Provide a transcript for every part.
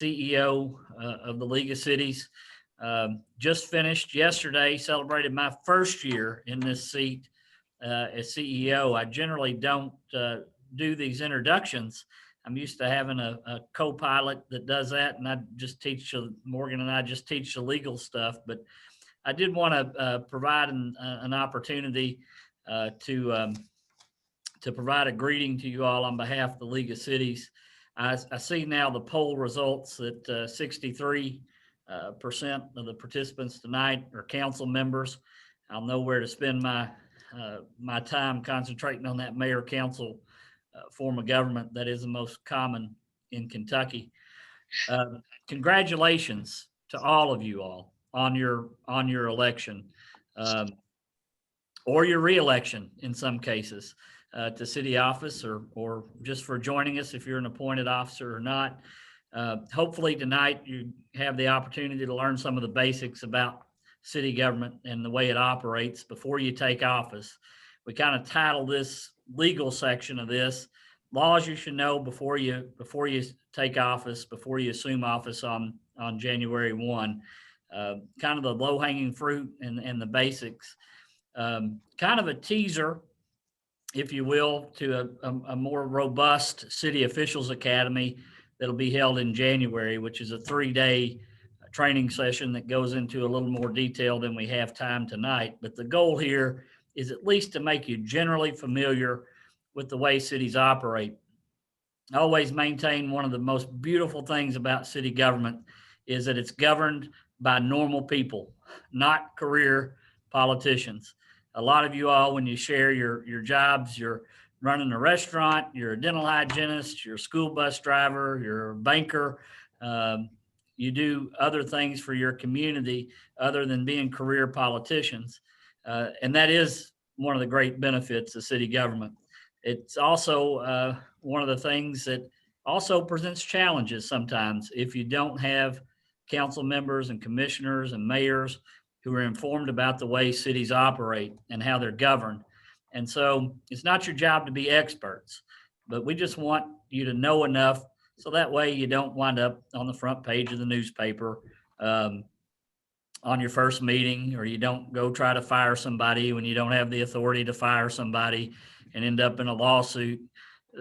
CEO of the League of Cities. Just finished yesterday, celebrated my first year in this seat as CEO. I generally don't do these introductions. I'm used to having a co-pilot that does that, and I just teach Morgan and I just teach the legal stuff. But I did want to provide an opportunity to to provide a greeting to you all on behalf of the League of Cities. I see now the poll results that 63% of the participants tonight are council members. I'll know where to spend my time concentrating on that mayor council form of government that is the most common in Kentucky. Congratulations to all of you all on your election or your reelection in some cases to city office, or just for joining us if you're an appointed officer or not. Hopefully tonight you have the opportunity to learn some of the basics about city government and the way it operates before you take office. We kind of title this legal section of this laws you should know before you take office, before you assume office on January 1. Kind of the low-hanging fruit and the basics. Kind of a teaser, if you will, to a more robust City Officials Academy that'll be held in January, which is a 3-day training session that goes into a little more detail than we have time tonight. But the goal here is at least to make you generally familiar with the way cities operate. I always maintain one of the most beautiful things about city government is that it's governed by normal people, not career politicians. A lot of you all, when you share your jobs, you're running a restaurant, you're a dental hygienist, you're a school bus driver, you're a banker. You do other things for your community other than being career politicians. And that is one of the great benefits of city government. It's also one of the things that also presents challenges sometimes if you don't have council members and commissioners and mayors who are informed about the way cities operate and how they're governed. And so it's not your job to be experts, but we just want you to know enough so that way you don't wind up on the front page of the newspaper on your first meeting, or you don't go try to fire somebody when you don't have the authority to fire somebody and end up in a lawsuit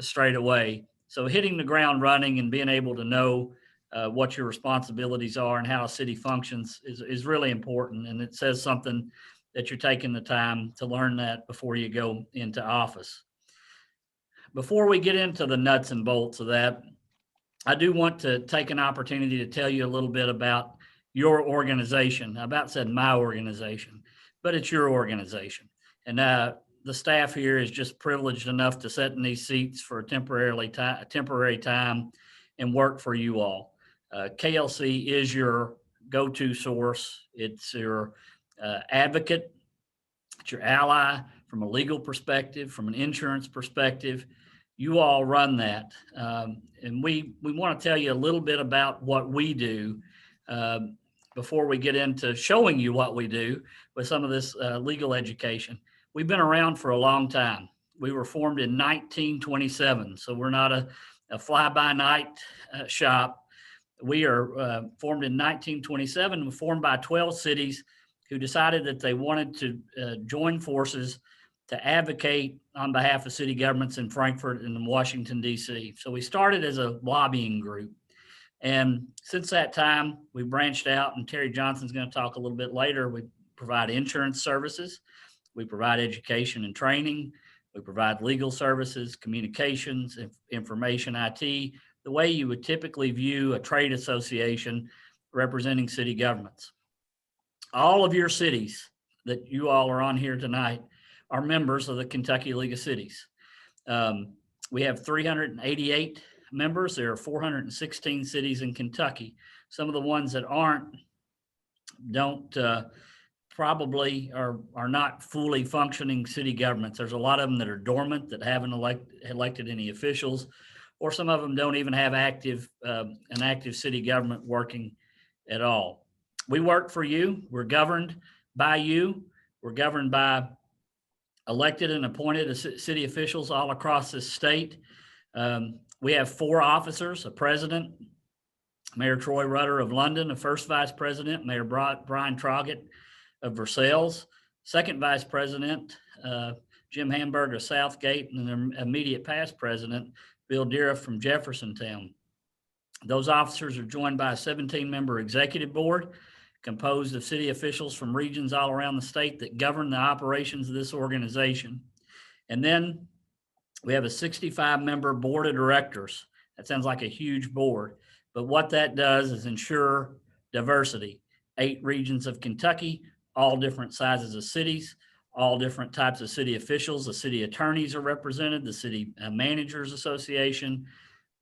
straight away. So hitting the ground running and being able to know what your responsibilities are and how a city functions is really important. And it says something that you're taking the time to learn that before you go into office. Before we get into the nuts and bolts of that, I do want to take an opportunity to tell you a little bit about your organization. I about said my organization, but it's your organization. And the staff here is just privileged enough to sit in these seats for a temporary time and work for you all. KLC is your go-to source. It's your advocate. It's your ally from a legal perspective, from an insurance perspective. You all run that. And we want to tell you a little bit about what we do before we get into showing you what we do with some of this legal education. We've been around for a long time. We were formed in 1927, so we're not a fly-by-night shop. We are formed in 1927, formed by 12 cities who decided that they wanted to join forces to advocate on behalf of city governments in Frankfort and in Washington, D.C. So we started as a lobbying group. And since that time, we branched out, and Terry Johnson's going to talk a little bit later. We provide insurance services. We provide education and training. We provide legal services, communications, information, IT, the way you would typically view a trade association representing city governments. All of your cities that you all are on here tonight are members of the Kentucky League of Cities. We have 388 members. There are 416 cities in Kentucky. Some of the ones that don't probably are not fully functioning city governments. There's a lot of them that are dormant, that haven't elected any officials, or some of them don't even have an active city government working at all. We work for you. We're governed by you. We're governed by elected and appointed city officials all across this state. We have 4 officers, a president, Mayor Troy Rutter of London, the first vice president, Mayor Brian Troggett of Versailles, second vice president, Jim Hamburg of Southgate, and their immediate past president, Bill Dira from Jeffersontown. Those officers are joined by a 17-member executive board composed of city officials from regions all around the state that govern the operations of this organization. And then we have a 65-member board of directors. That sounds like a huge board, but what that does is ensure diversity. 8 regions of Kentucky, all different sizes of cities, all different types of city officials. The city attorneys are represented, the city managers association,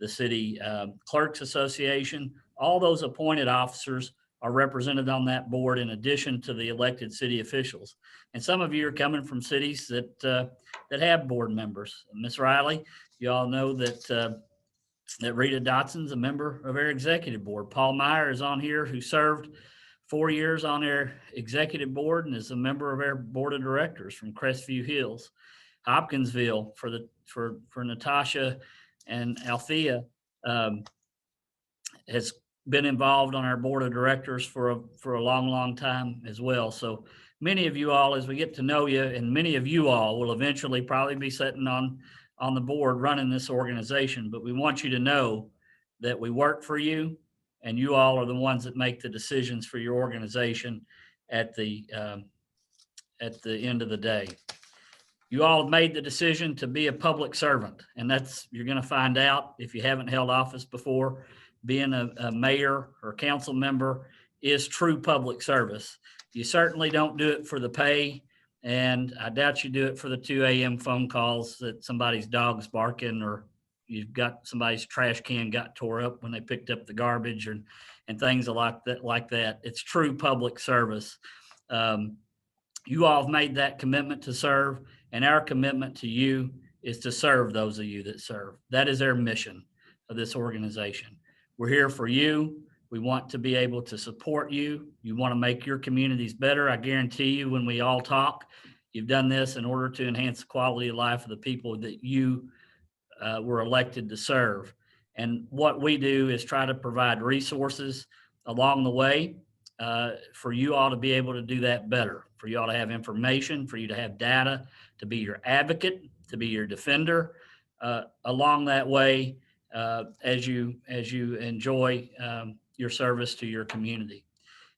the city clerks association. All those appointed officers are represented on that board in addition to the elected city officials. And some of you are coming from cities that have board members. Ms. Riley, you all know that Rita Dotson's a member of our executive board. Paul Meyer is on here, who served 4 years on our executive board and is a member of our board of directors from Crestview Hills. Hopkinsville for Natasha and Althea has been involved on our board of directors for a long time as well. So many of you all, as we get to know you, and many of you all will eventually probably be sitting on the board running this organization, but we want you to know that we work for you, and you all are the ones that make the decisions for your organization at the end of the day. You all have made the decision to be a public servant, and that's, you're going to find out if you haven't held office before, being a mayor or council member is true public service. You certainly don't do it for the pay, and I doubt you do it for the 2 a.m. phone calls that somebody's dog's barking, or you've got somebody's trash can got tore up when they picked up the garbage, and things like that. It's true public service. You all have made that commitment to serve, and our commitment to you is to serve those of you that serve. That is our mission of this organization. We're here for you. We want to be able to support you. You want to make your communities better. I guarantee you, when we all talk, you've done this in order to enhance the quality of life of the people that you were elected to serve. And what we do is try to provide resources along the way for you all to be able to do that better, for you all to have information, for you to have data, to be your advocate, to be your defender along that way as you enjoy your service to your community.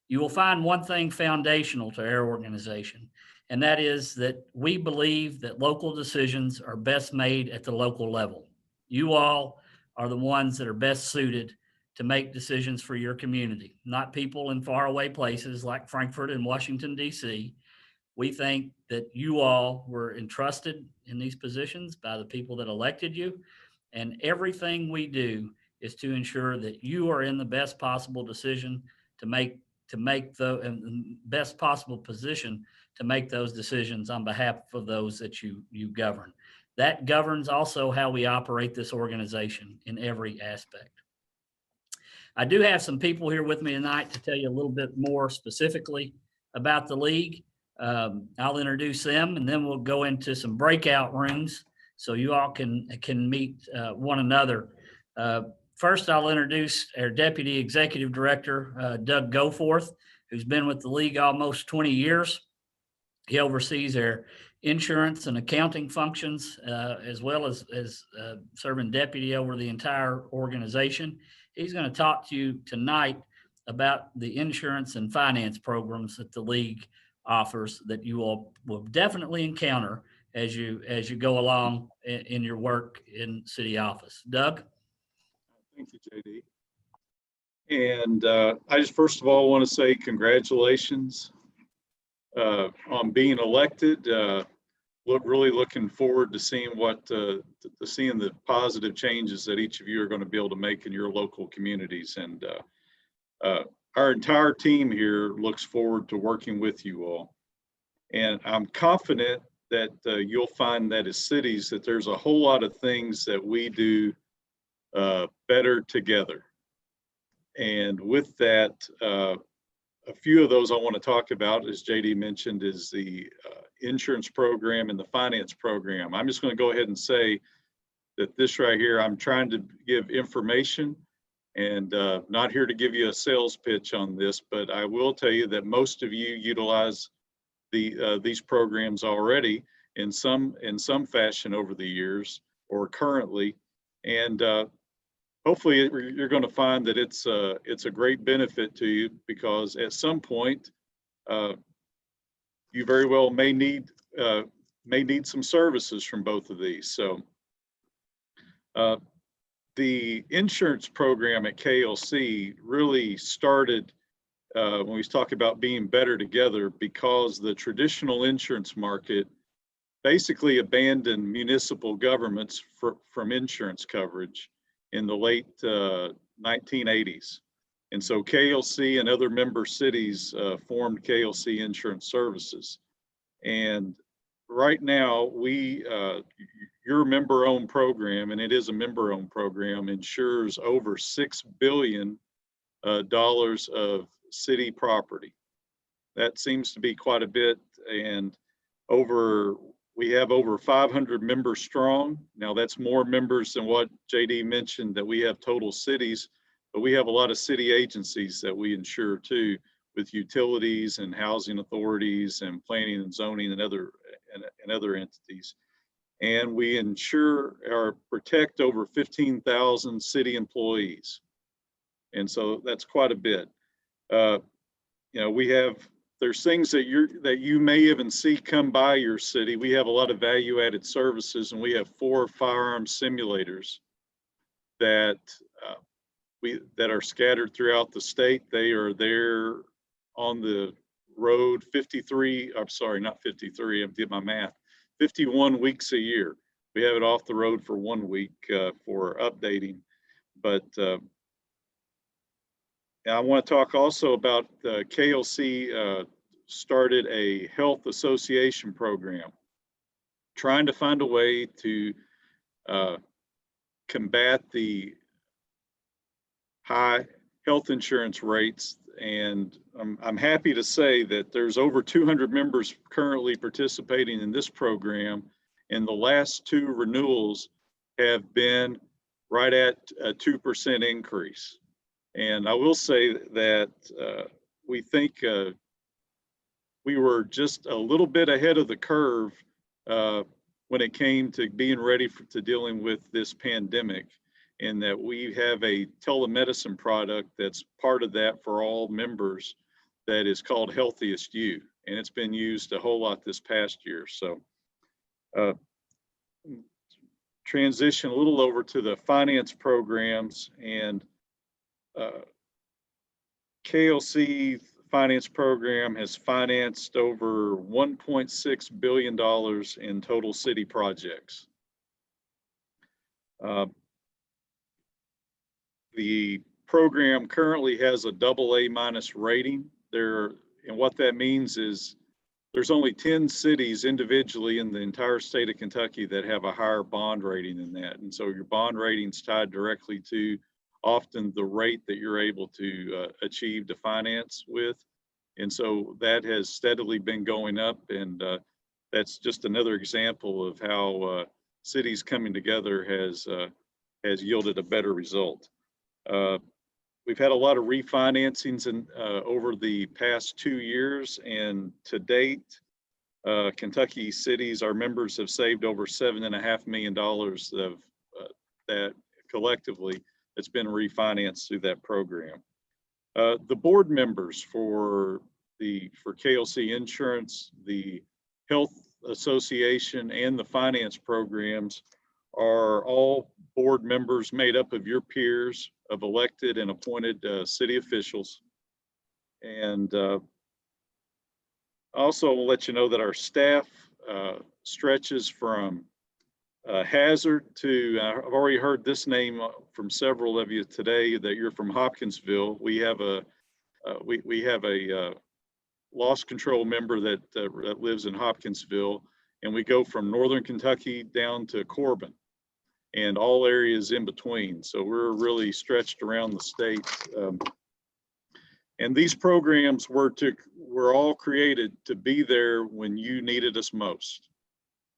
You will find one thing foundational to our organization, and that is that we believe that local decisions are best made at the local level. You all are the ones that are best suited to make decisions for your community, not people in faraway places like Frankfort and Washington, D.C. We think that you all were entrusted in these positions by the people that elected you, and everything we do is to ensure that you are in the best possible decision to make the best possible position to make those decisions on behalf of those that you govern. That governs also how we operate this organization in every aspect. I do have some people here with me tonight to tell you a little bit more specifically about the league. I'll introduce them, and then we'll go into some breakout rooms so you all can meet one another. First, I'll introduce our Deputy Executive Director, Doug Goforth, who's been with the league almost 20 years. He oversees our insurance and accounting functions, as well as serving deputy over the entire organization. He's going to talk to you tonight about the insurance and finance programs that the league offers that you all will definitely encounter as you go along in your work in city office. Doug? Thank you, JD. And I just first of all want to say congratulations on being elected. Really looking forward to seeing seeing the positive changes that each of you are going to be able to make in your local communities. And our entire team here looks forward to working with you all. And I'm confident that you'll find that as cities that there's a whole lot of things that we do better together. And with that, a few of those I want to talk about, as JD mentioned, is the insurance program and the finance program. I'm just going to go ahead and say that this right here, I'm trying to give information And not here to give you a sales pitch on this, but I will tell you that most of you utilize these programs already in some fashion over the years or currently, and hopefully you're going to find that it's a great benefit to you, because at some point you very well may need some services from both of these. So the insurance program at KLC really started when we talk about being better together, because the traditional insurance market basically abandoned municipal governments from insurance coverage in the late 1980s. And so KLC and other member cities formed KLC Insurance Services. And right now, your member-owned program, and it is a member-owned program, insures over $6 billion of city property. That seems to be quite a bit, and we have over 500 members strong. Now that's more members than what JD mentioned that we have total cities, but we have a lot of city agencies that we insure too, with utilities and housing authorities and planning and zoning and other entities. And we insure or protect over 15,000 city employees. And so that's quite a bit. There's things that you may even see come by your city. We have a lot of value-added services, and we have 4 firearm simulators that are scattered throughout the state. They are there on the road 51 weeks a year. We have it off the road for 1 week for updating, but I want to talk also about KLC started a health association program, trying to find a way to combat the high health insurance rates. And I'm happy to say that there's over 200 members currently participating in this program, and the last 2 renewals have been right at a 2% increase. And I will say that we think we were just a little bit ahead of the curve when it came to being ready to dealing with this pandemic, in that we have a telemedicine product that's part of that for all members that is called Healthiest You, and it's been used a whole lot this past year. So transition a little over to the finance programs, and KLC finance program has financed over $1.6 billion in total city projects. The program currently has a AA- rating there, and what that means is there's only 10 cities individually in the entire state of Kentucky that have a higher bond rating than that. And so your bond rating's tied directly to often the rate that you're able to achieve to finance with. And so that has steadily been going up, and that's just another example of how cities coming together has yielded a better result. We've had a lot of refinancings over the past 2 years, and to date, Kentucky cities, our members, have saved over $7.5 million of that collectively that's been refinanced through that program. The board members for KLC Insurance, the Health Association, and the finance programs are all board members made up of your peers, of elected and appointed city officials. And also will let you know that our staff stretches from Hazard to, I've already heard this name from several of you today, that you're from Hopkinsville. We have a loss control member that lives in Hopkinsville, and we go from Northern Kentucky down to Corbin and all areas in between. So we're really stretched around the state. And these programs were all created to be there when you needed us most.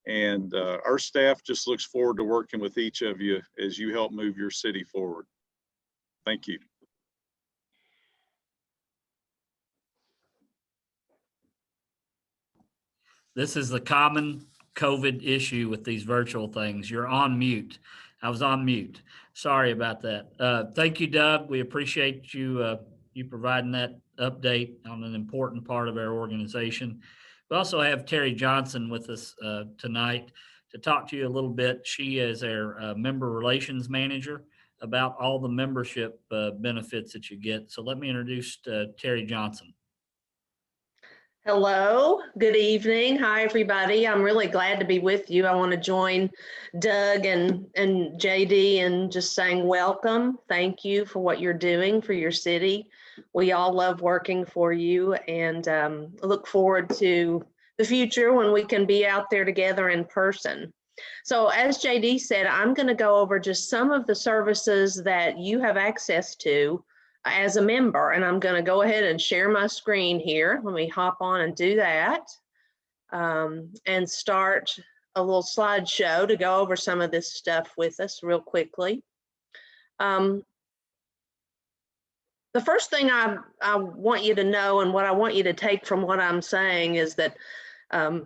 And our staff just looks forward to working with each of you as you help move your city forward. Thank you. This is the common COVID issue with these virtual things. You're on mute. I was on mute. Sorry about that. Thank you, Doug. We appreciate you providing that update on an important part of our organization. We also have Terry Johnson with us tonight to talk to you a little bit. She is our member relations manager about all the membership benefits that you get. So let me introduce Terry Johnson. Hello, good evening. Hi, everybody. I'm really glad to be with you. I want to join Doug and JD in just saying welcome. Thank you for what you're doing for your city. We all love working for you and look forward to the future when we can be out there together in person. So as JD said, I'm going to go over just some of the services that you have access to as a member, and I'm going to go ahead and share my screen here. Let me hop on and do that and start a little slideshow to go over some of this stuff with us real quickly. The first thing I want you to know, and what I want you to take from what I'm saying, is that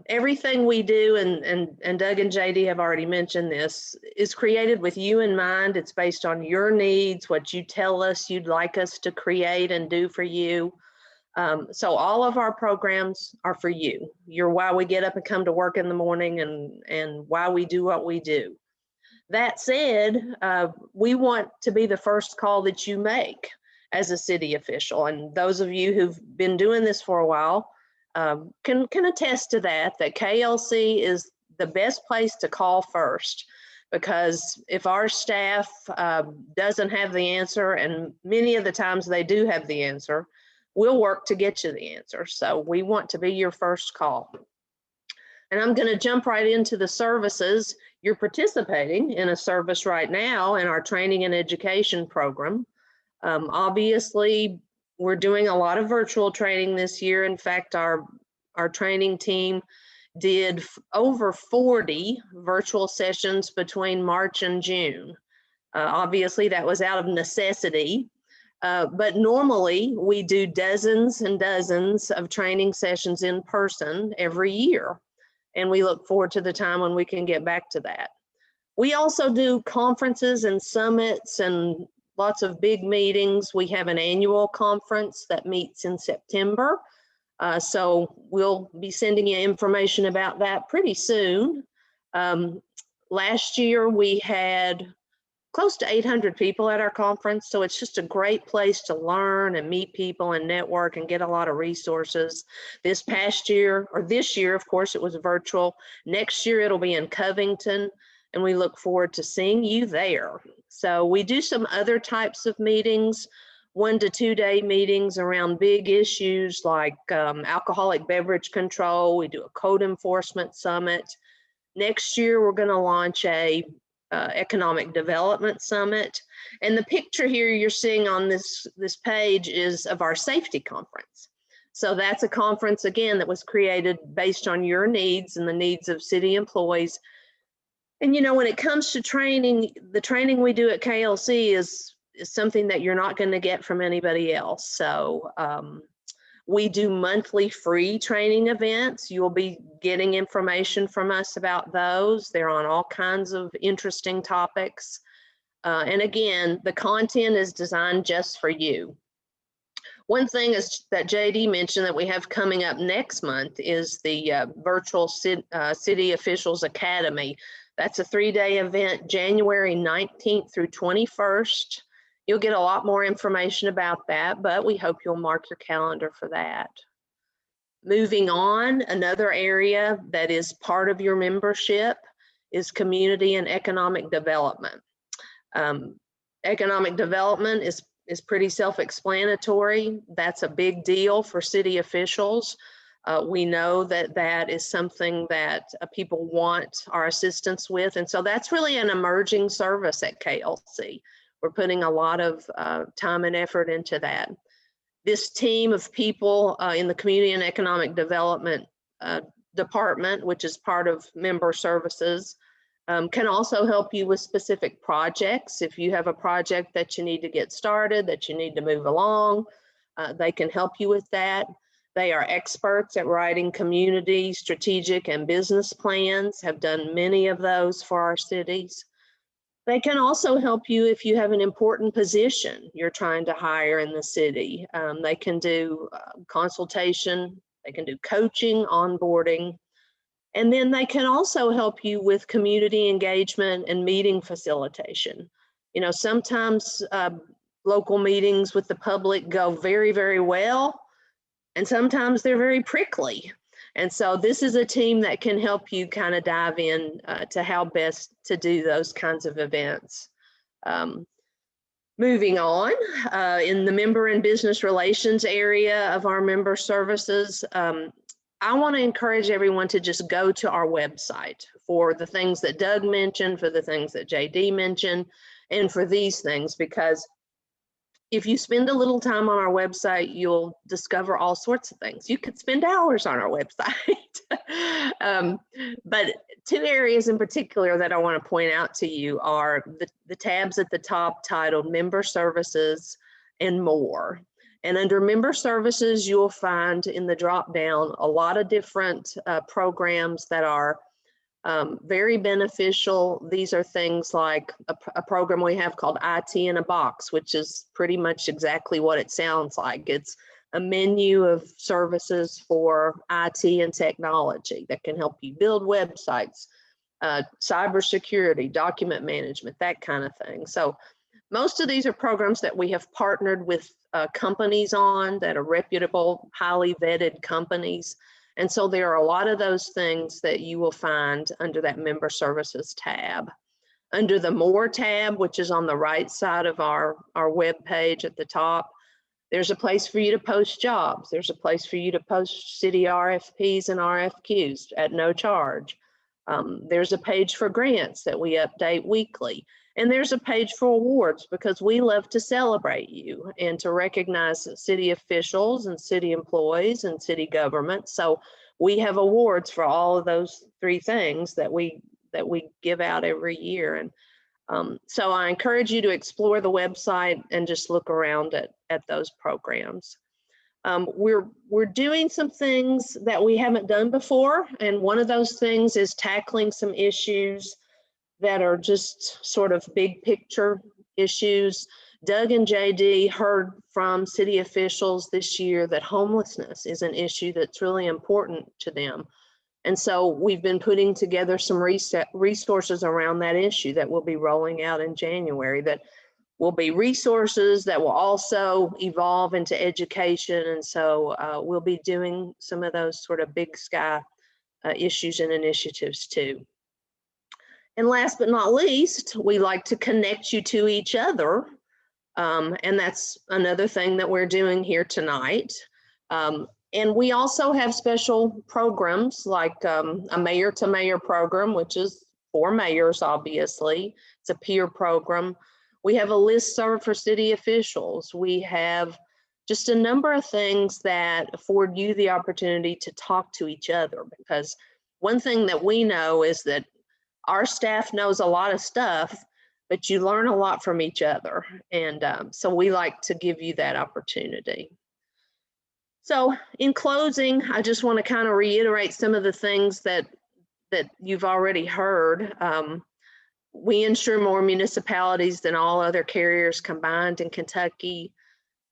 everything we do, and Doug and JD have already mentioned this, is created with you in mind. It's based on your needs, what you tell us you'd like us to create and do for you. So all of our programs are for you. You're why we get up and come to work in the morning and why we do what we do. That said, we want to be the first call that you make as a city official. And those of you who've been doing this for a while can attest to that KLC is the best place to call first, because if our staff doesn't have the answer, and many of the times they do have the answer, we'll work to get you the answer. So we want to be your first call. And I'm going to jump right into the services. You're participating in a service right now in our training and education program. Obviously, we're doing a lot of virtual training this year. In fact, our training team did over 40 virtual sessions between March and June. Obviously, that was out of necessity, but normally we do dozens and dozens of training sessions in person every year, and we look forward to the time when we can get back to that. We also do conferences and summits and lots of big meetings. We have an annual conference that meets in September. So we'll be sending you information about that pretty soon. Last year we had close to 800 people at our conference. So it's just a great place to learn and meet people and network and get a lot of resources. This year, of course, it was virtual. Next year it'll be in Covington, and we look forward to seeing you there. So we do some other types of meetings, 1 to 2 day meetings around big issues like alcoholic beverage control. We do a code enforcement summit. Next year, we're going to launch a economic development summit. And the picture here you're seeing on this page is of our safety conference. So that's a conference, again, that was created based on your needs and the needs of city employees. And you know, when it comes to training, the training we do at KLC is something that you're not going to get from anybody else. So we do monthly free training events. You'll be getting information from us about those. They're on all kinds of interesting topics. And again, the content is designed just for you. One thing is that JD mentioned that we have coming up next month is the virtual City Officials Academy. That's a 3-day event, January 19th through 21st. You'll get a lot more information about that, but we hope you'll mark your calendar for that. Moving on, another area that is part of your membership is community and economic development. Economic development is pretty self-explanatory. That's a big deal for city officials. We know that that is something that people want our assistance with. And so that's really an emerging service at KLC. We're putting a lot of time and effort into that. This team of people in the Community and Economic Development Department, which is part of Member Services, Can also help you with specific projects. If you have a project that you need to get started, that you need to move along, they can help you with that. They are experts at writing community, strategic, and business plans, have done many of those for our cities. They can also help you if you have an important position you're trying to hire in the city. They can do consultation, they can do coaching, onboarding, and then they can also help you with community engagement and meeting facilitation. You know, sometimes local meetings with the public go very, very well, and sometimes they're very prickly. And so this is a team that can help you kind of dive in to how best to do those kinds of events. Moving on, in the member and business relations area of our member services, I want to encourage everyone to just go to our website for the things that Doug mentioned, for the things that JD mentioned, and for these things, because if you spend a little time on our website, you'll discover all sorts of things. You could spend hours on our website. But two areas in particular that I want to point out to you are the tabs at the top titled Member Services and More. And under Member Services, you'll find in the drop down a lot of different programs that are very beneficial. These are things like a program we have called IT in a Box, which is pretty much exactly what it sounds like. It's a menu of services for IT and technology that can help you build websites, cybersecurity, document management, that kind of thing. So most of these are programs that we have partnered with companies on that are reputable, highly vetted companies. And so there are a lot of those things that you will find under that member services tab. Under the More tab, which is on the right side of our web page at the top, there's a place for you to post jobs. There's a place for you to post city RFPs and RFQs at no charge. There's a page for grants that we update weekly. And there's a page for awards, because we love to celebrate you and to recognize city officials and city employees and city government. So we have awards for all of those three things that we give out every year. And so I encourage you to explore the website and just look around at those programs. We're doing some things that we haven't done before. And one of those things is tackling some issues that are just sort of big picture issues. Doug and JD heard from city officials this year that homelessness is an issue that's really important to them. And so we've been putting together some resources around that issue that we'll be rolling out in January, that will be resources that will also evolve into education. And so we'll be doing some of those sort of big sky issues and initiatives too. And last but not least, we like to connect you to each other. And that's another thing that we're doing here tonight. And we also have special programs like a mayor to mayor program, which is for mayors, obviously. It's a peer program. We have a listserv for city officials. We have just a number of things that afford you the opportunity to talk to each other, because one thing that we know is that our staff knows a lot of stuff, but you learn a lot from each other. And so we like to give you that opportunity. So in closing, I just want to kind of reiterate some of the things that you've already heard. We insure more municipalities than all other carriers combined in Kentucky.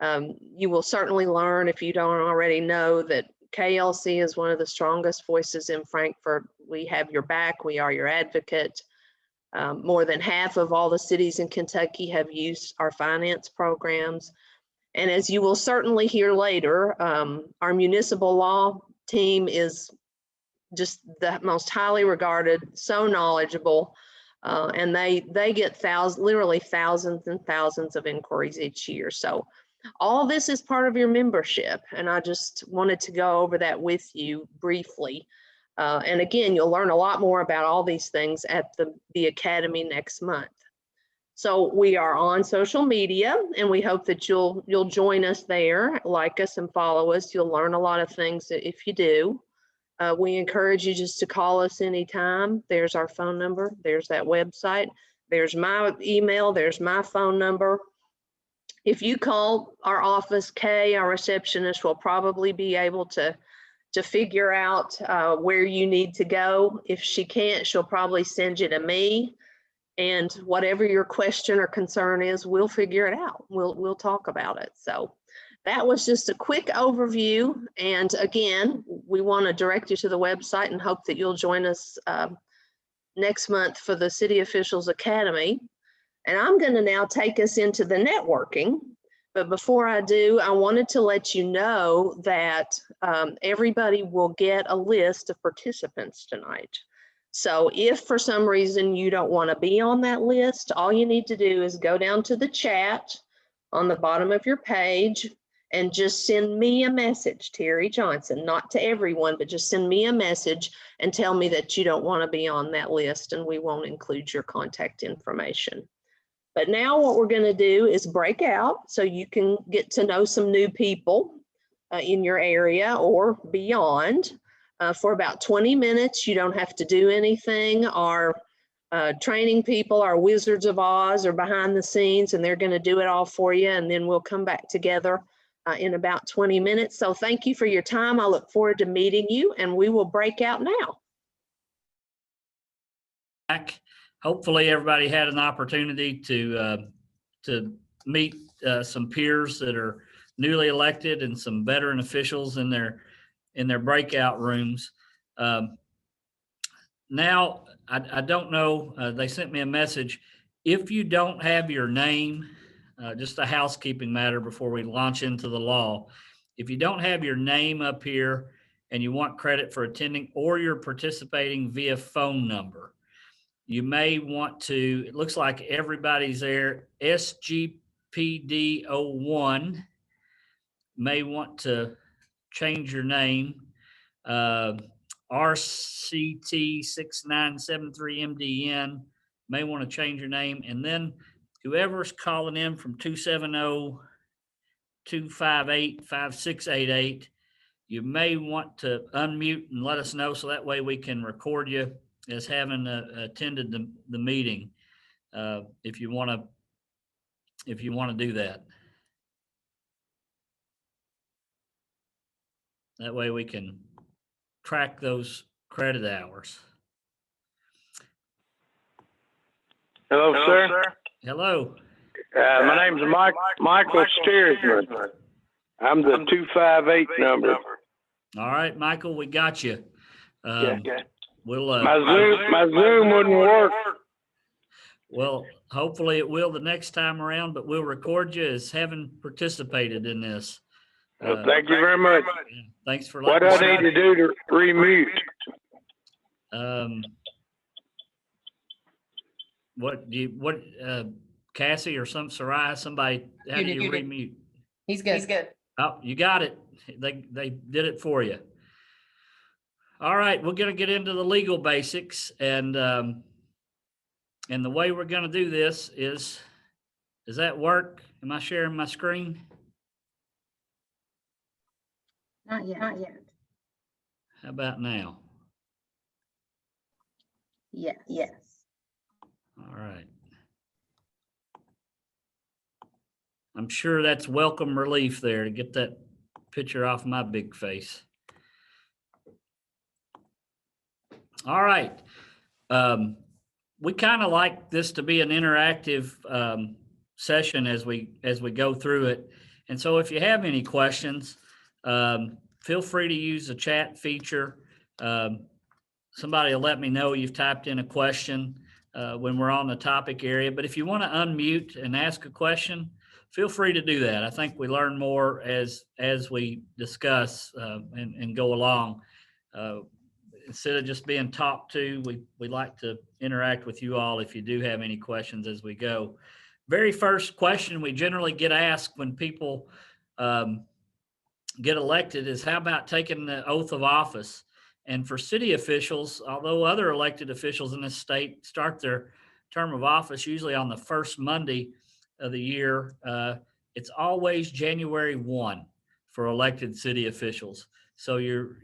You will certainly learn, if you don't already know, that KLC is one of the strongest voices in Frankfort. We have your back. We are your advocate. More than half of all the cities in Kentucky have used our finance programs. And as you will certainly hear later, our municipal law team is just the most highly regarded, so knowledgeable, and they get literally thousands and thousands of inquiries each year. So all this is part of your membership, and I just wanted to go over that with you briefly. And again, you'll learn a lot more about all these things at the Academy next month. So we are on social media, and we hope that you'll join us there, like us and follow us. You'll learn a lot of things if you do. We encourage you just to call us anytime. There's our phone number. There's that website. There's my email. There's my phone number. If you call our office, Kay, our receptionist, will probably be able to figure out where you need to go. If she can't, she'll probably send you to me. And whatever your question or concern is, we'll figure it out. We'll talk about it. So that was just a quick overview. And again, we want to direct you to the website and hope that you'll join us next month for the City Officials Academy. And I'm going to now take us into the networking. But before I do, I wanted to let you know that everybody will get a list of participants tonight. So if for some reason you don't want to be on that list, all you need to do is go down to the chat on the bottom of your page and just send me a message, Terry Johnson, not to everyone, but just send me a message and tell me that you don't want to be on that list, and we won't include your contact information. But now what we're going to do is break out so you can get to know some new people in your area or beyond. For about 20 minutes, you don't have to do anything. Our training people, our Wizards of Oz, are behind the scenes, and they're going to do it all for you. And then we'll come back together in about 20 minutes. So thank you for your time. I look forward to meeting you, and we will break out now. Back. Hopefully everybody had an opportunity to meet some peers that are newly elected and some veteran officials in their breakout rooms. Now, I don't know, they sent me a message. If you don't have your name, just a housekeeping matter before we launch into the law, if you don't have your name up here and you want credit for attending, or you're participating via phone number, you may want to, it looks like everybody's there. SGPD01 may want to change your name. RCT6973MDN may want to change your name. And then whoever's calling in from 270-258-5688, you may want to unmute and let us know, so that way we can record you as having attended the meeting, if you want to do that. That way we can track those credit hours. Hello, sir. Hello. My name's Michael Steersman. I'm the 258 number. All right, Michael, we got you. We'll my Zoom wouldn't work. Well, hopefully it will the next time around, but we'll record you as having participated in this. Well, thank you very much. Thanks for What do I need to do to remute? Cassie or Sarai, somebody, how do you remute? He's good. He's good. Oh, you got it. They did it for you. All right, we're going to get into the legal basics, and the way we're going to do this is, does that work? Am I sharing my screen? Not yet. Not yet. How about now? Yes. Yes. All right. I'm sure that's welcome relief there to get that picture off my big face. All right. We kind of like this to be an interactive session as we go through it. And so if you have any questions, feel free to use the chat feature. Somebody will let me know you've typed in a question when we're on the topic area. But if you want to unmute and ask a question, feel free to do that. I think we learn more as we discuss and go along. Instead of just being talked to, we like to interact with you all if you do have any questions as we go. Very first question we generally get asked when people get elected is, how about taking the oath of office? And for city officials, although other elected officials in this state start their term of office usually on the first Monday of the year, it's always January 1 for elected city officials. So you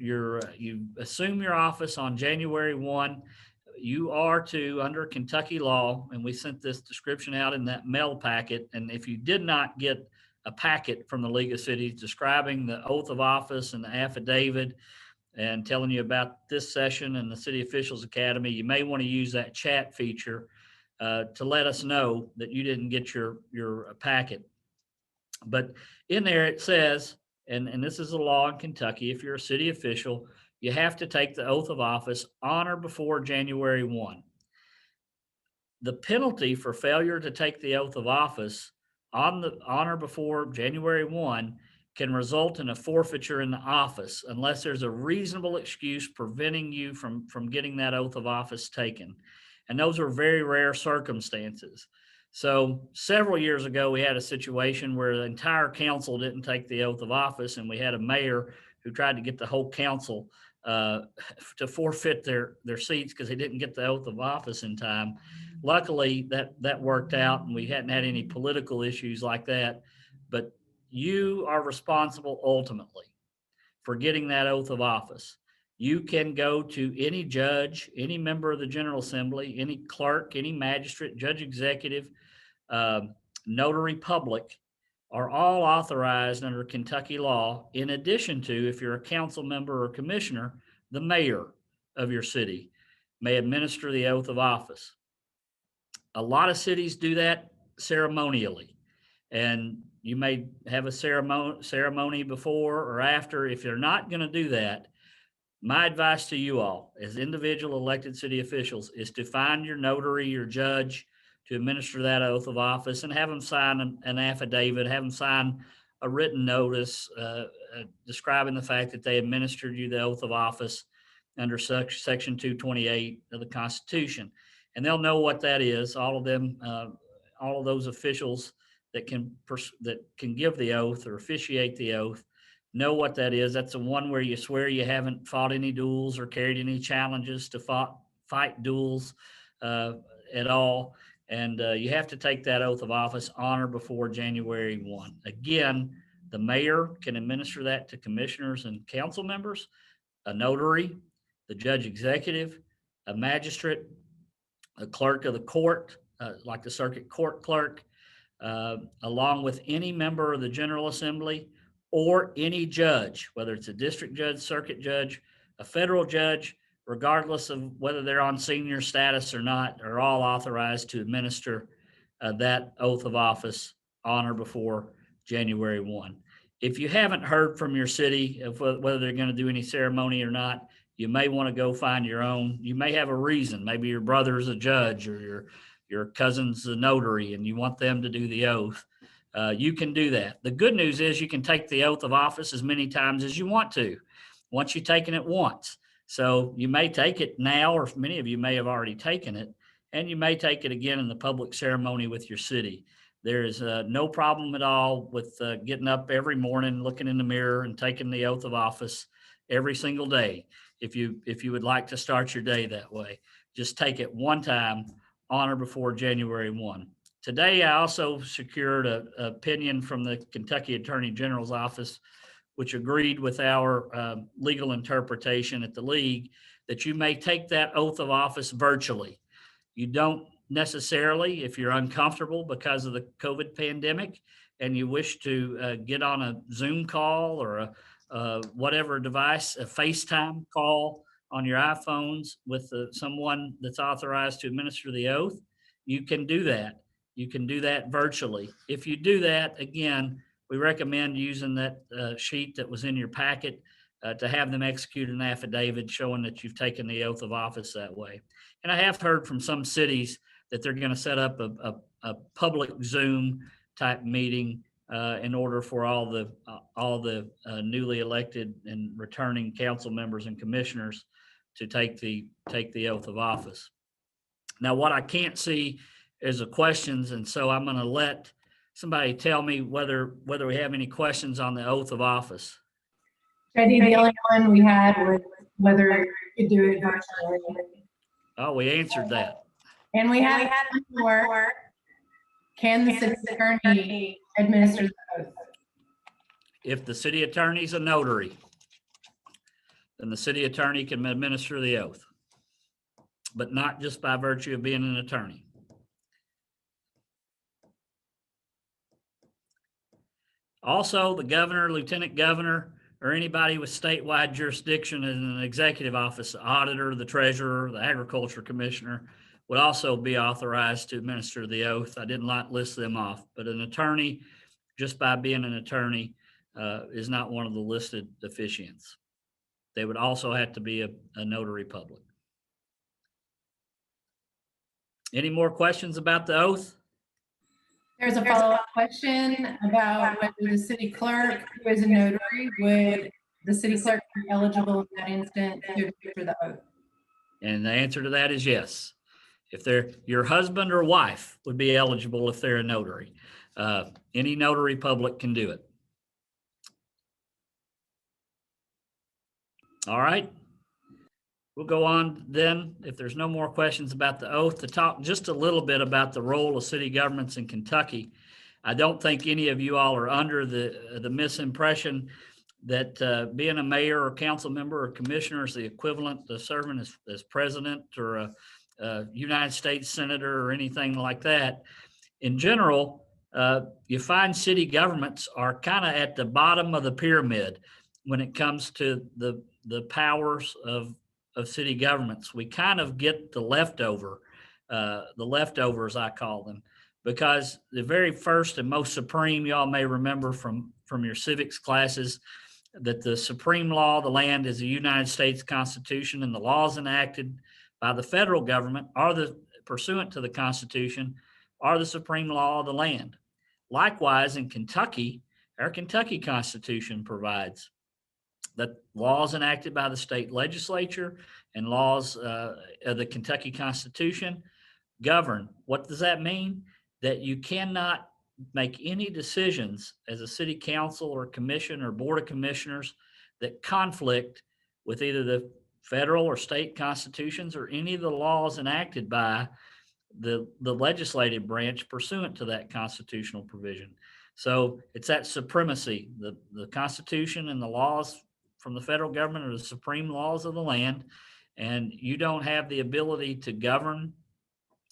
assume your office on January 1. You are to, under Kentucky law, and we sent this description out in that mail packet. And if you did not get a packet from the League of Cities describing the oath of office and the affidavit and telling you about this session and the City Officials Academy, you may want to use that chat feature to let us know that you didn't get your packet. But in there it says, and this is a law in Kentucky, if you're a city official, you have to take the oath of office on or before January 1. The penalty for failure to take the oath of office on or before January 1 can result in a forfeiture in the office unless there's a reasonable excuse preventing you from getting that oath of office taken. And those are very rare circumstances. So several years ago, we had a situation where the entire council didn't take the oath of office, and we had a mayor who tried to get the whole council to forfeit their seats because they didn't get the oath of office in time. Luckily, that worked out, and we hadn't had any political issues like that. But you are responsible ultimately for getting that oath of office. You can go to any judge, any member of the General Assembly, any clerk, any magistrate, judge executive, notary public, are all authorized under Kentucky law, in addition to, if you're a council member or commissioner, the mayor of your city may administer the oath of office. A lot of cities do that ceremonially, and you may have a ceremony before or after. If you're not going to do that, my advice to you all as individual elected city officials is to find your notary, your judge, to administer that oath of office, and have them sign an affidavit, have them sign a written notice describing the fact that they administered you the oath of office under Section 228 of the Constitution. And they'll know what that is. All of them, all of those officials that can give the oath or officiate the oath know what that is. That's the one where you swear you haven't fought any duels or carried any challenges to fight duels at all. And you have to take that oath of office on or before January 1. Again, the mayor can administer that to commissioners and council members, a notary, the judge executive, a magistrate, a clerk of the court, like the circuit court clerk, along with any member of the General Assembly or any judge, whether it's a district judge, circuit judge, a federal judge, regardless of whether they're on senior status or not, are all authorized to administer that oath of office on or before January 1. If you haven't heard from your city of whether they're going to do any ceremony or not, you may want to go find your own. You may have a reason. Maybe your brother's a judge or your cousin's a notary and you want them to do the oath. You can do that. The good news is you can take the oath of office as many times as you want to, once you've taken it once. So you may take it now, or many of you may have already taken it, and you may take it again in the public ceremony with your city. There is no problem at all with getting up every morning, looking in the mirror and taking the oath of office every single day. If you would like to start your day that way, just take it one time on or before January 1. Today, I also secured an opinion from the Kentucky Attorney General's office, which agreed with our legal interpretation at the league that you may take that oath of office virtually. You don't necessarily, if you're uncomfortable because of the COVID pandemic and you wish to get on a Zoom call or a whatever device, a FaceTime call on your iPhones with someone that's authorized to administer the oath, you can do that. You can do that virtually. If you do that, again, we recommend using that sheet that was in your packet to have them execute an affidavit showing that you've taken the oath of office that way. And I have heard from some cities that they're going to set up a public Zoom type meeting in order for all the newly elected and returning council members and commissioners to take the oath of office. Now, what I can't see is the questions, and so I'm going to let somebody tell me whether we have any questions on the oath of office. JD, the only one we had was whether you could do it virtually. Oh, we answered that. And we had one more. Can the city attorney administer the oath? if the city attorney's a notary, then the city attorney can administer the oath, but not just by virtue of being an attorney. Also, the governor, lieutenant governor, or anybody with statewide jurisdiction in an executive office, the auditor, the treasurer, the agriculture commissioner, would also be authorized to administer the oath. I did not list them off, but an attorney, just by being an attorney, is not one of the listed officiants. They would also have to be a notary public. Any more questions about the oath? There's a follow-up question about whether the city clerk, who is a notary, would the city clerk be eligible in that instance to administer the oath? And the answer to that is yes. If they're your husband or wife would be eligible if they're a notary. Any notary public can do it. All right. We'll go on then, if there's no more questions about the oath, to talk just a little bit about the role of city governments in Kentucky. I don't think any of you all are under the misimpression that being a mayor or council member or commissioner is the equivalent to serving as president or a United States senator or anything like that. In general, you find city governments are kind of at the bottom of the pyramid when it comes to the powers of city governments. We kind of get the leftovers, I call them, because the very first and most supreme, y'all may remember from your civics classes, that the supreme law of the land is the United States Constitution, and the laws enacted by the federal government pursuant to the Constitution are the supreme law of the land. Likewise, in Kentucky, our Kentucky Constitution provides that laws enacted by the state legislature and laws of the Kentucky Constitution govern. What does that mean? That you cannot make any decisions as a city council or commission or board of commissioners that conflict with either the federal or state constitutions or any of the laws enacted by the legislative branch pursuant to that constitutional provision. So it's that supremacy. The Constitution and the laws from the federal government are the supreme laws of the land, and you don't have the ability to govern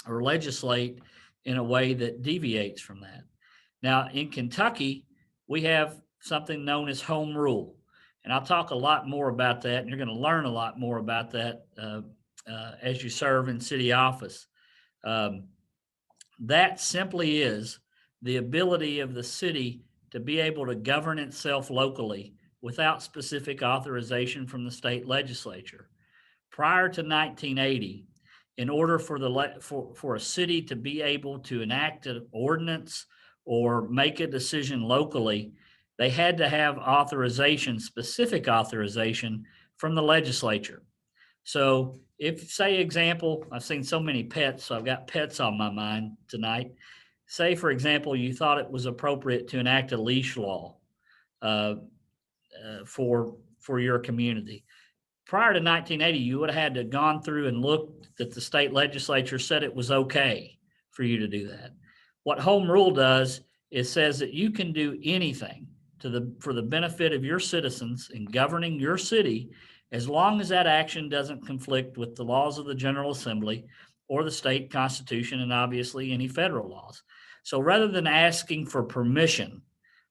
or legislate in a way that deviates from that. Now, in Kentucky, we have something known as home rule, and I'll talk a lot more about that, and you're going to learn a lot more about that as you serve in city office. That simply is the ability of the city to be able to govern itself locally without specific authorization from the state legislature. Prior to 1980, in order for a city to be able to enact an ordinance or make a decision locally, they had to have authorization, specific authorization from the legislature. So if, say, example, I've seen so many pets, so I've got pets on my mind tonight. Say, for example, you thought it was appropriate to enact a leash law for your community. Prior to 1980, you would have had to have gone through and looked that the state legislature said it was okay for you to do that. What home rule does is says that you can do anything for the benefit of your citizens in governing your city, as long as that action doesn't conflict with the laws of the General Assembly or the state constitution, and obviously any federal laws. So rather than asking for permission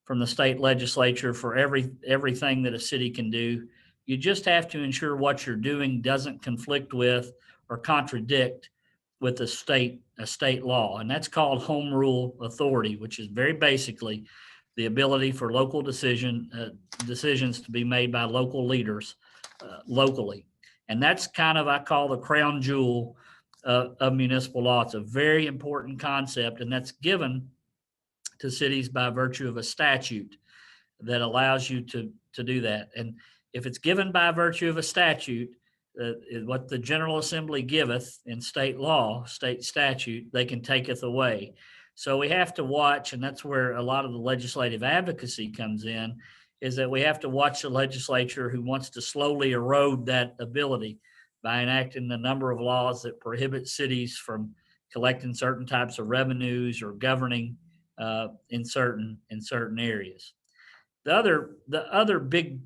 from the state legislature for everything that a city can do, you just have to ensure what you're doing doesn't conflict with or contradict with a state law. And that's called home rule authority, which is very basically the ability for local decisions to be made by local leaders locally. And that's kind of, I call, the crown jewel of municipal law. It's a very important concept, and that's given to cities by virtue of a statute that allows you to do that. And if it's given by virtue of a statute, what the General Assembly giveth in state law, state statute, they can taketh away. So we have to watch, and that's where a lot of the legislative advocacy comes in, is that we have to watch the legislature who wants to slowly erode that ability by enacting a number of laws that prohibit cities from collecting certain types of revenues or governing in certain areas. The other big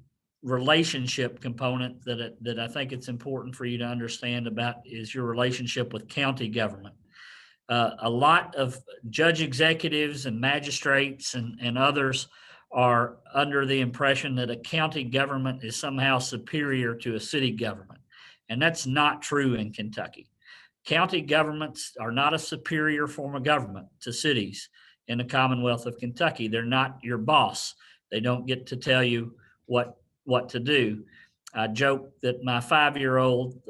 relationship component that I think it's important for you to understand about is your relationship with county government. A lot of judge executives and magistrates and others are under the impression that a county government is somehow superior to a city government. And that's not true in Kentucky. County governments are not a superior form of government to cities in the Commonwealth of Kentucky. They're not your boss. They don't get to tell you what to do. I joke that my 5-year-old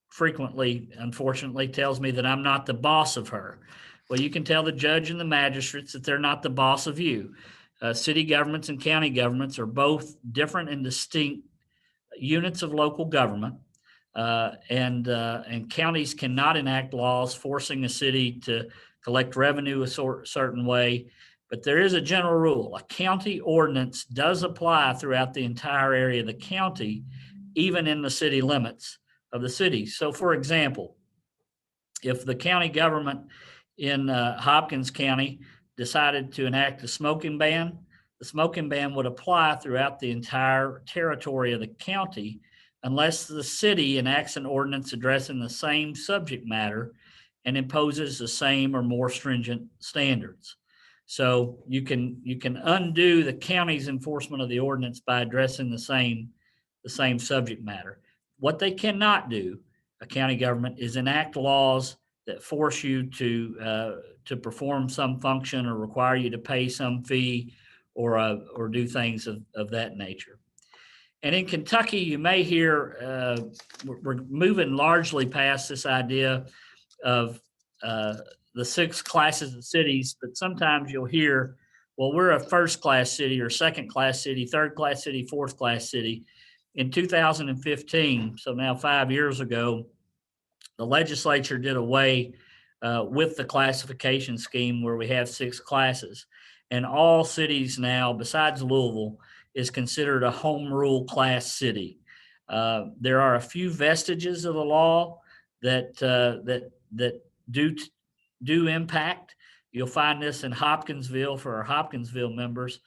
frequently, unfortunately, tells me that I'm not the boss of her. Well, you can tell the judge and the magistrates that they're not the boss of you. City governments and county governments are both different and distinct units of local government. And counties cannot enact laws forcing a city to collect revenue a certain way. But there is a general rule. A county ordinance does apply throughout the entire area of the county, even in the city limits of the city. So for example, if the county government in Hopkins County decided to enact a smoking ban, the smoking ban would apply throughout the entire territory of the county unless the city enacts an ordinance addressing the same subject matter and imposes the same or more stringent standards. So you can undo the county's enforcement of the ordinance by addressing the same subject matter. What they cannot do, a county government, is enact laws that force you to perform some function or require you to pay some fee or do things of that nature. And in Kentucky, you may hear we're moving largely past this idea of the 6 classes of cities, but sometimes you'll hear, well, we're a first-class city or second-class city, third-class city, fourth-class city. In 2015, so now 5 years ago, the legislature did away with the classification scheme where we have 6 classes. And all cities now, besides Louisville, is considered a home rule class city. There are a few vestiges of the law that do impact. You'll find this in Hopkinsville for our Hopkinsville members.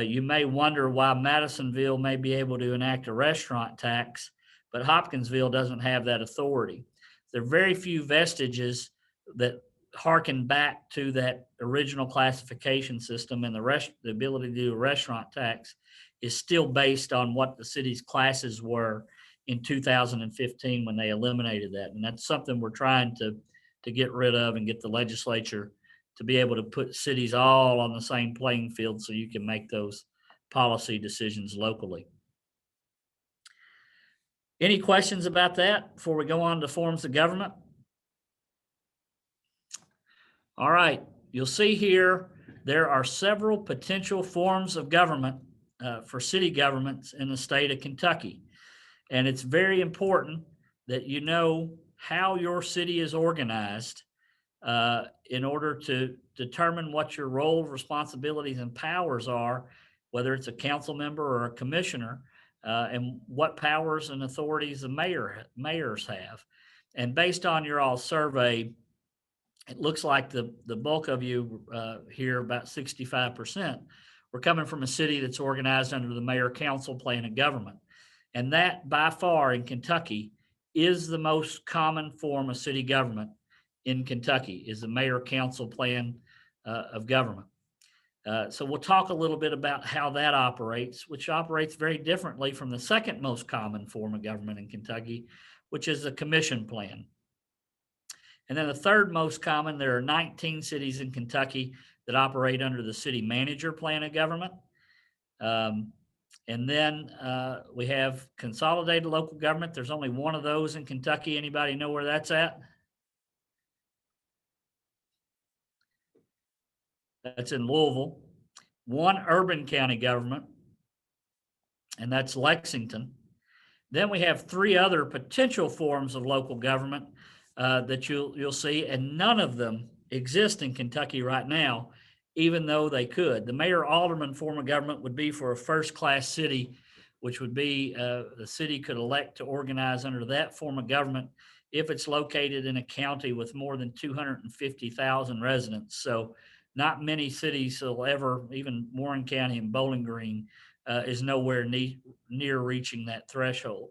You may wonder why Madisonville may be able to enact a restaurant tax, but Hopkinsville doesn't have that authority. There are very few vestiges that harken back to that original classification system, and the ability to do a restaurant tax is still based on what the city's classes were in 2015 when they eliminated that. And that's something we're trying to get rid of and get the legislature to be able to put cities all on the same playing field so you can make those policy decisions locally. Any questions about that before we go on to forms of government? All right, you'll see here there are several potential forms of government for city governments in the state of Kentucky. And it's very important that you know how your city is organized in order to determine what your role, responsibilities, and powers are, whether it's a council member or a commissioner, and what powers and authorities the mayors have. And based on your all survey, it looks like the bulk of you here, about 65%, we're coming from a city that's organized under the mayor-council plan of government. And that, by far, in Kentucky, is the most common form of city government in Kentucky, is the mayor-council plan of government. So we'll talk a little bit about how that operates, which operates very differently from the second most common form of government in Kentucky, which is the commission plan. And then the third most common, there are 19 cities in Kentucky that operate under the city manager plan of government. And then we have consolidated local government. There's only one of those in Kentucky. Anybody know where that's at? That's in Louisville. One urban county government, and that's Lexington. Then we have 3 other potential forms of local government that you'll see, and none of them exist in Kentucky right now, even though they could. The mayor-alderman form of government would be for a first-class city, which would be the city could elect to organize under that form of government if it's located in a county with more than 250,000 residents. So not many cities will ever, even Warren County and Bowling Green is nowhere near reaching that threshold.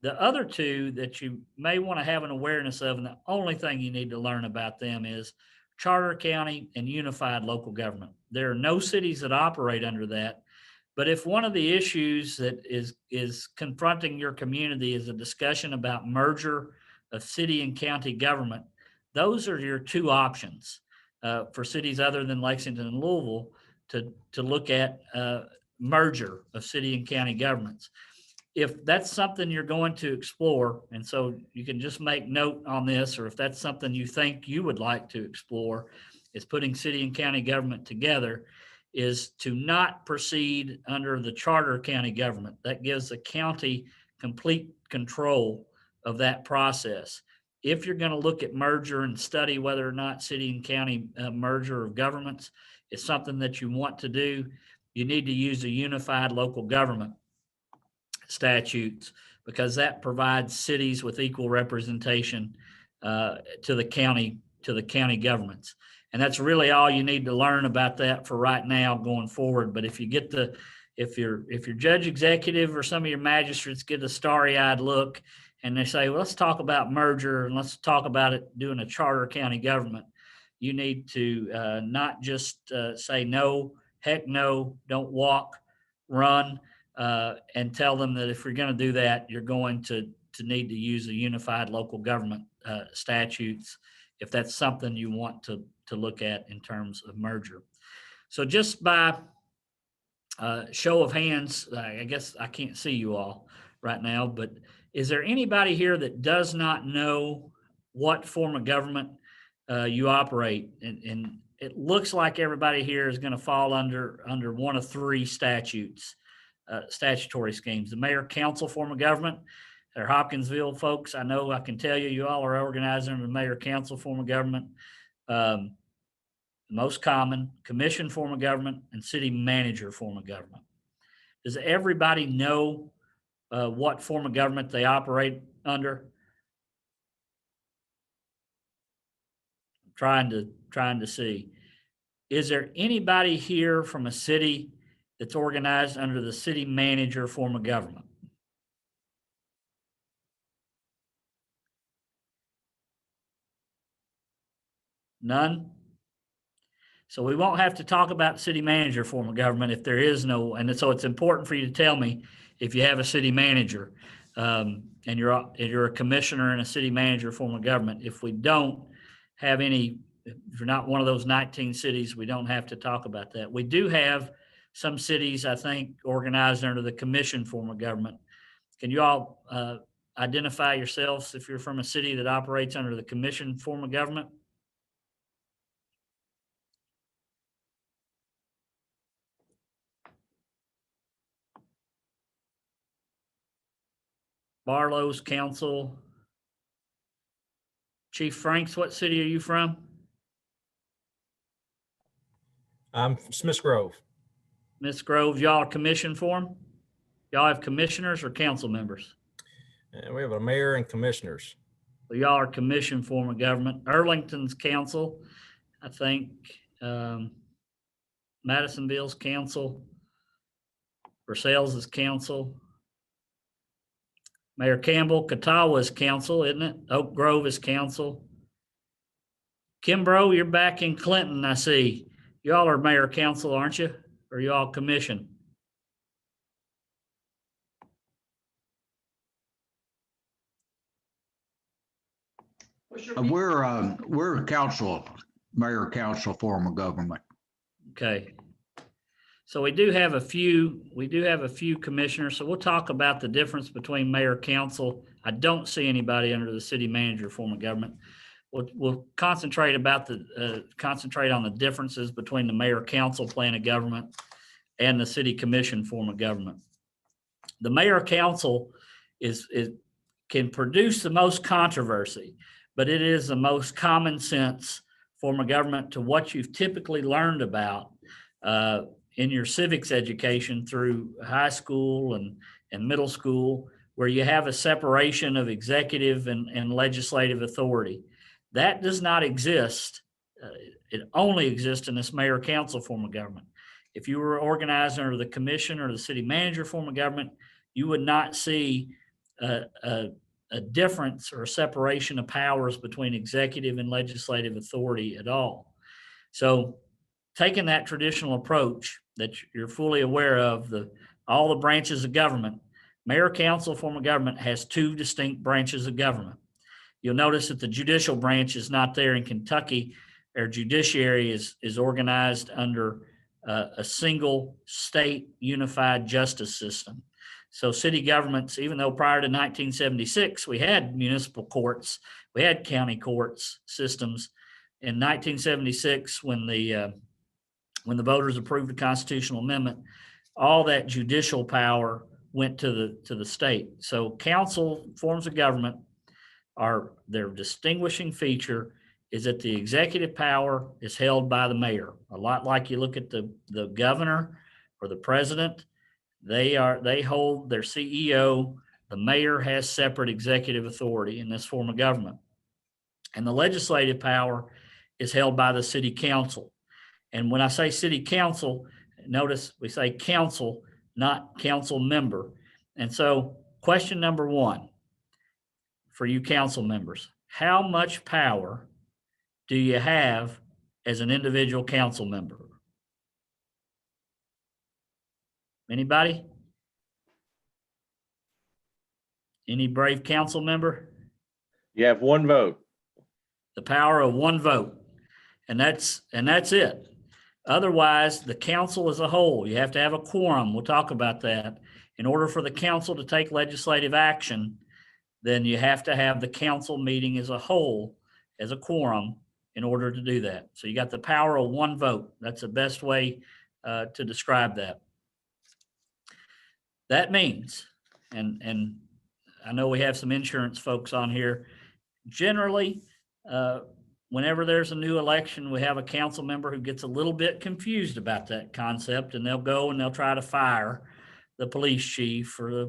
The other two that you may want to have an awareness of, and the only thing you need to learn about them is charter county and unified local government. There are no cities that operate under that. But if one of the issues that is confronting your community is a discussion about merger of city and county government, those are your two options for cities other than Lexington and Louisville to look at merger of city and county governments. If that's something you're going to explore, and so you can just make note on this, or if that's something you think you would like to explore, is putting city and county government together, is to not proceed under the charter county government. That gives the county complete control of that process. If you're going to look at merger and study whether or not city and county merger of governments is something that you want to do, you need to use a unified local government statutes, because that provides cities with equal representation to the county governments. And that's really all you need to learn about that for right now going forward. But if you get if your judge executive or some of your magistrates get a starry-eyed look and they say, well, let's talk about merger and let's talk about it doing a charter county government, you need to not just say no, heck no, don't walk, run, and tell them that if you're going to do that, you're going to need to use the unified local government statutes if that's something you want to look at in terms of merger. So just by show of hands, I guess I can't see you all right now, but is there anybody here that does not know what form of government you operate? And it looks like everybody here is going to fall under one of three statutes. Statutory schemes: the mayor council form of government. They're Hopkinsville folks. I know I can tell you all are organized under the mayor council form of government. Most common, commission form of government, and city manager form of government. Does everybody know what form of government they operate under? Trying to see. Is there anybody here from a city that's organized under the city manager form of government? None? So we won't have to talk about city manager form of government if there is no, and so it's important for you to tell me if you have a city manager and you're a commissioner in a city manager form of government. If we don't have any, if you're not one of those 19 cities, we don't have to talk about that. We do have some cities, I think, organized under the commission form of government. Can you all identify yourselves if you're from a city that operates under the commission form of government? Barlow's council. Chief Franks, what city are you from? I'm Smith Grove. Miss Grove, y'all are commission form? Y'all have commissioners or council members? We have a mayor and commissioners. So y'all are commission form of government. Arlington's council, I think, Madisonville's council, Versailles is council. Mayor Campbell, Catawba's council, isn't it? Oak Grove is council. Kimbrough, you're back in Clinton, I see. Y'all are mayor council, aren't you? Or y'all commission? We're a council, mayor council form of government. Okay. So we do have a few commissioners. So we'll talk about the difference between mayor council. I don't see anybody under the city manager form of government. We'll concentrate on the differences between the mayor council plan of government and the city commission form of government. The mayor council can produce the most controversy, but it is the most common sense form of government to what you've typically learned about in your civics education through high school and middle school, where you have a separation of executive and legislative authority. That does not exist It only exists in this mayor council form of government. If you were organized under the commission or the city manager form of government, you would not see a difference or a separation of powers between executive and legislative authority at all. So taking that traditional approach that you're fully aware of, all the branches of government, mayor council form of government has two distinct branches of government. You'll notice that the judicial branch is not there in Kentucky. Our judiciary is organized under a single state unified justice system. So city governments, even though prior to 1976, we had municipal courts, we had county courts systems. In 1976, when the voters approved the constitutional amendment, all that judicial power went to the state. So council forms of government their distinguishing feature is that the executive power is held by the mayor. A lot like you look at the governor or the president, they hold their CEO. The mayor has separate executive authority in this form of government. And the legislative power is held by the city council. And when I say city council, notice we say council, not council member. And so question number one for you council members, how much power do you have as an individual council member? Anybody? Any brave council member? You have one vote. The power of one vote. And that's it. Otherwise, the council as a whole, you have to have a quorum. We'll talk about that. In order for the council to take legislative action, then you have to have the council meeting as a whole as a quorum in order to do that. So you got the power of one vote. That's the best way to describe that. That means, and I know we have some insurance folks on here, generally, whenever there's a new election, we have a council member who gets a little bit confused about that concept, and they'll go and they'll try to fire the police chief or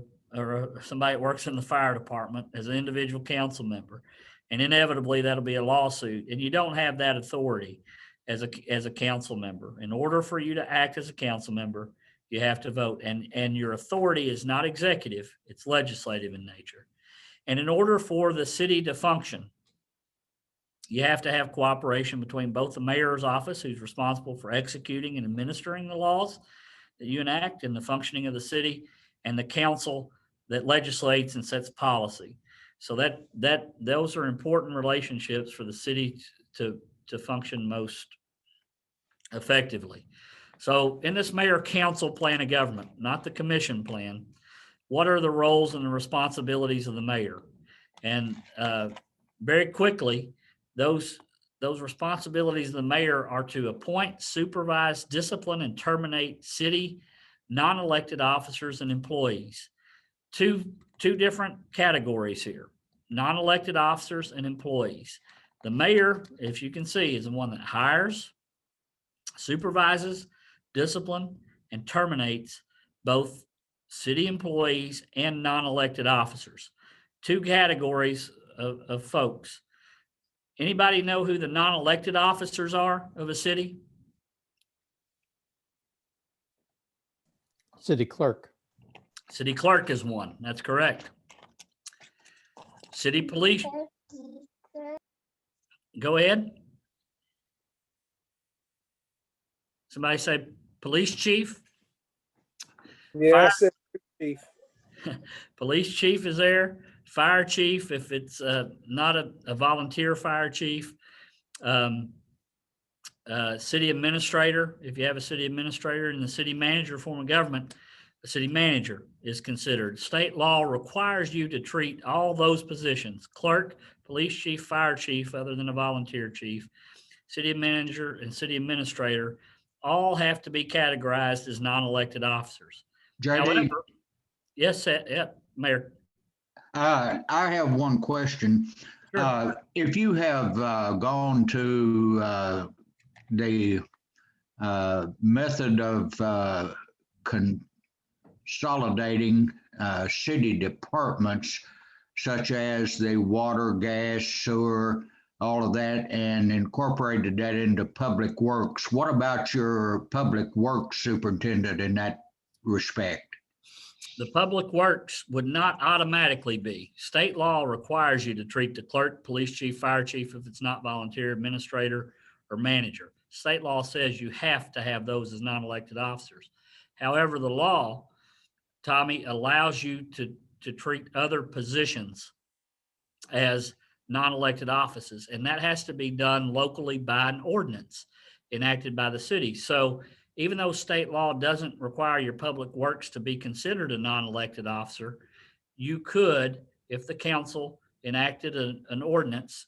somebody that works in the fire department as an individual council member. And inevitably that'll be a lawsuit, and you don't have that authority as a council member. In order for you to act as a council member, you have to vote, and your authority is not executive, it's legislative in nature. And in order for the city to function, you have to have cooperation between both the mayor's office, who's responsible for executing and administering the laws that you enact and the functioning of the city, and the council that legislates and sets policy. So those are important relationships for the city to function most effectively. So in this mayor council plan of government, not the commission plan, what are the roles and the responsibilities of the mayor? And very quickly, those responsibilities of the mayor are to appoint, supervise, discipline, and terminate city non-elected officers and employees. Two different categories here, non-elected officers and employees. The mayor, if you can see, is the one that hires, supervises, discipline, and terminates both city employees and non-elected officers. Two categories of folks. Anybody know who the non-elected officers are of a city? City clerk. City clerk is one. That's correct. City police. Go ahead. Somebody say police chief? Yeah, chief. Police chief is there. Fire chief, if it's not a volunteer fire chief. City administrator, if you have a city administrator, and the city manager form of government, the city manager is considered. State law requires you to treat all those positions, clerk, police chief, fire chief, other than a volunteer chief, city manager, and city administrator, all have to be categorized as non-elected officers. JD, However, yes, yeah, Mayor. I have one question. Sure. If you have gone to the method of consolidating city departments, such as the water, gas, sewer, all of that and incorporated that into Public Works. What about your Public Works superintendent in that respect? The Public Works would not automatically be. State law requires you to treat the clerk, police chief, fire chief, if it's not volunteer, administrator, or manager. State law says you have to have those as non-elected officers. However, the law, Tommy, allows you to treat other positions as non-elected offices, and that has to be done locally by an ordinance enacted by the city. So even though state law doesn't require your public works to be considered a non-elected officer, you could, if the council enacted an ordinance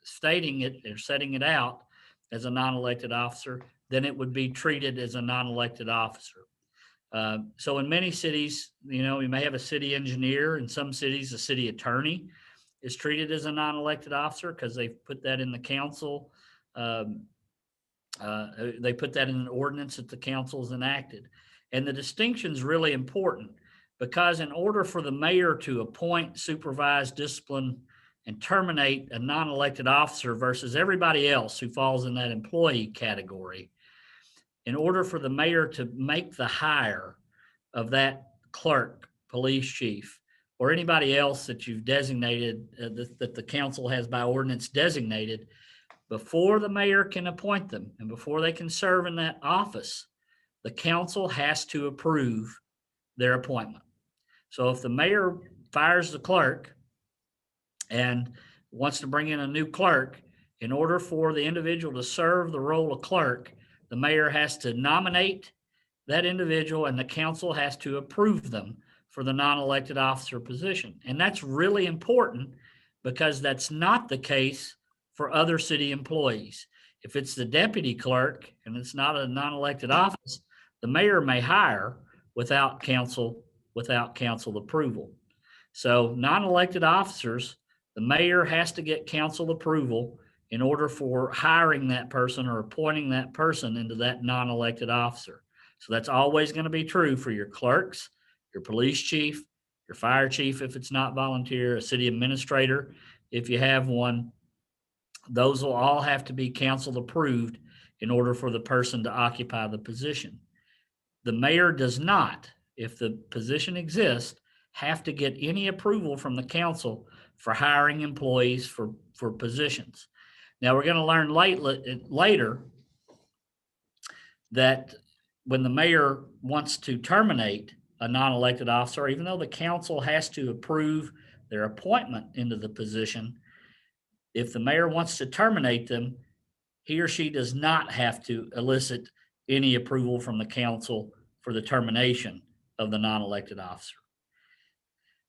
stating it or setting it out as a non-elected officer, then it would be treated as a non-elected officer. So in many cities, you know, you may have a city engineer. In some cities, a city attorney is treated as a non-elected officer because they've put that in the council. They put that in an ordinance that the council has enacted. And the distinction is really important because in order for the mayor to appoint, supervise, discipline, and terminate a non-elected officer versus everybody else who falls in that employee category, in order for the mayor to make the hire of that clerk, police chief, or anybody else that you've designated, that the council has by ordinance designated, before the mayor can appoint them and before they can serve in that office, the council has to approve their appointment. So if the mayor fires the clerk and wants to bring in a new clerk, in order for the individual to serve the role of clerk, the mayor has to nominate that individual and the council has to approve them for the non-elected officer position. And that's really important because that's not the case for other city employees. If it's the deputy clerk and it's not a non-elected office, the mayor may hire without council approval. So non-elected officers, the mayor has to get council approval in order for hiring that person or appointing that person into that non-elected officer. So that's always going to be true for your clerks, your police chief, your fire chief if it's not volunteer, a city administrator if you have one. Those will all have to be council approved in order for the person to occupy the position. The mayor does not, if the position exists, have to get any approval from the council for hiring employees for positions. Now, we're going to learn later that when the mayor wants to terminate a non-elected officer, even though the council has to approve their appointment into the position, if the mayor wants to terminate them, he or she does not have to elicit any approval from the council for the termination of the non-elected officer.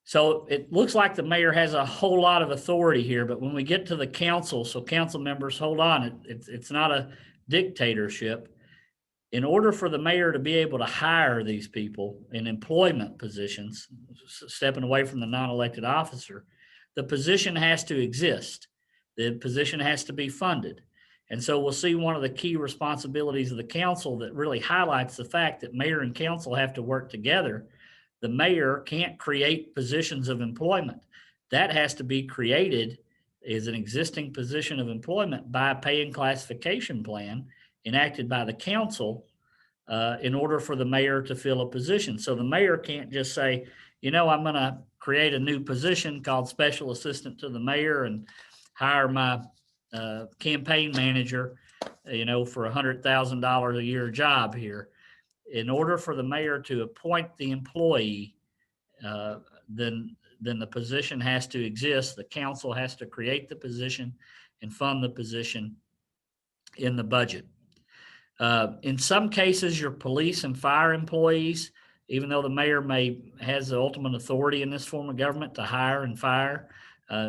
So it looks like the mayor has a whole lot of authority here, but when we get to the council, so council members, hold on, it's not a dictatorship. In order for the mayor to be able to hire these people in employment positions, stepping away from the non-elected officer, the position has to exist. The position has to be funded. And so we'll see one of the key responsibilities of the council that really highlights the fact that mayor and council have to work together. The mayor can't create positions of employment. That has to be created as an existing position of employment by a pay and classification plan enacted by the council in order for the mayor to fill a position. So the mayor can't just say, you know, I'm going to create a new position called special assistant to the mayor and hire my campaign manager, you know, for $100,000 a year job here. In order for the mayor to appoint the employee, then the position has to exist. The council has to create the position and fund the position in the budget. In some cases, your police and fire employees, even though the mayor has the ultimate authority in this form of government to hire and fire,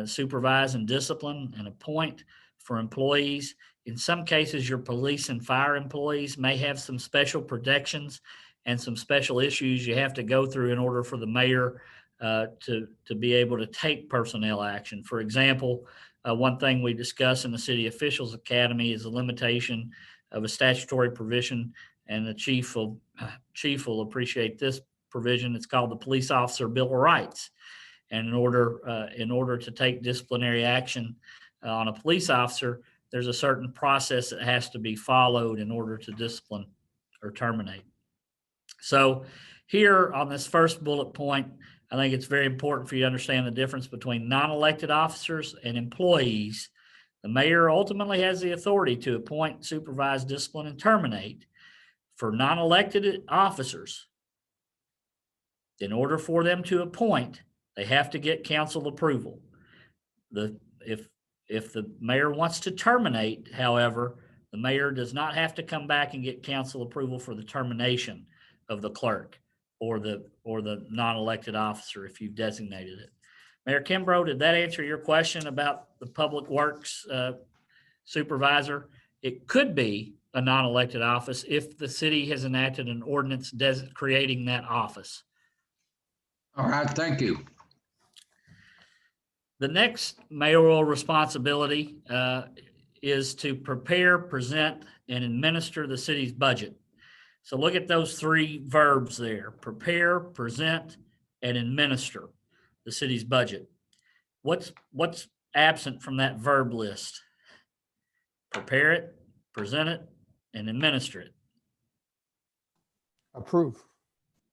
supervise and discipline and appoint for employees. In some cases, your police and fire employees may have some special protections and some special issues you have to go through in order for the mayor to be able to take personnel action. For example, one thing we discuss in the City Officials Academy is the limitation of a statutory provision, and the chief will appreciate this provision. It's called the Police Officer Bill of Rights. And in order to take disciplinary action on a police officer, there's a certain process that has to be followed in order to discipline or terminate. So here on this first bullet point, I think it's very important for you to understand the difference between non-elected officers and employees. The mayor ultimately has the authority to appoint, supervise, discipline, and terminate. For non-elected officers, in order for them to appoint, they have to get council approval. If the mayor wants to terminate, however, the mayor does not have to come back and get council approval for the termination of the clerk or the non-elected officer if you've designated it. Mayor Kimbrough, did that answer your question about the public works supervisor? It could be a non-elected office if the city has enacted an ordinance creating that office. All right, thank you. The next mayoral responsibility is to prepare, present, and administer the city's budget. So look at those three verbs there: prepare, present, and administer the city's budget. What's absent from that verb list? Prepare it, present it, and administer it. Approve.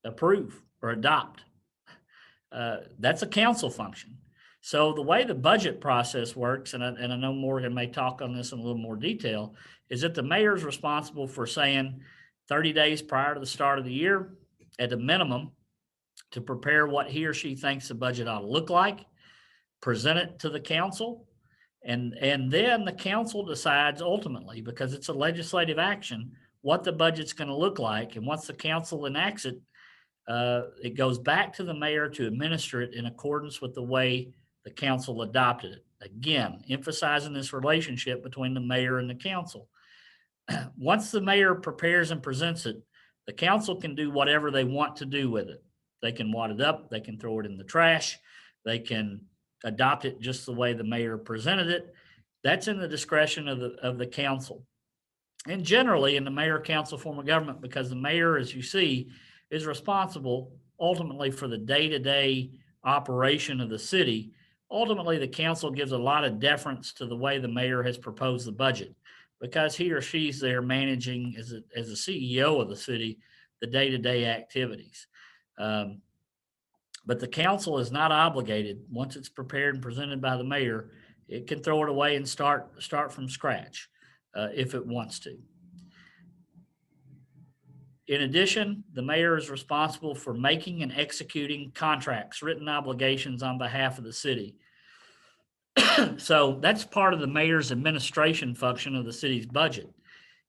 Approve or adopt. That's a council function. So the way the budget process works, and I know Morgan may talk on this in a little more detail, is that the mayor is responsible for saying 30 days prior to the start of the year, at a minimum, to prepare what he or she thinks the budget ought to look like, present it to the council, and then the council decides ultimately, because it's a legislative action, what the budget's going to look like. And once the council enacts it, it goes back to the mayor to administer it in accordance with the way the council adopted it. Again, emphasizing this relationship between the mayor and the council. Once the mayor prepares and presents it, the council can do whatever they want to do with it. They can wad it up, they can throw it in the trash, they can adopt it just the way the mayor presented it. That's in the discretion of the council. And generally in the mayor-council form of government, because the mayor, as you see, is responsible ultimately for the day-to-day operation of the city. Ultimately, the council gives a lot of deference to the way the mayor has proposed the budget, because he or she's there managing as a CEO of the city, the day-to-day activities. But the council is not obligated. Once it's prepared and presented by the mayor, it can throw it away and start from scratch if it wants to. In addition, the mayor is responsible for making and executing contracts, written obligations on behalf of the city. So that's part of the mayor's administration function of the city's budget.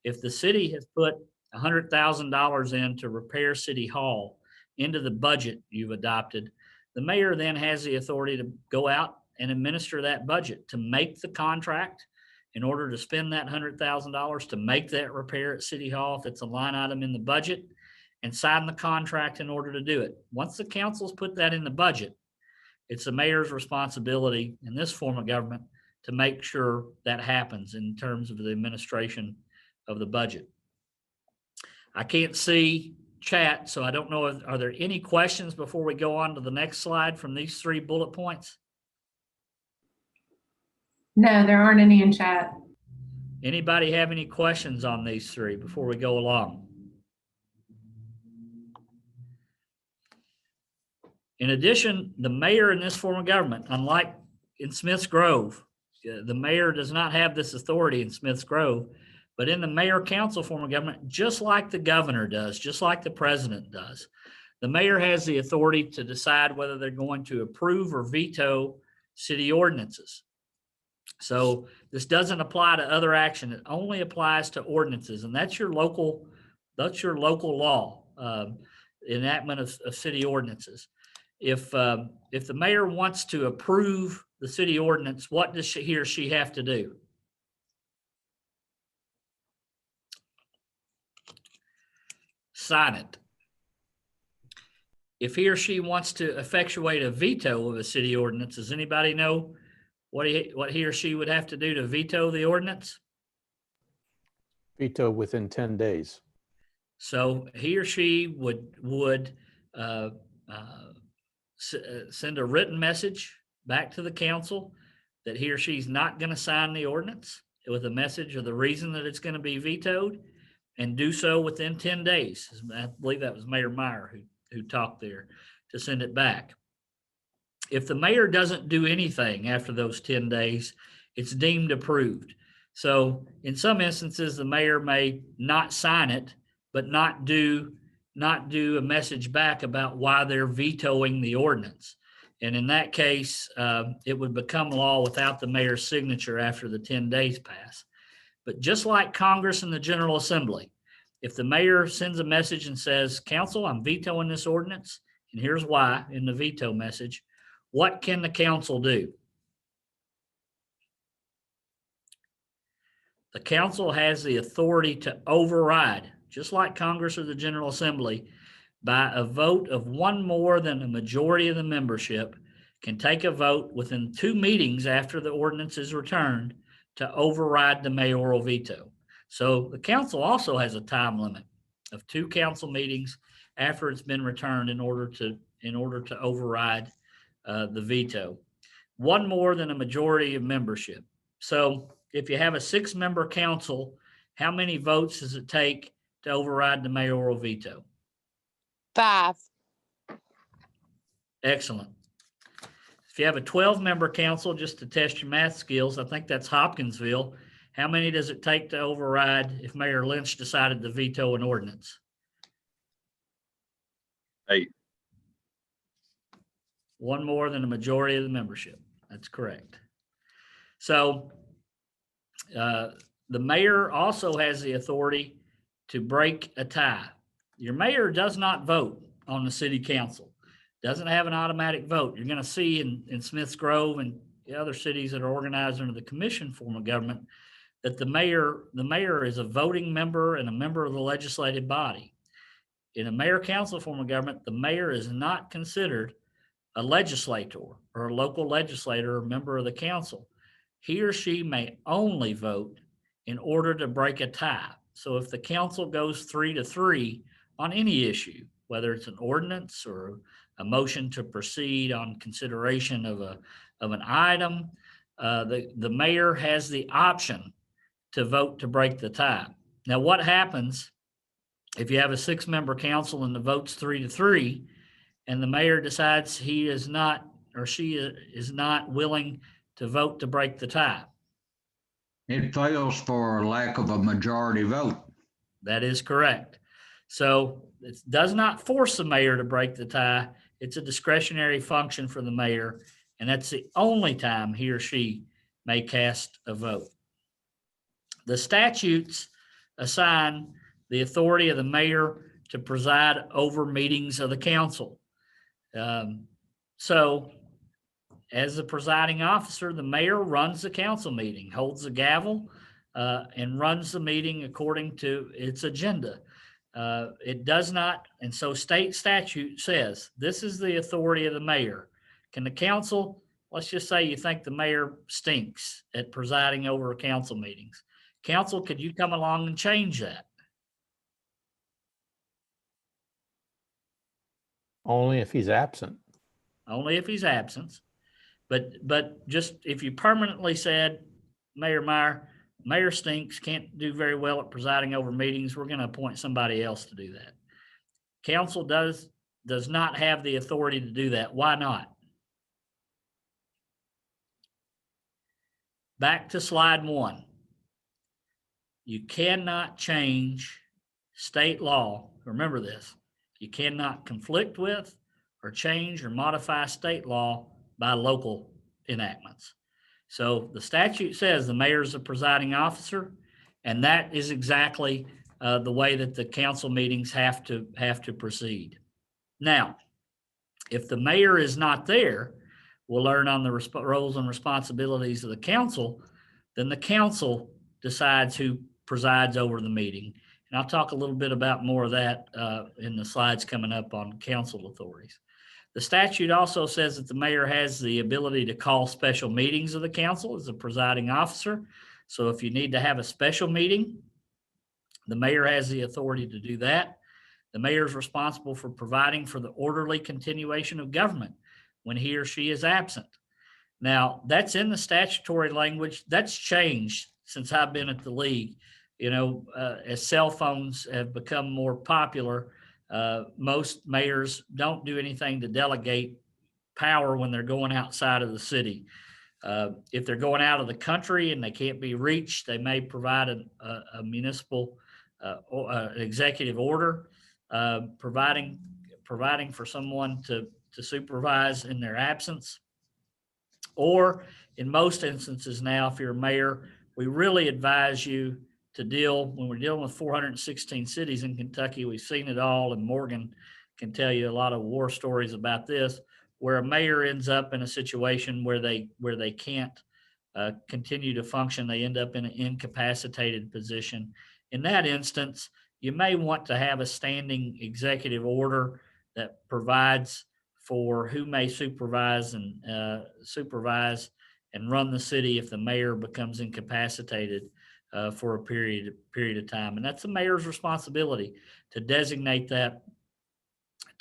If the city has put $100,000 in to repair City Hall into the budget you've adopted, the mayor then has the authority to go out and administer that budget, to make the contract in order to spend that $100,000 to make that repair at City Hall if it's a line item in the budget, and sign the contract in order to do it. Once the council's put that in the budget, it's the mayor's responsibility in this form of government to make sure that happens in terms of the administration of the budget. I can't see chat, so I don't know, are there any questions before we go on to the next slide from these three bullet points? No, there aren't any in chat. Anybody have any questions on these three before we go along? In addition, the mayor in this form of government, unlike in Smiths Grove, the mayor does not have this authority in Smiths Grove, but in the mayor-council form of government, just like the governor does, just like the president does, the mayor has the authority to decide whether they're going to approve or veto city ordinances. So this doesn't apply to other action. It only applies to ordinances, and that's your local law, enactment of city ordinances. If the mayor wants to approve the city ordinance, what does he or she have to do? Sign it. If he or she wants to effectuate a veto of a city ordinance, does anybody know what he or she would have to do to veto the ordinance? Veto within 10 days. So he or she would send a written message back to the council that he or she's not going to sign the ordinance with a message of the reason that it's going to be vetoed, and do so within 10 days. I believe that was Mayor Meyer who talked there, to send it back. If the mayor doesn't do anything after those 10 days, it's deemed approved. So in some instances, the mayor may not sign it, but not do a message back about why they're vetoing the ordinance. And in that case, it would become law without the mayor's signature after the 10 days pass. But just like Congress and the General Assembly, if the mayor sends a message and says, council, I'm vetoing this ordinance, and here's why in the veto message, what can the council do? The council has the authority to override, just like Congress or the General Assembly, by a vote of one more than a majority of the membership can take a vote within 2 meetings after the ordinance is returned to override the mayoral veto. So the council also has a time limit of 2 council meetings after it's been returned in order to override the veto. One more than a majority of membership. So if you have a 6-member council, how many votes does it take to override the mayoral veto? 5. Excellent. If you have a 12-member council, just to test your math skills, I think that's Hopkinsville. How many does it take to override if Mayor Lynch decided to veto an ordinance? 8. One more than a majority of the membership. That's correct. So the mayor also has the authority to break a tie. Your mayor does not vote on the city council, doesn't have an automatic vote. You're going to see in Smiths Grove and the other cities that are organized under the commission form of government that the mayor is a voting member and a member of the legislative body. In a mayor council form of government, the mayor is not considered a legislator or a local legislator or member of the council. He or she may only vote in order to break a tie. So if the council goes 3-3 on any issue, whether it's an ordinance or a motion to proceed on consideration of an item, the mayor has the option to vote to break the tie. Now, what happens if you have a 6-member council and the vote's 3-3, and the mayor decides he is not or she is not willing to vote to break the tie? It fails for lack of a majority vote. That is correct. So it does not force the mayor to break the tie. It's a discretionary function for the mayor, and that's the only time he or she may cast a vote. The statutes assign the authority of the mayor to preside over meetings of the council. So as the presiding officer, the mayor runs the council meeting, holds the gavel, and runs the meeting according to its agenda. It does not, and so state statute says this is the authority of the mayor. Can the council, let's just say you think the mayor stinks at presiding over council meetings. Council, could you come along and change that? Only if he's absent. Only if he's absent. But just if you permanently said, Mayor Meyer, mayor stinks, can't do very well at presiding over meetings, we're going to appoint somebody else to do that. Council does not have the authority to do that. Why not? Back to slide 1. You cannot change state law. Remember this. You cannot conflict with or change or modify state law by local enactments. So the statute says the mayor is the presiding officer, and that is exactly the way that the council meetings have to proceed. Now, if the mayor is not there, we'll learn on the roles and responsibilities of the council. Then the council decides who presides over the meeting. And I'll talk a little bit about more of that in the slides coming up on council authorities. The statute also says that the mayor has the ability to call special meetings of the council as the presiding officer. So if you need to have a special meeting, the mayor has the authority to do that. The mayor is responsible for providing for the orderly continuation of government when he or she is absent. Now, that's in the statutory language. That's changed since I've been at the league. As cell phones have become more popular, most mayors don't do anything to delegate power when they're going outside of the city. If they're going out of the country and they can't be reached, they may provide a municipal executive order providing for someone to supervise in their absence. Or in most instances now, if you're a mayor, we really advise you to when we're dealing with 416 cities in Kentucky, we've seen it all, and Morgan can tell you a lot of war stories about this, where a mayor ends up in a situation where they can't continue to function. They end up in an incapacitated position. In that instance, you may want to have a standing executive order that provides for who may supervise and run the city if the mayor becomes incapacitated for a period of time. And that's the mayor's responsibility to designate that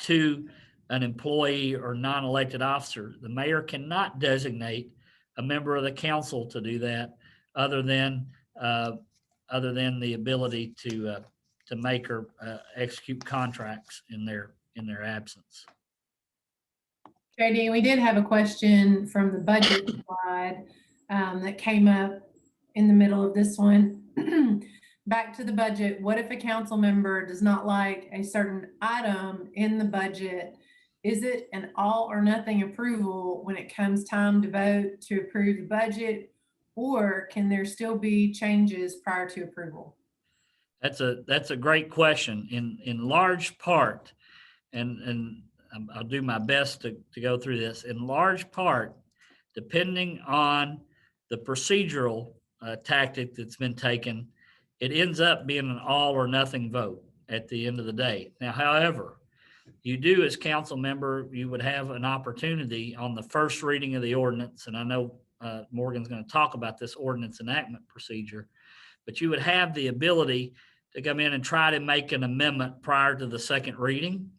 to an employee or non-elected officer. The mayor cannot designate a member of the council to do that, other than the ability to make or execute contracts in their absence. JD, we did have a question from the budget slide that came up in the middle of this one. Back to the budget. What if a council member does not like a certain item in the budget? Is it an all or nothing approval when it comes time to vote to approve the budget, or can there still be changes prior to approval? That's a great question. In large part, and I'll do my best to go through this. In large part, depending on the procedural tactic that's been taken, it ends up being an all or nothing vote at the end of the day. Now, however, you do, as council member, you would have an opportunity on the first reading of the ordinance, and I know Morgan's going to talk about this ordinance enactment procedure, but you would have the ability to come in and try to make an amendment prior to the second reading.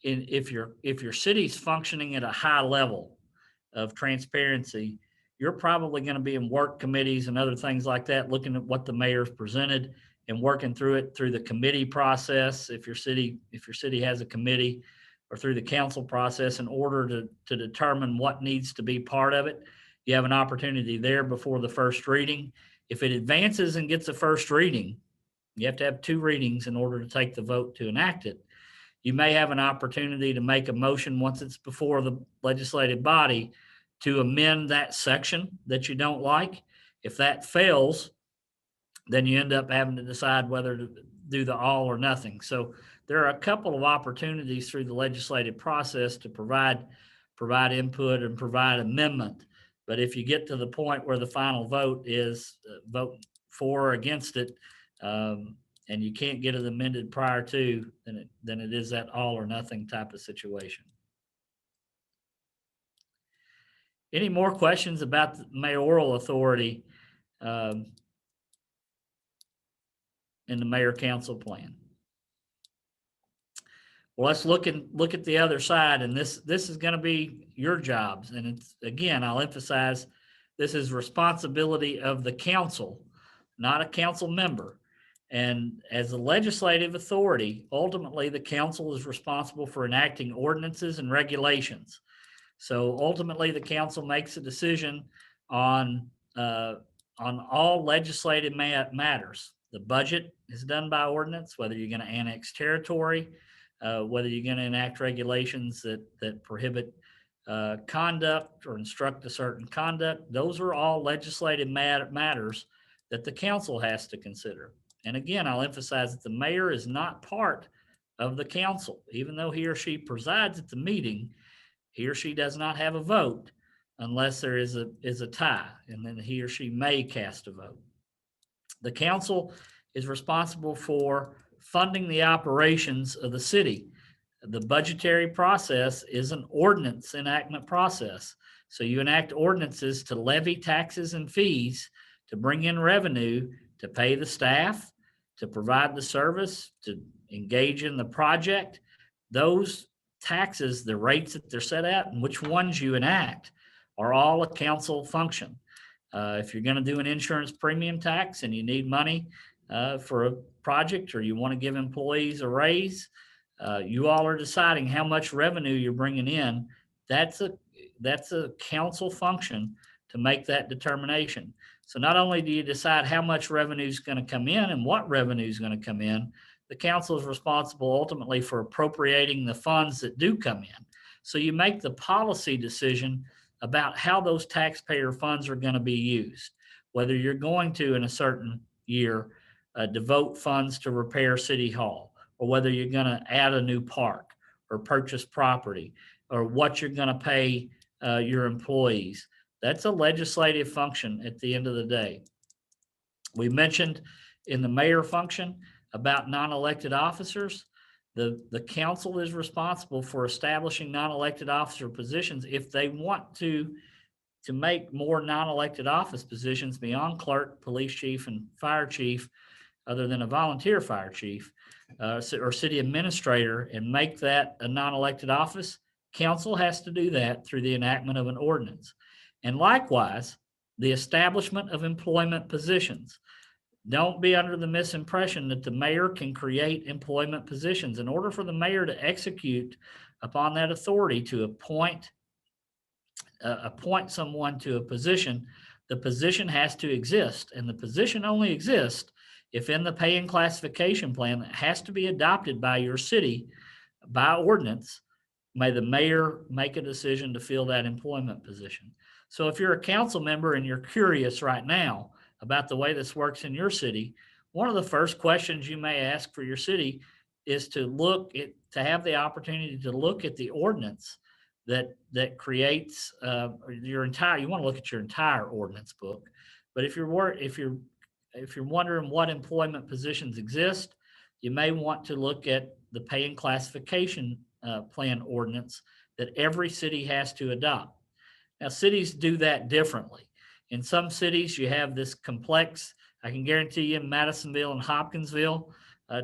If your city's functioning at a high level of transparency, you're probably going to be in work committees and other things like that, looking at what the mayor's presented and working through it through the committee process. If your city has a committee, or through the council process, in order to determine what needs to be part of it, you have an opportunity there before the first reading. If it advances and gets a first reading, you have to have two readings in order to take the vote to enact it. You may have an opportunity to make a motion once it's before the legislative body to amend that section that you don't like. If that fails, then you end up having to decide whether to do the all or nothing. So there are a couple of opportunities through the legislative process to provide input and provide amendment. But if you get to the point where the final vote is vote for or against it, and you can't get it amended prior to, then it is that all or nothing type of situation. Any more questions about the mayoral authority in the mayor council plan? Well, let's look at the other side, and this is going to be your jobs. And it's, again, I'll emphasize, this is responsibility of the council, not a council member. And as a legislative authority, ultimately the council is responsible for enacting ordinances and regulations. So ultimately the council makes a decision on all legislative matters. The budget is done by ordinance, whether you're going to annex territory, whether you're going to enact regulations that prohibit conduct or instruct a certain conduct. Those are all legislative matters that the council has to consider. And again, I'll emphasize that the mayor is not part of the council. Even though he or she presides at the meeting, he or she does not have a vote unless there is a tie, and then he or she may cast a vote. The council is responsible for funding the operations of the city. The budgetary process is an ordinance enactment process. So you enact ordinances to levy taxes and fees, to bring in revenue, to pay the staff, to provide the service, to engage in the project. Those taxes, the rates that they're set at, and which ones you enact are all a council function. If you're going to do an insurance premium tax and you need money for a project, or you want to give employees a raise, you all are deciding how much revenue you're bringing in. That's a council function to make that determination. So not only do you decide how much revenue is going to come in and what revenue is going to come in, the council is responsible ultimately for appropriating the funds that do come in. So you make the policy decision about how those taxpayer funds are going to be used, whether you're going to, in a certain year, devote funds to repair City Hall, or whether you're going to add a new park or purchase property, or what you're going to pay your employees. That's a legislative function at the end of the day. We mentioned in the mayor function about non-elected officers. The council is responsible for establishing non-elected officer positions. If they want to make more non-elected office positions beyond clerk, police chief, and fire chief, other than a volunteer fire chief or city administrator, and make that a non-elected office, council has to do that through the enactment of an ordinance. And likewise, the establishment of employment positions. Don't be under the misimpression that the mayor can create employment positions. In order for the mayor to execute upon that authority to appoint someone to a position, the position has to exist. And the position only exists if in the pay and classification plan that has to be adopted by your city by ordinance, may the mayor make a decision to fill that employment position. So if you're a council member and you're curious right now about the way this works in your city, one of the first questions you may ask for your city is to have the opportunity to look at the ordinance that creates you want to look at your entire ordinance book. But if you're wondering what employment positions exist, you may want to look at the pay and classification plan ordinance that every city has to adopt. Now, cities do that differently. In some cities, you have this complex. I can guarantee you in Madisonville and Hopkinsville,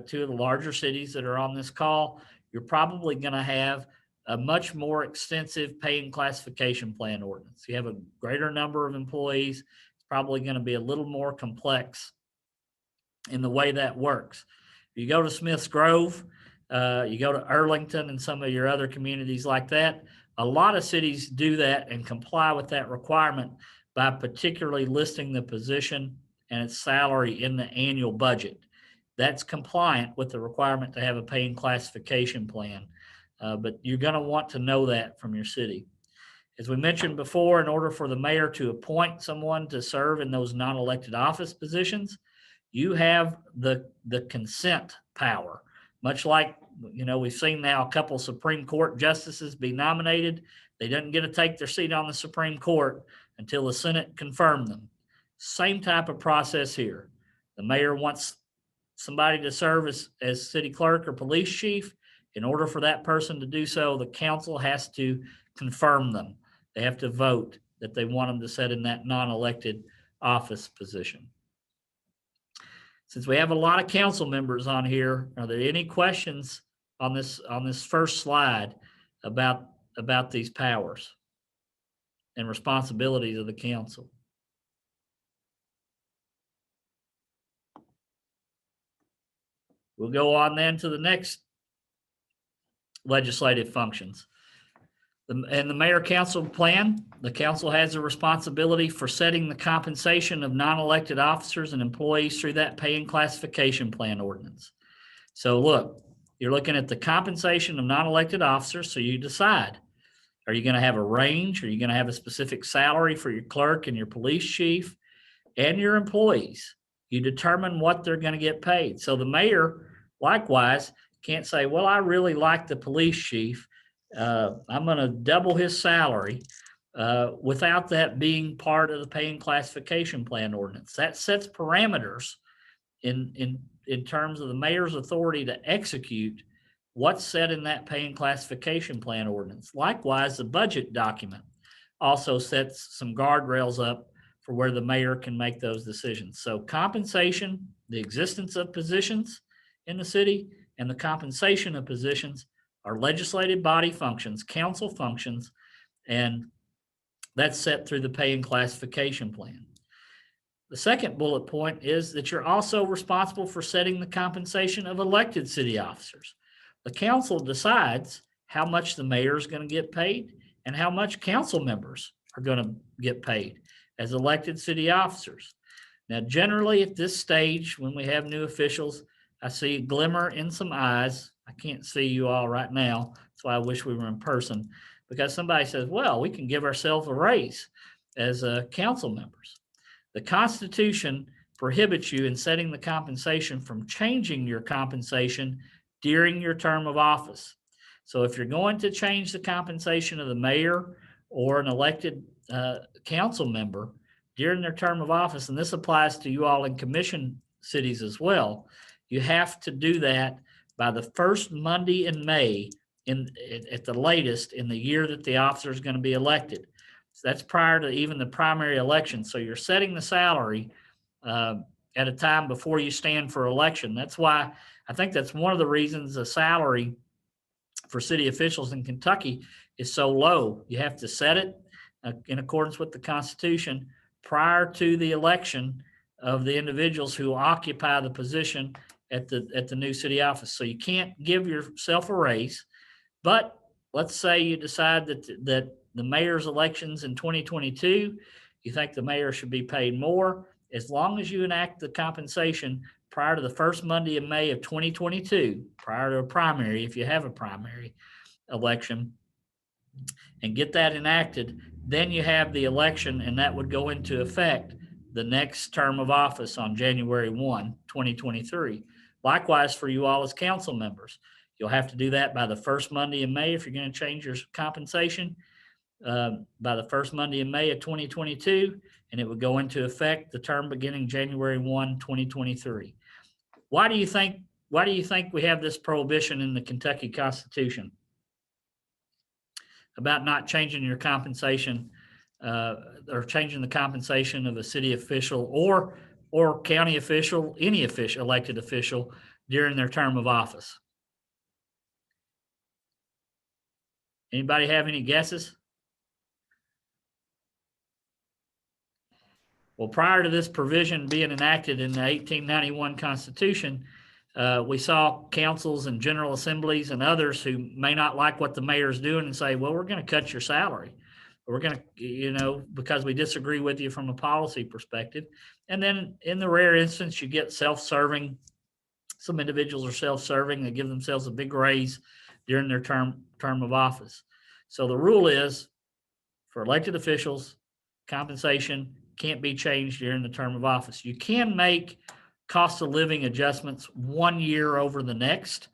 two of the larger cities that are on this call, you're probably going to have a much more extensive pay and classification plan ordinance. You have a greater number of employees. It's probably going to be a little more complex in the way that works. If you go to Smiths Grove, you go to Earlington and some of your other communities like that, a lot of cities do that and comply with that requirement by particularly listing the position and its salary in the annual budget. That's compliant with the requirement to have a pay and classification plan. But you're going to want to know that from your city. As we mentioned before, in order for the mayor to appoint someone to serve in those non-elected office positions, you have the consent power. Much like, we've seen now a couple Supreme Court justices be nominated. They didn't get to take their seat on the Supreme Court until the Senate confirmed them. Same type of process here. The mayor wants somebody to serve as city clerk or police chief. In order for that person to do so, the council has to confirm them. They have to vote that they want them to sit in that non-elected office position. Since we have a lot of council members on here, are there any questions on this first slide about these powers and responsibilities of the council? We'll go on then to the next legislative functions. In the mayor council plan, the council has a responsibility for setting the compensation of non-elected officers and employees through that pay and classification plan ordinance. So look, you're looking at the compensation of non-elected officers. So you decide, are you going to have a range? Are you going to have a specific salary for your clerk and your police chief and your employees? You determine what they're going to get paid. So the mayor, likewise, can't say, well, I really like the police chief. I'm going to double his salary without that being part of the pay and classification plan ordinance. That sets parameters in terms of the mayor's authority to execute what's set in that pay and classification plan ordinance. Likewise, the budget document also sets some guardrails up for where the mayor can make those decisions. So compensation, the existence of positions in the city, and the compensation of positions are legislative body functions, council functions, and That's set through the pay and classification plan. The second bullet point is that you're also responsible for setting the compensation of elected city officers. The council decides how much the mayor is going to get paid and how much council members are going to get paid as elected city officers. Now, generally at this stage, when we have new officials, I see a glimmer in some eyes. I can't see you all right now. That's why I wish we were in person, because somebody says, well, we can give ourselves a raise as council members. The Constitution prohibits you in setting the compensation from changing your compensation during your term of office. So if you're going to change the compensation of the mayor or an elected council member during their term of office, and this applies to you all in commission cities as well, you have to do that by the first Monday in May at the latest in the year that the officer is going to be elected. So that's prior to even the primary election. So you're setting the salary at a time before you stand for election. That's why I think that's one of the reasons the salary for city officials in Kentucky is so low. You have to set it in accordance with the Constitution prior to the election of the individuals who occupy the position at the new city office. So you can't give yourself a raise. But let's say you decide that the mayor's elections in 2022, you think the mayor should be paid more. As long as you enact the compensation prior to the first Monday of May of 2022, prior to a primary, if you have a primary election, and get that enacted, then you have the election, and that would go into effect the next term of office on January 1, 2023. Likewise for you all as council members. You'll have to do that by the first Monday in May if you're going to change your compensation by the first Monday in May of 2022, and it would go into effect the term beginning January 1, 2023. Why do you think we have this prohibition in the Kentucky Constitution about not changing your compensation or changing the compensation of a city official or county official, any official, elected official during their term of office? Anybody have any guesses? Well, prior to this provision being enacted in the 1891 Constitution, we saw councils and general assemblies and others who may not like what the mayor's doing and say, well, we're going to cut your salary. We're going to, because we disagree with you from a policy perspective. And then in the rare instance, you get self-serving. Some individuals are self-serving. They give themselves a big raise during their term of office. So the rule is for elected officials, compensation can't be changed during the term of office. You can make cost of living adjustments 1 year over the next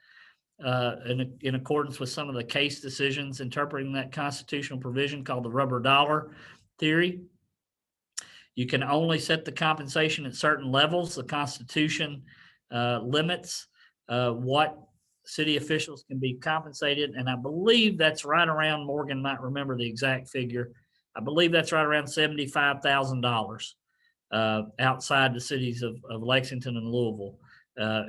in accordance with some of the case decisions interpreting that constitutional provision called the rubber dollar theory. You can only set the compensation at certain levels. The Constitution limits what city officials can be compensated. And I believe that's right around, Morgan might remember the exact figure, I believe that's right around $75,000 outside the cities of Lexington and Louisville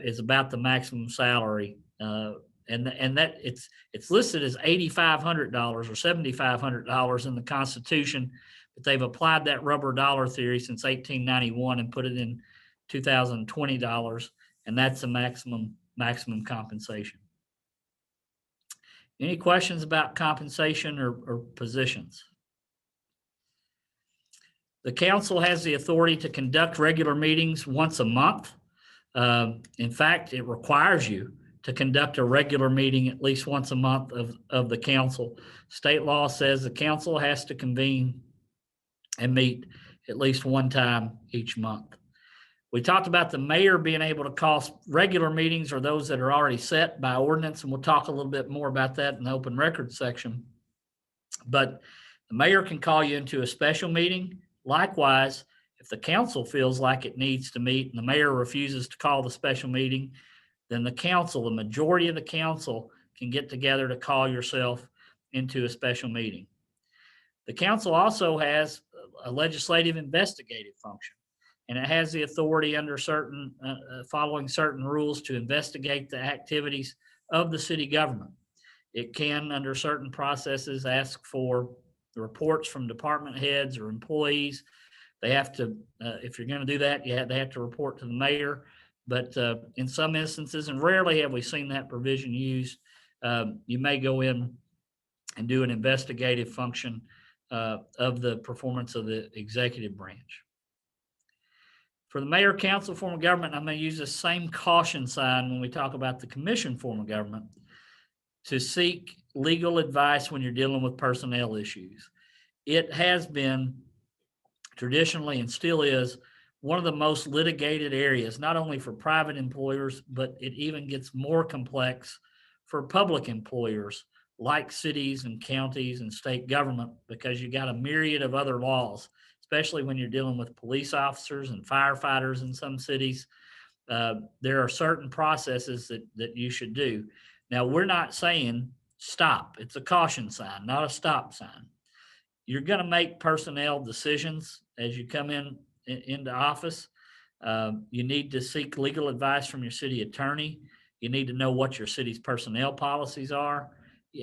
is about the maximum salary. And that it's listed as $8,500 or $7,500 in the Constitution, but they've applied that rubber dollar theory since 1891 and put it in 2020 dollars, and that's the maximum compensation. Any questions about compensation or positions? The council has the authority to conduct regular meetings once a month. In fact, it requires you to conduct a regular meeting at least once a month of the council. State law says the council has to convene and meet at least one time each month. We talked about the mayor being able to call regular meetings or those that are already set by ordinance, and we'll talk a little bit more about that in the open records section. But the mayor can call you into a special meeting. Likewise, if the council feels like it needs to meet and the mayor refuses to call the special meeting, then the council, the majority of the council, can get together to call yourself into a special meeting. The council also has a legislative investigative function, and it has the authority under certain, following certain rules, to investigate the activities of the city government. It can, under certain processes, ask for the reports from department heads or employees. They have to, if you're going to do that, they have to report to the mayor. But in some instances, and rarely have we seen that provision used, you may go in and do an investigative function of the performance of the executive branch. For the mayor council form of government, I'm going to use the same caution sign when we talk about the commission form of government, to seek legal advice when you're dealing with personnel issues. It has been traditionally, and still is, one of the most litigated areas, not only for private employers, but it even gets more complex for public employers like cities and counties and state government, because you got a myriad of other laws, especially when you're dealing with police officers and firefighters in some cities. There are certain processes that you should do. Now, we're not saying stop. It's a caution sign, not a stop sign. You're going to make personnel decisions as you come into office. You need to seek legal advice from your city attorney. You need to know what your city's personnel policies are.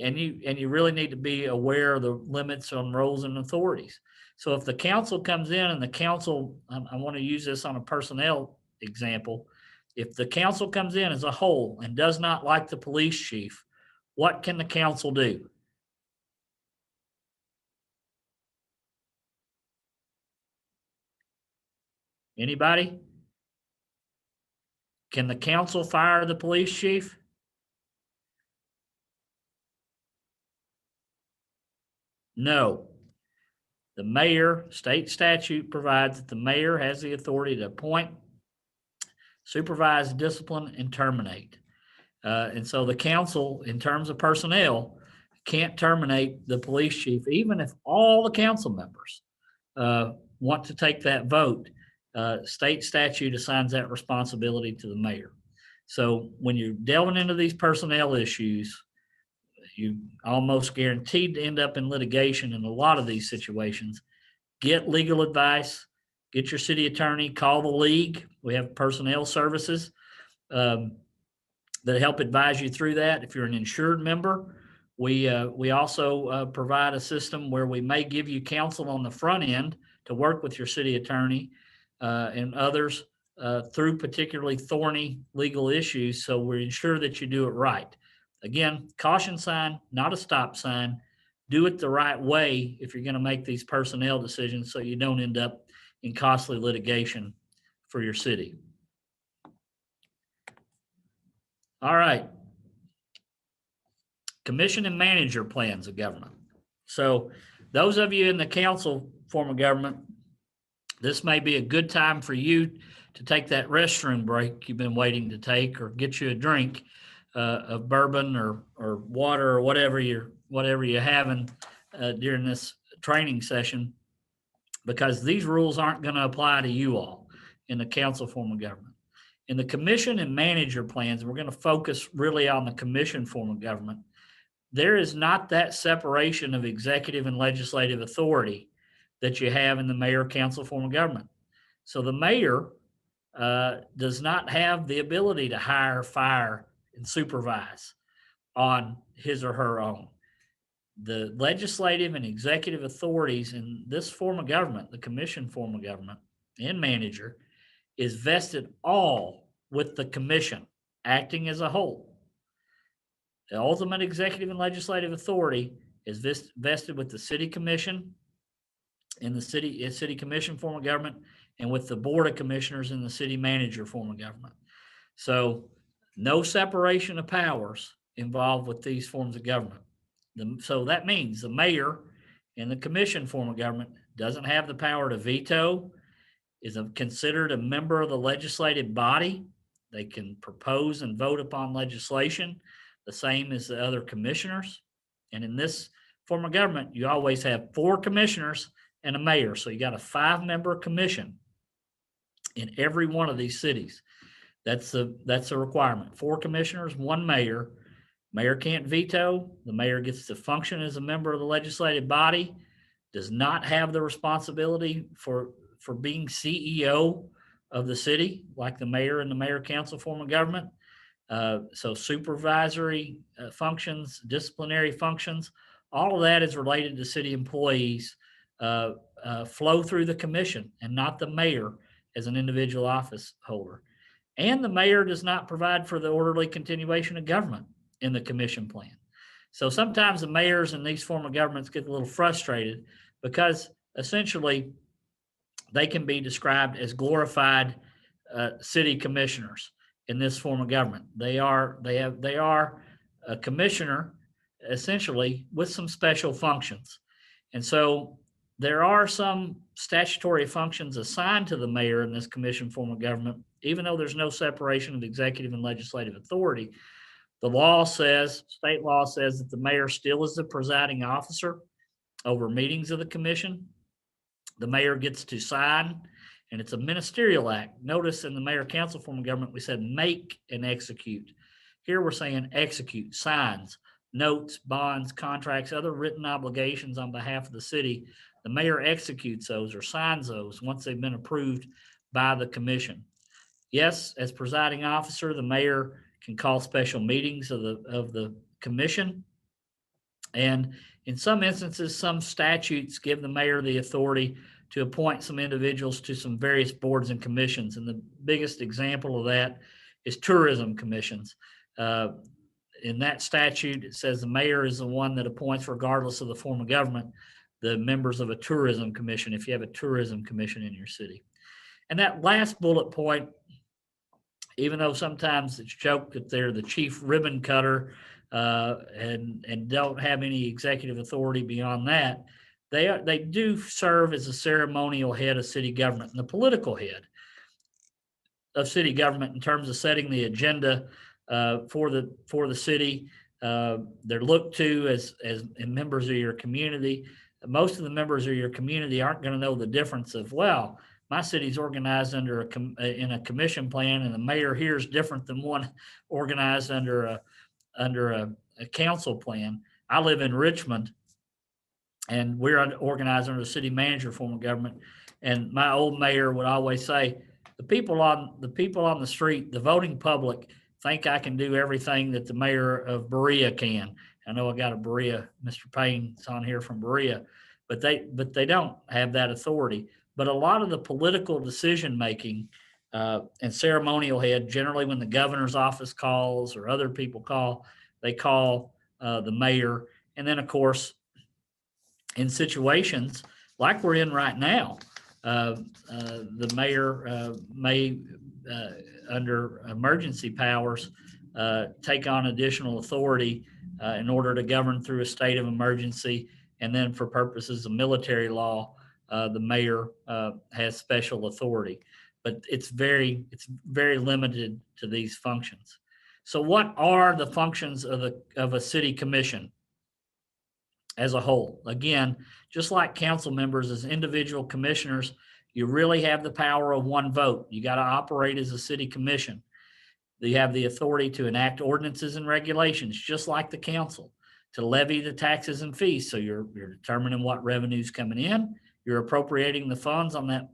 And you really need to be aware of the limits on roles and authorities. So if the council comes in and the council, I want to use this on a personnel example. If the council comes in as a whole and does not like the police chief, what can the council do? Anybody? Can the council fire the police chief? No. The mayor, state statute provides that the mayor has the authority to appoint, supervise, discipline, and terminate. And so the council, in terms of personnel, can't terminate the police chief, even if all the council members want to take that vote. State statute assigns that responsibility to the mayor. So when you're delving into these personnel issues, you almost guaranteed to end up in litigation in a lot of these situations. Get legal advice, get your city attorney, call the league. We have personnel services that help advise you through that. If you're an insured member, we also provide a system where we may give you counsel on the front end to work with your city attorney and others through particularly thorny legal issues. So we ensure that you do it right. Again, caution sign, not a stop sign. Do it the right way if you're going to make these personnel decisions so you don't end up in costly litigation for your city. All right. Commission and manager plans of government. So those of you in the council form of government, this may be a good time for you to take that restroom break you've been waiting to take, or get you a drink of bourbon or water or whatever you're having during this training session, because these rules aren't going to apply to you all in the council form of government. In the commission and manager plans, we're going to focus really on the commission form of government. There is not that separation of executive and legislative authority that you have in the mayor council form of government. So the mayor does not have the ability to hire, fire, and supervise on his or her own. The legislative and executive authorities in this form of government, the commission form of government and manager, is vested all with the commission acting as a whole. The ultimate executive and legislative authority is vested with the city commission in the city commission form of government, and with the board of commissioners in the city manager form of government. So no separation of powers involved with these forms of government. So that means the mayor in the commission form of government doesn't have the power to veto, is considered a member of the legislative body. They can propose and vote upon legislation, the same as the other commissioners. And in this form of government, you always have 4 commissioners and a mayor. So you got a 5-member commission in every one of these cities. That's a requirement. 4 commissioners, 1 mayor. Mayor can't veto. The mayor gets to function as a member of the legislative body, does not have the responsibility for being CEO of the city, like the mayor and the mayor council form of government. So supervisory functions, disciplinary functions, all of that is related to city employees, flow through the commission and not the mayor as an individual office holder. And the mayor does not provide for the orderly continuation of government in the commission plan. So sometimes the mayors in these form of governments get a little frustrated because essentially they can be described as glorified city commissioners in this form of government. They are a commissioner essentially with some special functions. And so there are some statutory functions assigned to the mayor in this commission form of government, even though there's no separation of executive and legislative authority. The law says, state law says that the mayor still is the presiding officer over meetings of the commission. The mayor gets to sign, and it's a ministerial act. Notice in the mayor council form of government, we said make and execute. Here we're saying execute, signs, notes, bonds, contracts, other written obligations on behalf of the city. The mayor executes those or signs those once they've been approved by the commission. Yes, as presiding officer, the mayor can call special meetings of the commission. And in some instances, some statutes give the mayor the authority to appoint some individuals to some various boards and commissions. And the biggest example of that is tourism commissions. In that statute, it says the mayor is the one that appoints, regardless of the form of government, the members of a tourism commission, if you have a tourism commission in your city. And that last bullet point, even though sometimes it's joked that they're the chief ribbon cutter and don't have any executive authority beyond that, they do serve as a ceremonial head of city government and the political head of city government in terms of setting the agenda for the city. They're looked to as members of your community. Most of the members of your community aren't going to know the difference of, well, my city's organized under in a commission plan, and the mayor here is different than one organized under a council plan. I live in Richmond, and we're organized under the city manager form of government. And my old mayor would always say, the people on the street, the voting public, think I can do everything that the mayor of Berea can. I know I got a Berea, Mr. Payne's on here from Berea, but they don't have that authority. But a lot of the political decision-making and ceremonial head, generally when the governor's office calls or other people call, they call the mayor. And then, of course, in situations like we're in right now, the mayor may, under emergency powers, take on additional authority in order to govern through a state of emergency. And then for purposes of military law, the mayor has special authority, but it's very limited to these functions. So what are the functions of a city commission as a whole? Again, just like council members as individual commissioners, you really have the power of one vote. You got to operate as a city commission. You have the authority to enact ordinances and regulations, just like the council, to levy the taxes and fees. So you're determining what revenue's coming in. You're appropriating the funds on that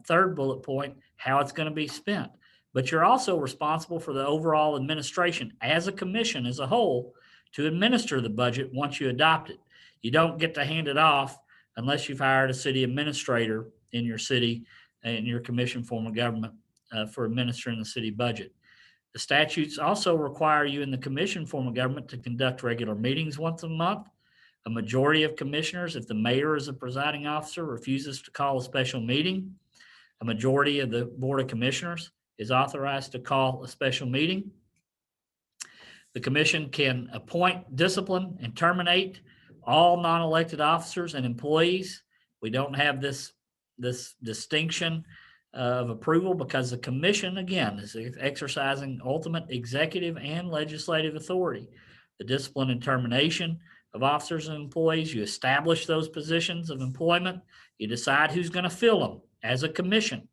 third bullet point, how it's going to be spent. But you're also responsible for the overall administration as a commission as a whole to administer the budget once you adopt it. You don't get to hand it off unless you've hired a city administrator in your city and your commission form of government for administering the city budget. The statutes also require you in the commission form of government to conduct regular meetings once a month. A majority of commissioners, if the mayor is a presiding officer, refuses to call a special meeting, a majority of the board of commissioners is authorized to call a special meeting. The commission can appoint, discipline, and terminate all non-elected officers and employees. We don't have this distinction of approval because the commission, again, is exercising ultimate executive and legislative authority. The discipline and termination of officers and employees, you establish those positions of employment, you decide who's going to fill them as a commission.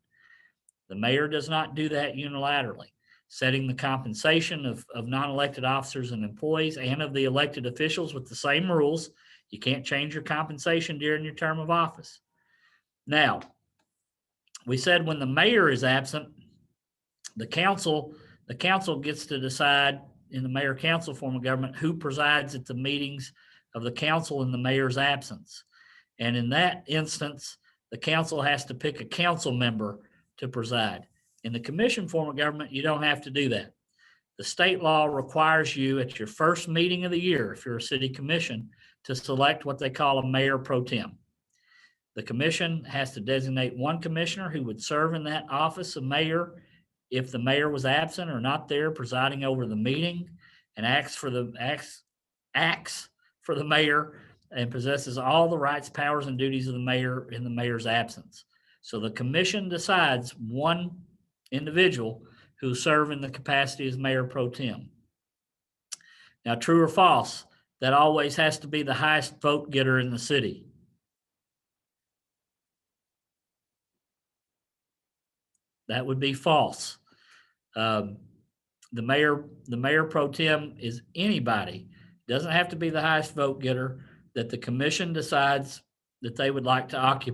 The mayor does not do that unilaterally. Setting the compensation of non-elected officers and employees and of the elected officials with the same rules. You can't change your compensation during your term of office. Now, we said when the mayor is absent, the council gets to decide in the mayor council form of government who presides at the meetings of the council in the mayor's absence. And in that instance, the council has to pick a council member to preside. In the commission form of government, you don't have to do that. The state law requires you at your first meeting of the year, if you're a city commission, to select what they call a mayor pro tem. The commission has to designate one commissioner who would serve in that office of mayor if the mayor was absent or not there presiding over the meeting, and acts for the mayor and possesses all the rights, powers, and duties of the mayor in the mayor's absence. So the commission decides one individual who serve in the capacity as mayor pro tem. Now, true or false, that always has to be the highest vote getter in the city. That would be false. The mayor pro tem is anybody, doesn't have to be the highest vote getter, that the commission decides that they would like to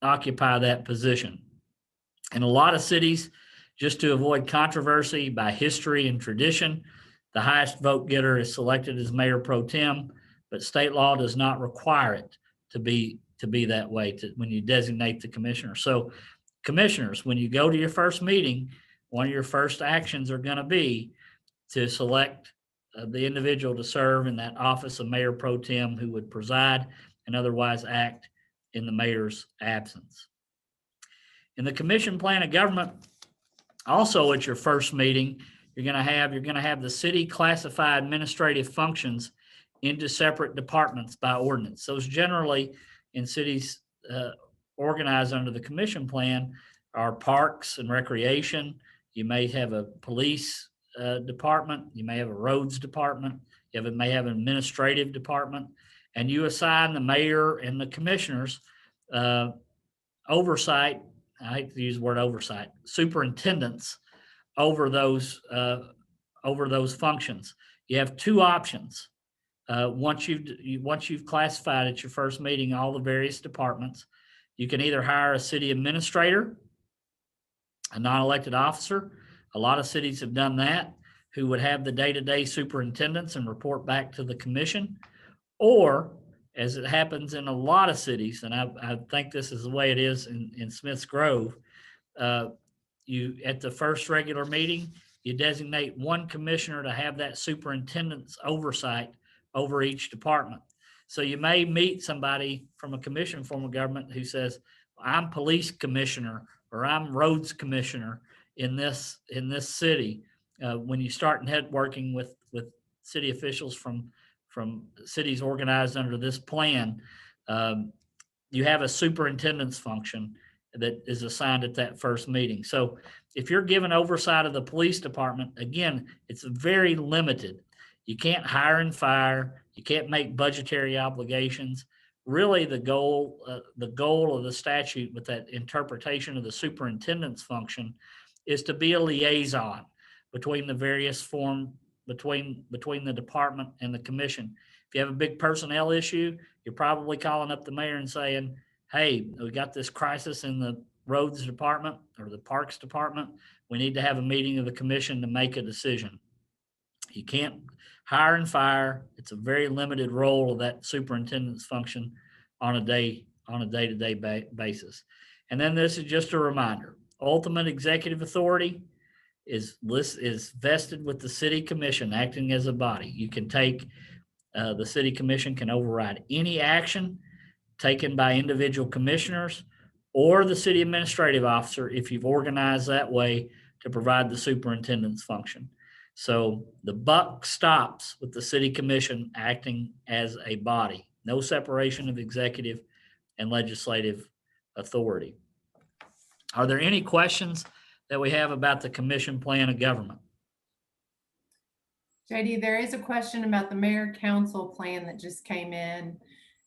occupy that position. In a lot of cities, just to avoid controversy by history and tradition, the highest vote getter is selected as mayor pro tem, but state law does not require it to be that way when you designate the commissioner. So commissioners, when you go to your first meeting, one of your first actions are going to be to select the individual to serve in that office of mayor pro tem who would preside and otherwise act in the mayor's absence. In the commission plan of government, also at your first meeting, you're going to have the city classify administrative functions into separate departments by ordinance. Those generally in cities organized under the commission plan are parks and recreation. You may have a police department. You may have a roads department. You may have an administrative department, and you assign the mayor and the commissioners oversight. I hate to use the word oversight, superintendents over those functions. You have two options. Once you've classified at your first meeting all the various departments, you can either hire a city administrator, a non-elected officer. A lot of cities have done that, who would have the day-to-day superintendents and report back to the commission. Or, as it happens in a lot of cities, and I think this is the way it is in Smiths Grove, you at the first regular meeting, you designate one commissioner to have that superintendent's oversight over each department. So you may meet somebody from a commission form of government who says, I'm police commissioner or I'm roads commissioner in this city. When you start networking with city officials from cities organized under this plan, you have a superintendent's function that is assigned at that first meeting. So if you're given oversight of the police department, again, it's very limited. You can't hire and fire. You can't make budgetary obligations. Really, the goal of the statute with that interpretation of the superintendent's function is to be a liaison between the various between the department and the commission. If you have a big personnel issue, you're probably calling up the mayor and saying, hey, we got this crisis in the roads department or the parks department. We need to have a meeting of the commission to make a decision. You can't hire and fire. It's a very limited role of that superintendent's function on a day-to-day basis. And then this is just a reminder. Ultimate executive authority is vested with the city commission acting as a body. You can take, the city commission can override any action taken by individual commissioners or the city administrative officer if you've organized that way to provide the superintendent's function. So the buck stops with the city commission acting as a body. No separation of executive and legislative authority. Are there any questions that we have about the commission plan of government? JD, there is a question about the mayor council plan that just came in.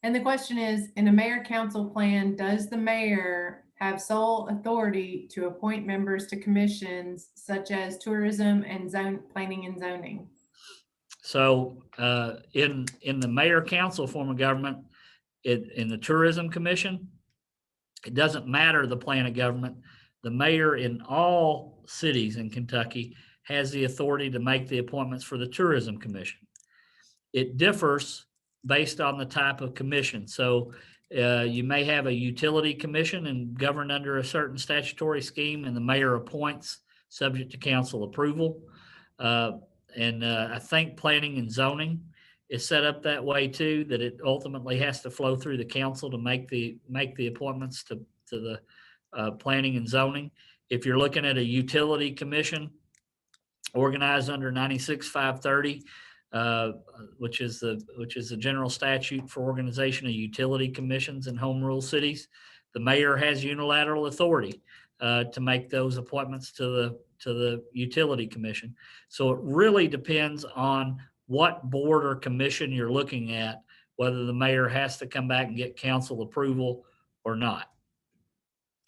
And the question is, in a mayor council plan, does the mayor have sole authority to appoint members to commissions such as tourism and planning and zoning? So in the mayor council form of government, in the tourism commission, it doesn't matter the plan of government. The mayor in all cities in Kentucky has the authority to make the appointments for the tourism commission. It differs based on the type of commission. So you may have a utility commission and governed under a certain statutory scheme, and the mayor appoints subject to council approval. I think planning and zoning is set up that way too, that it ultimately has to flow through the council to make the appointments to the planning and zoning. If you're looking at a utility commission organized under 96-530, which is the general statute for organization of utility commissions in home rule cities, the mayor has unilateral authority to make those appointments to the utility commission. So it really depends on what board or commission you're looking at, whether the mayor has to come back and get council approval or not.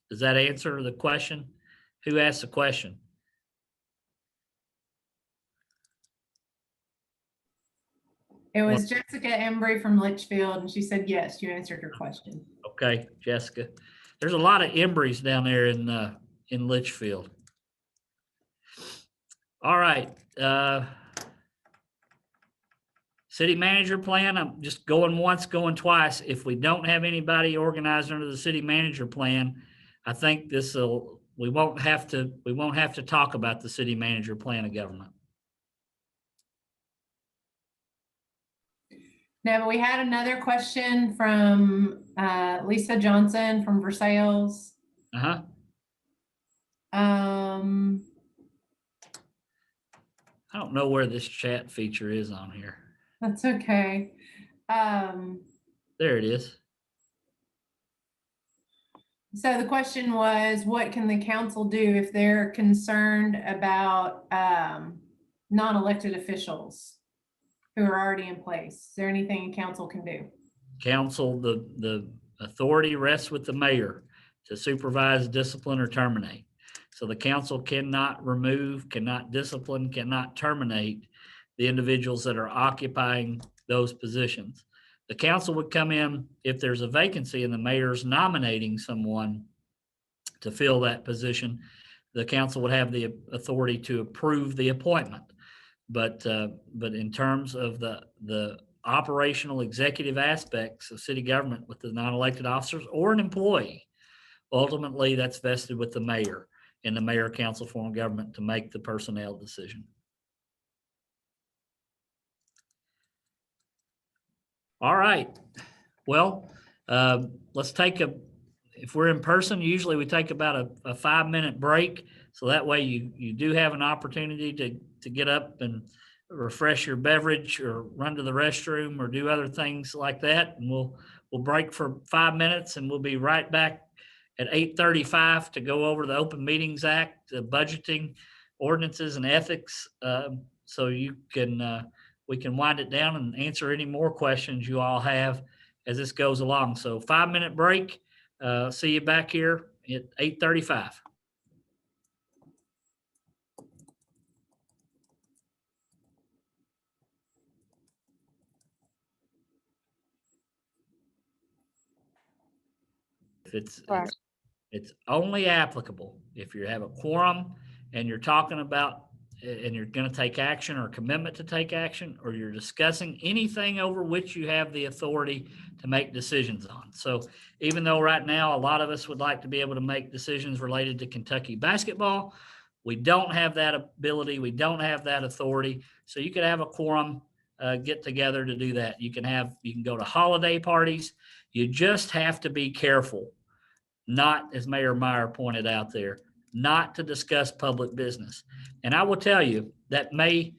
Does that answer the question? Who asked the question? It was Jessica Embry from Litchfield, and she said, yes, you answered her question. Okay, Jessica. There's a lot of Embrys down there in Litchfield. All right. City manager plan, I'm just going once, going twice. If we don't have anybody organized under the city manager plan, I think we won't have to talk about the city manager plan of government. Now, we had another question from Lisa Johnson from Versailles. Uh-huh. Um, I don't know where this chat feature is on here. That's okay. There it is. So the question was, what can the council do if they're concerned about non-elected officials who are already in place? Is there anything council can do? Council, the authority rests with the mayor to supervise, discipline, or terminate. So the council cannot remove, cannot discipline, cannot terminate the individuals that are occupying those positions. The council would come in if there's a vacancy and the mayor's nominating someone to fill that position. The council would have the authority to approve the appointment. But in terms of the operational executive aspects of city government with the non-elected officers or an employee, ultimately that's vested with the mayor and the mayor council form of government to make the personnel decision. All right. Well, let's take if we're in person, usually we take about a 5-minute break. So that way you do have an opportunity to get up and refresh your beverage or run to the restroom or do other things like that. And we'll break for 5 minutes and we'll be right back at 8:35 to go over the Open Meetings Act, the budgeting ordinances and ethics. So we can wind it down and answer any more questions you all have as this goes along. So 5-minute break. See you back here at 8:35. It's only applicable if you have a quorum and you're talking about and you're going to take action or commitment to take action, or you're discussing anything over which you have the authority to make decisions on. So even though right now a lot of us would like to be able to make decisions related to Kentucky basketball, we don't have that ability. We don't have that authority. So you could have a quorum get together to do that. You can go to holiday parties. You just have to be careful, not, as Mayor Meyer pointed out there, not to discuss public business. And I will tell you that may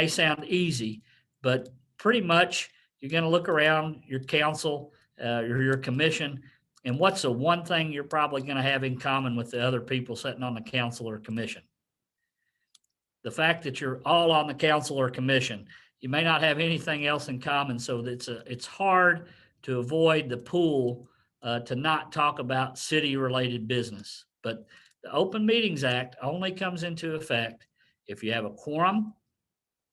sound easy, but pretty much you're going to look around your council or your commission, and what's the one thing you're probably going to have in common with the other people sitting on the council or commission? The fact that you're all on the council or commission. You may not have anything else in common, so it's hard to avoid the pool to not talk about city-related business. But the Open Meetings Act only comes into effect if you have a quorum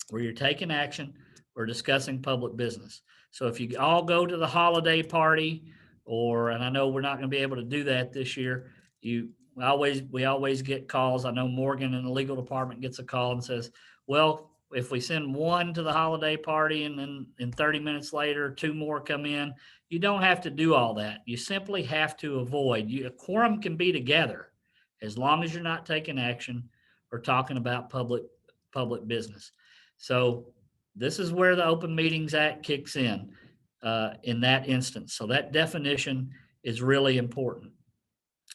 where you're taking action or discussing public business. So if you all go to the holiday party, and I know we're not going to be able to do that this year, we always get calls. I know Morgan in the legal department gets a call and says, well, if we send one to the holiday party and then in 30 minutes later, 2 more come in, you don't have to do all that. You simply have to avoid, a quorum can be together as long as you're not taking action or talking about public business. So this is where the Open Meetings Act kicks in that instance. So that definition is really important.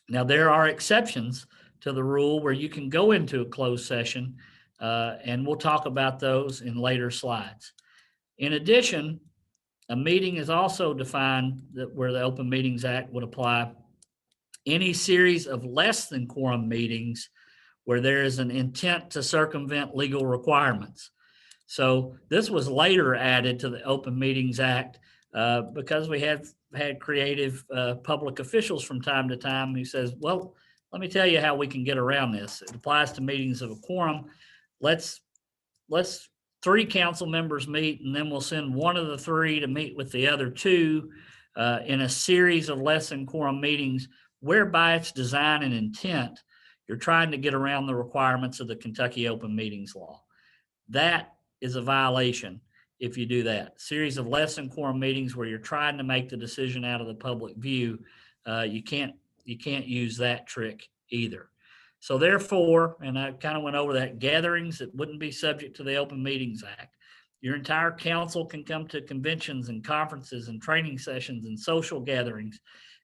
Now, there are exceptions to the rule where you can go into a closed session, and we'll talk about those in later slides. In addition, a meeting is also defined where the Open Meetings Act would apply. Any series of less than quorum meetings where there is an intent to circumvent legal requirements. So this was later added to the Open Meetings Act because we had creative public officials from time to time who says, well, let me tell you how we can get around this. It applies to meetings of a quorum. Let's 3 council members meet, and then we'll send one of the 3 to meet with the other 2 in a series of less than quorum meetings, whereby its design and intent, you're trying to get around the requirements of the Kentucky Open Meetings Law. That is a violation if you do that. Series of less than quorum meetings where you're trying to make the decision out of the public view, you can't use that trick either. So therefore, and I kind of went over that, gatherings that wouldn't be subject to the Open Meetings Act. Your entire council can come to conventions and conferences and training sessions and social gatherings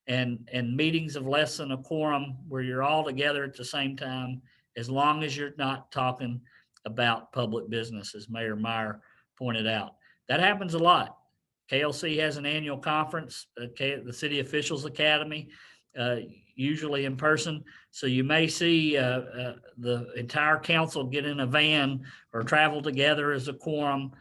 and meetings of less than a quorum where you're all together at the same time, as long as you're not talking about public business, as Mayor Meyer pointed out. That happens a lot. KLC has an annual conference, the City Officials Academy, usually in person. So you may see the entire council get in a van or travel together as a quorum,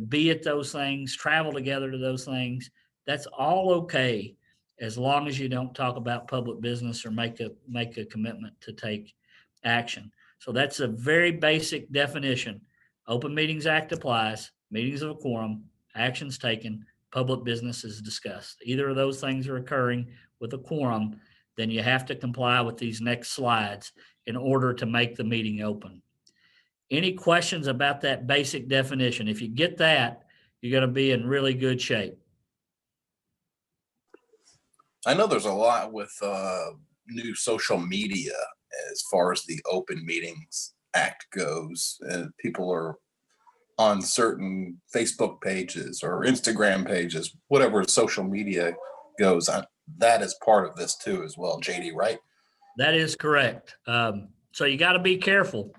be at those things, travel together to those things. That's all okay as long as you don't talk about public business or make a commitment to take action. So that's a very basic definition. Open Meetings Act applies, meetings of a quorum, actions taken, public business is discussed. Either of those things are occurring with a quorum, then you have to comply with these next slides in order to make the meeting open. Any questions about that basic definition? If you get that, you're going to be in really good shape. I know there's a lot with new social media as far as the Open Meetings Act goes. People are on certain Facebook pages or Instagram pages, whatever social media goes. That is part of this too as well, JD, right? That is correct. So you got to be careful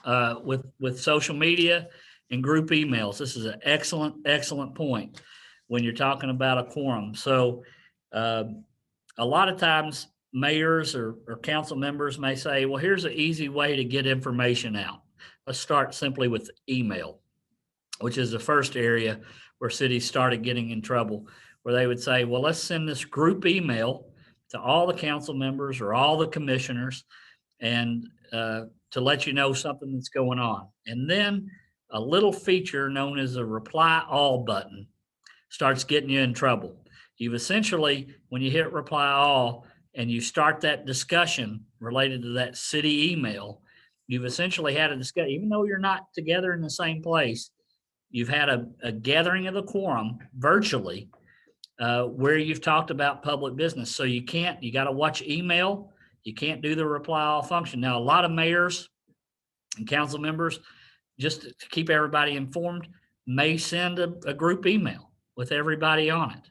with social media and group emails. This is an excellent point when you're talking about a quorum. So a lot of times mayors or council members may say, well, here's an easy way to get information out. Let's start simply with email, which is the first area where cities started getting in trouble, where they would say, well, let's send this group email to all the council members or all the commissioners and to let you know something that's going on. And then a little feature known as a reply all button starts getting you in trouble. You've essentially, when you hit reply all and you start that discussion related to that city email, you've essentially had a discussion, even though you're not together in the same place, you've had a gathering of the quorum virtually where you've talked about public business. So you got to watch email. You can't do the reply all function. Now, a lot of mayors and council members, just to keep everybody informed, may send a group email with everybody on it.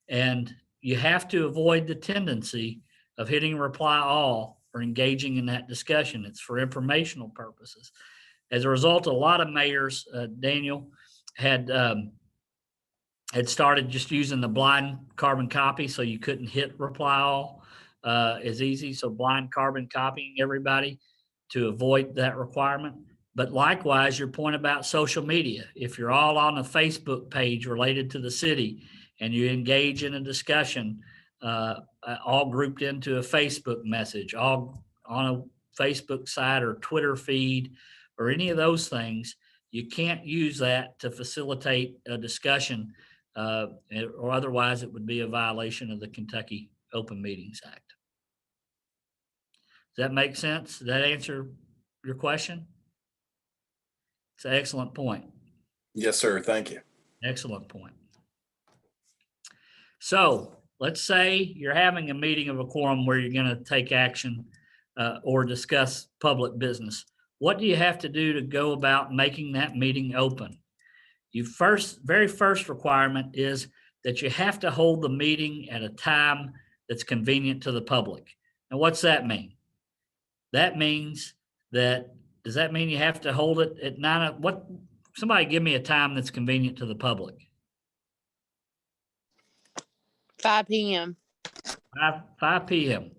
And you have to avoid the tendency of hitting reply all or engaging in that discussion. It's for informational purposes. As a result, a lot of mayors, Daniel, had started just using the blind carbon copy, so you couldn't hit reply all as easy. So blind carbon copying everybody to avoid that requirement. But likewise, your point about social media, if you're all on a Facebook page related to the city and you engage in a discussion, all grouped into a Facebook message, all on a Facebook site or Twitter feed or any of those things, you can't use that to facilitate a discussion or otherwise it would be a violation of the Kentucky Open Meetings Act. Does that make sense? Does that answer your question? It's an excellent point. Yes, sir. Thank you. Excellent point. So let's say you're having a meeting of a quorum where you're going to take action or discuss public business. What do you have to do to go about making that meeting open? Very first requirement is that you have to hold the meeting at a time that's convenient to the public. Now, what's that mean? That means that, does that mean you have to hold it at 9? Somebody give me a time that's convenient to the public. 5 p.m. 5 p.m.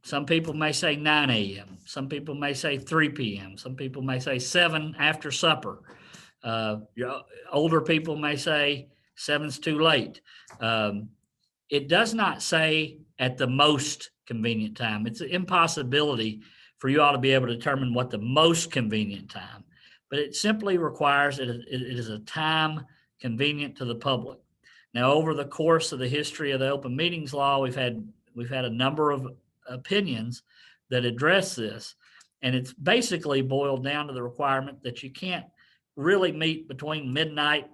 Some people may say 9 a.m. Some people may say 3 p.m. Some people may say 7 after supper. Your older people may say 7's too late. It does not say at the most convenient time. It's an impossibility for you all to be able to determine what the most convenient time, but it simply requires it is a time convenient to the public. Now, over the course of the history of the open meetings law, we've had a number of opinions that address this, and it's basically boiled down to the requirement that you can't really meet between midnight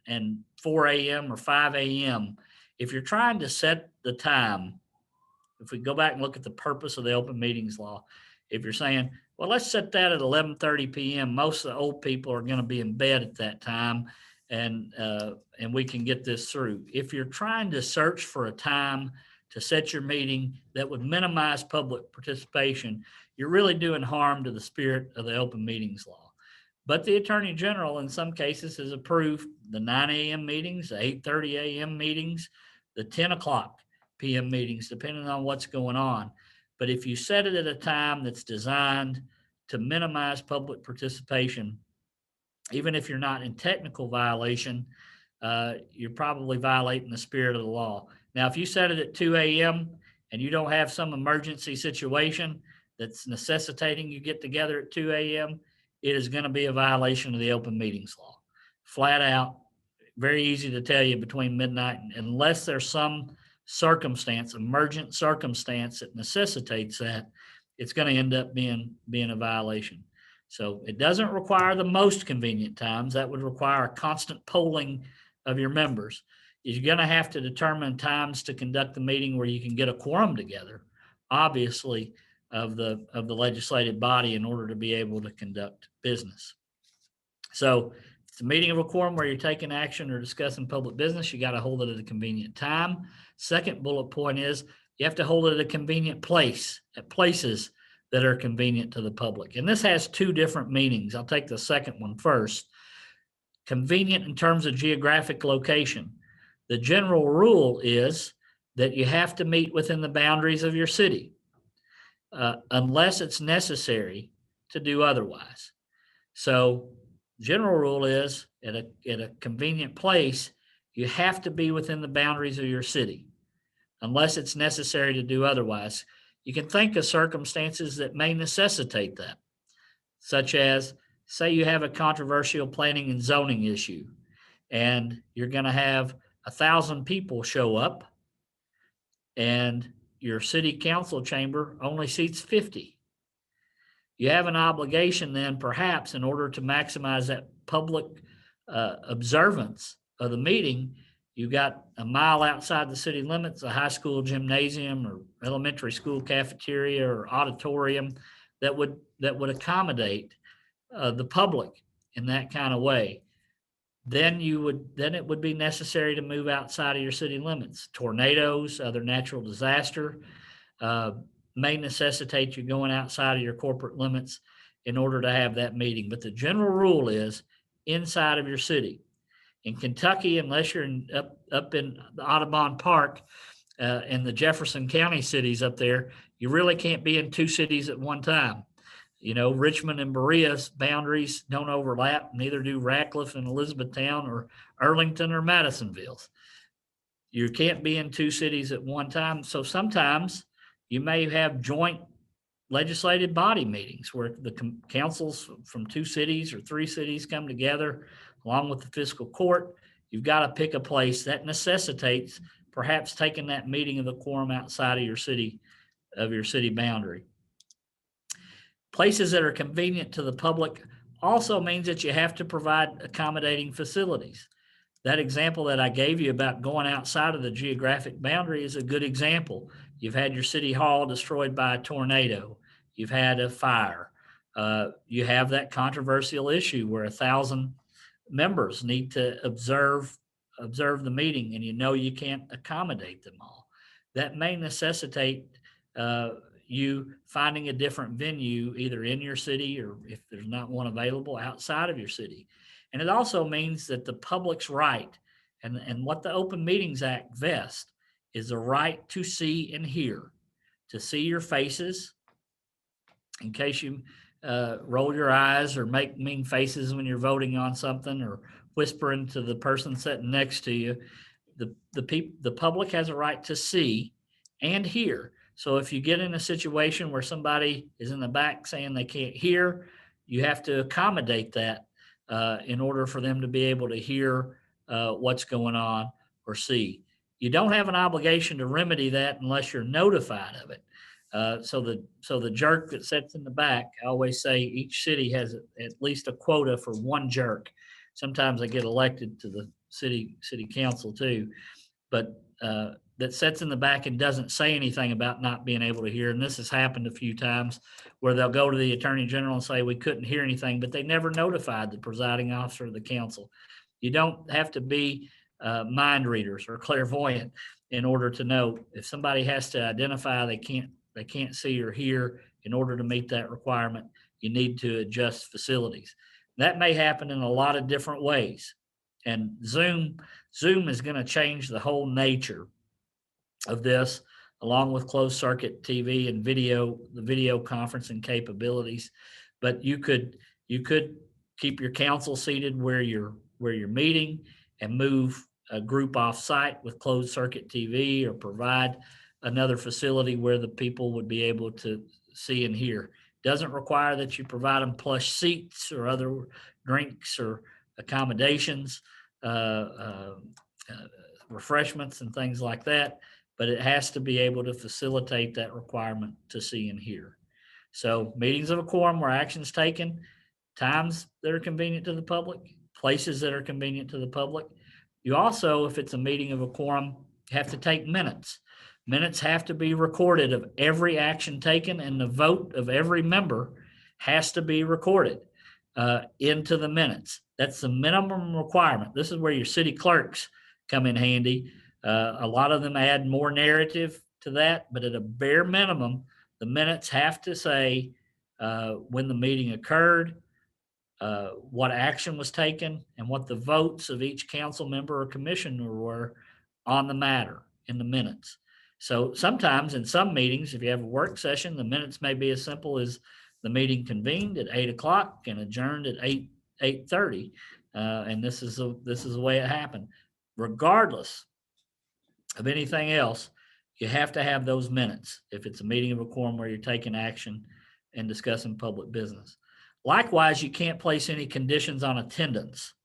and 4 a.m. or 5 a.m. If you're trying to set the time, if we go back and look at the purpose of the open meetings law, if you're saying, well, let's set that at 11:30 p.m., most of the old people are going to be in bed at that time, and we can get this through. If you're trying to search for a time to set your meeting that would minimize public participation, you're really doing harm to the spirit of the open meetings law. But the Attorney General, in some cases, has approved the 9 a.m. meetings, the 8:30 a.m. meetings, the 10 o'clock p.m. meetings, depending on what's going on. But if you set it at a time that's designed to minimize public participation, even if you're not in technical violation, you're probably violating the spirit of the law. Now, if you set it at 2 a.m. and you don't have some emergency situation that's necessitating you get together at 2 a.m., it is going to be a violation of the open meetings law. Flat out, very easy to tell you between midnight, unless there's some circumstance, emergent circumstance that necessitates that, it's going to end up being a violation. So it doesn't require the most convenient times. That would require a constant polling of your members. You're going to have to determine times to conduct the meeting where you can get a quorum together, obviously, of the legislative body in order to be able to conduct business. So it's a meeting of a quorum where you're taking action or discussing public business. You got to hold it at a convenient time. Second bullet point is you have to hold it at a convenient place, at places that are convenient to the public. And this has two different meanings. I'll take the second one first. Convenient in terms of geographic location. The general rule is that you have to meet within the boundaries of your city, unless it's necessary to do otherwise. So general rule is at a convenient place, you have to be within the boundaries of your city, unless it's necessary to do otherwise. You can think of circumstances that may necessitate that, such as, say you have a controversial planning and zoning issue, and you're going to have 1,000 people show up, and your city council chamber only seats 50. You have an obligation then, perhaps, in order to maximize that public observance of the meeting. You've got a mile outside the city limits, a high school gymnasium or elementary school cafeteria or auditorium that would accommodate the public in that kind of way. Then it would be necessary to move outside of your city limits. Tornadoes, other natural disaster may necessitate you going outside of your corporate limits in order to have that meeting. But the general rule is inside of your city. In Kentucky, unless you're up in the Audubon Park and the Jefferson County cities up there, you really can't be in two cities at one time. You know, Richmond and Berea's boundaries don't overlap, neither do Radcliffe and Elizabethtown or Arlington or Madisonville's. You can't be in two cities at one time. So sometimes you may have joint legislative body meetings where the councils from two cities or three cities come together along with the fiscal court. You've got to pick a place that necessitates perhaps taking that meeting of the quorum outside of your city boundary. Places that are convenient to the public also means that you have to provide accommodating facilities. That example that I gave you about going outside of the geographic boundary is a good example. You've had your city hall destroyed by a tornado. You've had a fire. You have that controversial issue where 1,000 members need to observe the meeting, and you know you can't accommodate them all. That may necessitate you finding a different venue either in your city or, if there's not one available, outside of your city. And it also means that the public's right and what the Open Meetings Act vests is the right to see and hear, to see your faces in case you roll your eyes or make mean faces when you're voting on something or whispering to the person sitting next to you. The public has a right to see and hear. So if you get in a situation where somebody is in the back saying they can't hear, you have to accommodate that in order for them to be able to hear what's going on or see. You don't have an obligation to remedy that unless you're notified of it. So the jerk that sits in the back, I always say each city has at least a quota for one jerk. Sometimes they get elected to the city council too, but that sits in the back and doesn't say anything about not being able to hear. And this has happened a few times where they'll go to the attorney general and say, we couldn't hear anything, but they never notified the presiding officer of the council. You don't have to be mind readers or clairvoyant in order to know. If somebody has to identify they can't see or hear in order to meet that requirement, you need to adjust facilities. That may happen in a lot of different ways. And Zoom is going to change the whole nature of this, along with closed circuit TV and the video conferencing capabilities. But you could keep your council seated where you're meeting and move a group off site with closed circuit TV, or provide another facility where the people would be able to see and hear. Doesn't require that you provide them plush seats or other drinks or accommodations, refreshments and things like that, but it has to be able to facilitate that requirement to see and hear. So meetings of a quorum where actions taken, times that are convenient to the public, places that are convenient to the public. You also, if it's a meeting of a quorum, have to take minutes. Minutes have to be recorded of every action taken, and the vote of every member has to be recorded into the minutes. That's the minimum requirement. This is where your city clerks come in handy. A lot of them add more narrative to that, but at a bare minimum, the minutes have to say when the meeting occurred, what action was taken, and what the votes of each council member or commissioner were on the matter in the minutes. So sometimes in some meetings, if you have a work session, the minutes may be as simple as the meeting convened at 8 o'clock and adjourned at 8:30. And this is the way it happened. Regardless of anything else, you have to have those minutes if it's a meeting of a quorum where you're taking action and discussing public business. Likewise, you can't place any conditions on attendance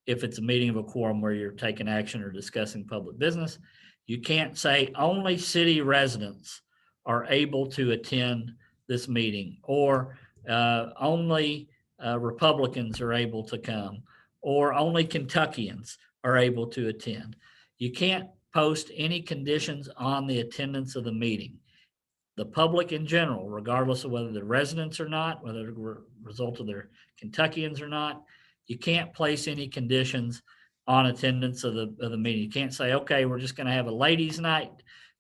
if it's a meeting of a quorum where you're taking action or discussing public business. You can't say only city residents are able to attend this meeting, or only Republicans are able to come, or only Kentuckians are able to attend. You can't post any conditions on the attendance of the meeting. The public in general, regardless of whether they're residents or not, whether the result of their Kentuckians or not, you can't place any conditions on attendance of the meeting. You can't say, okay, we're just going to have a ladies' night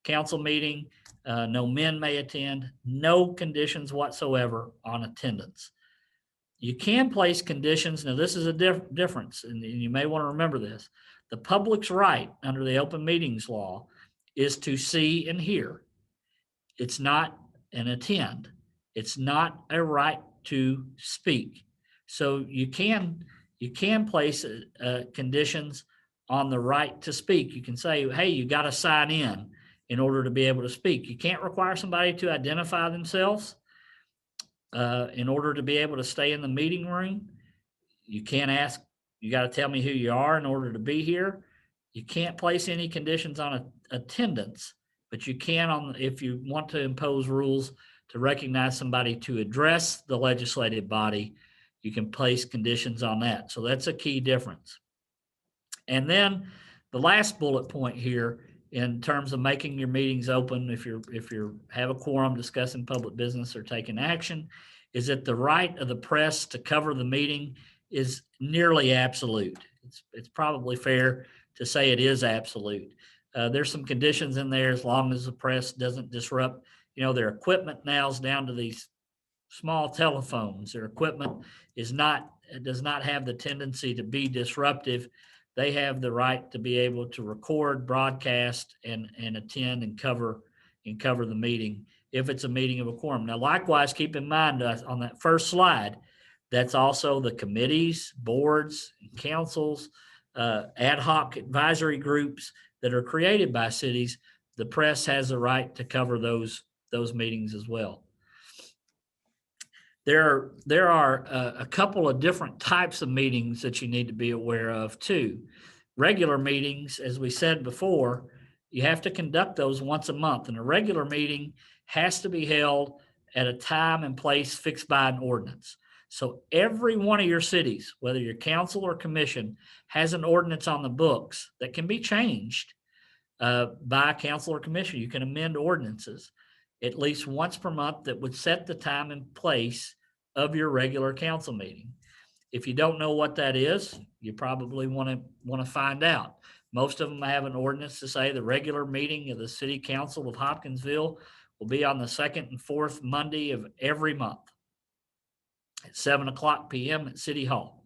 council meeting. No men may attend. No conditions whatsoever on attendance. You can place conditions. Now, this is a difference, and you may want to remember this. The public's right under the open meetings law is to see and hear. It's not an attend. It's not a right to speak. So you can place conditions on the right to speak. You can say, hey, you got to sign in order to be able to speak. You can't require somebody to identify themselves in order to be able to stay in the meeting room. You can't ask, you got to tell me who you are in order to be here. You can't place any conditions on attendance, but you can if you want to impose rules to recognize somebody to address the legislative body. you can place conditions on that. So that's a key difference. And then the last bullet point here, in terms of making your meetings open, if you have a quorum discussing public business or taking action, is that the right of the press to cover the meeting is nearly absolute. It's probably fair to say it is absolute. There's some conditions in there as long as the press doesn't disrupt, their equipment now is down to these small telephones. Their equipment does not have the tendency to be disruptive. They have the right to be able to record, broadcast, and attend and cover the meeting if it's a meeting of a quorum. Now, likewise, keep in mind on that first slide, that's also the committees, boards, councils, ad hoc advisory groups that are created by cities. The press has a right to cover those meetings as well. There are a couple of different types of meetings that you need to be aware of too. Regular meetings, as we said before, you have to conduct those once a month, and a regular meeting has to be held at a time and place fixed by an ordinance. So every one of your cities, whether your council or commission, has an ordinance on the books that can be changed by council or commission. You can amend ordinances at least once per month that would set the time and place of your regular council meeting. If you don't know what that is, you probably want to find out. Most of them have an ordinance to say the regular meeting of the City Council of Hopkinsville will be on the second and fourth Monday of every month at 7:00 p.m. at City Hall.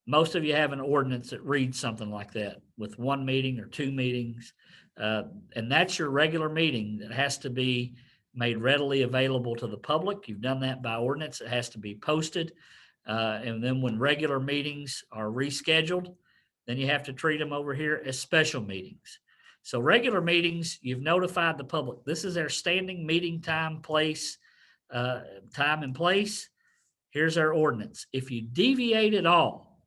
Most of you have an ordinance that reads something like that with one meeting or two meetings. And that's your regular meeting that has to be made readily available to the public. You've done that by ordinance. It has to be posted. And then when regular meetings are rescheduled, then you have to treat them over here as special meetings. So regular meetings, you've notified the public. This is their standing meeting time, place, time and place. Here's our ordinance. If you deviate at all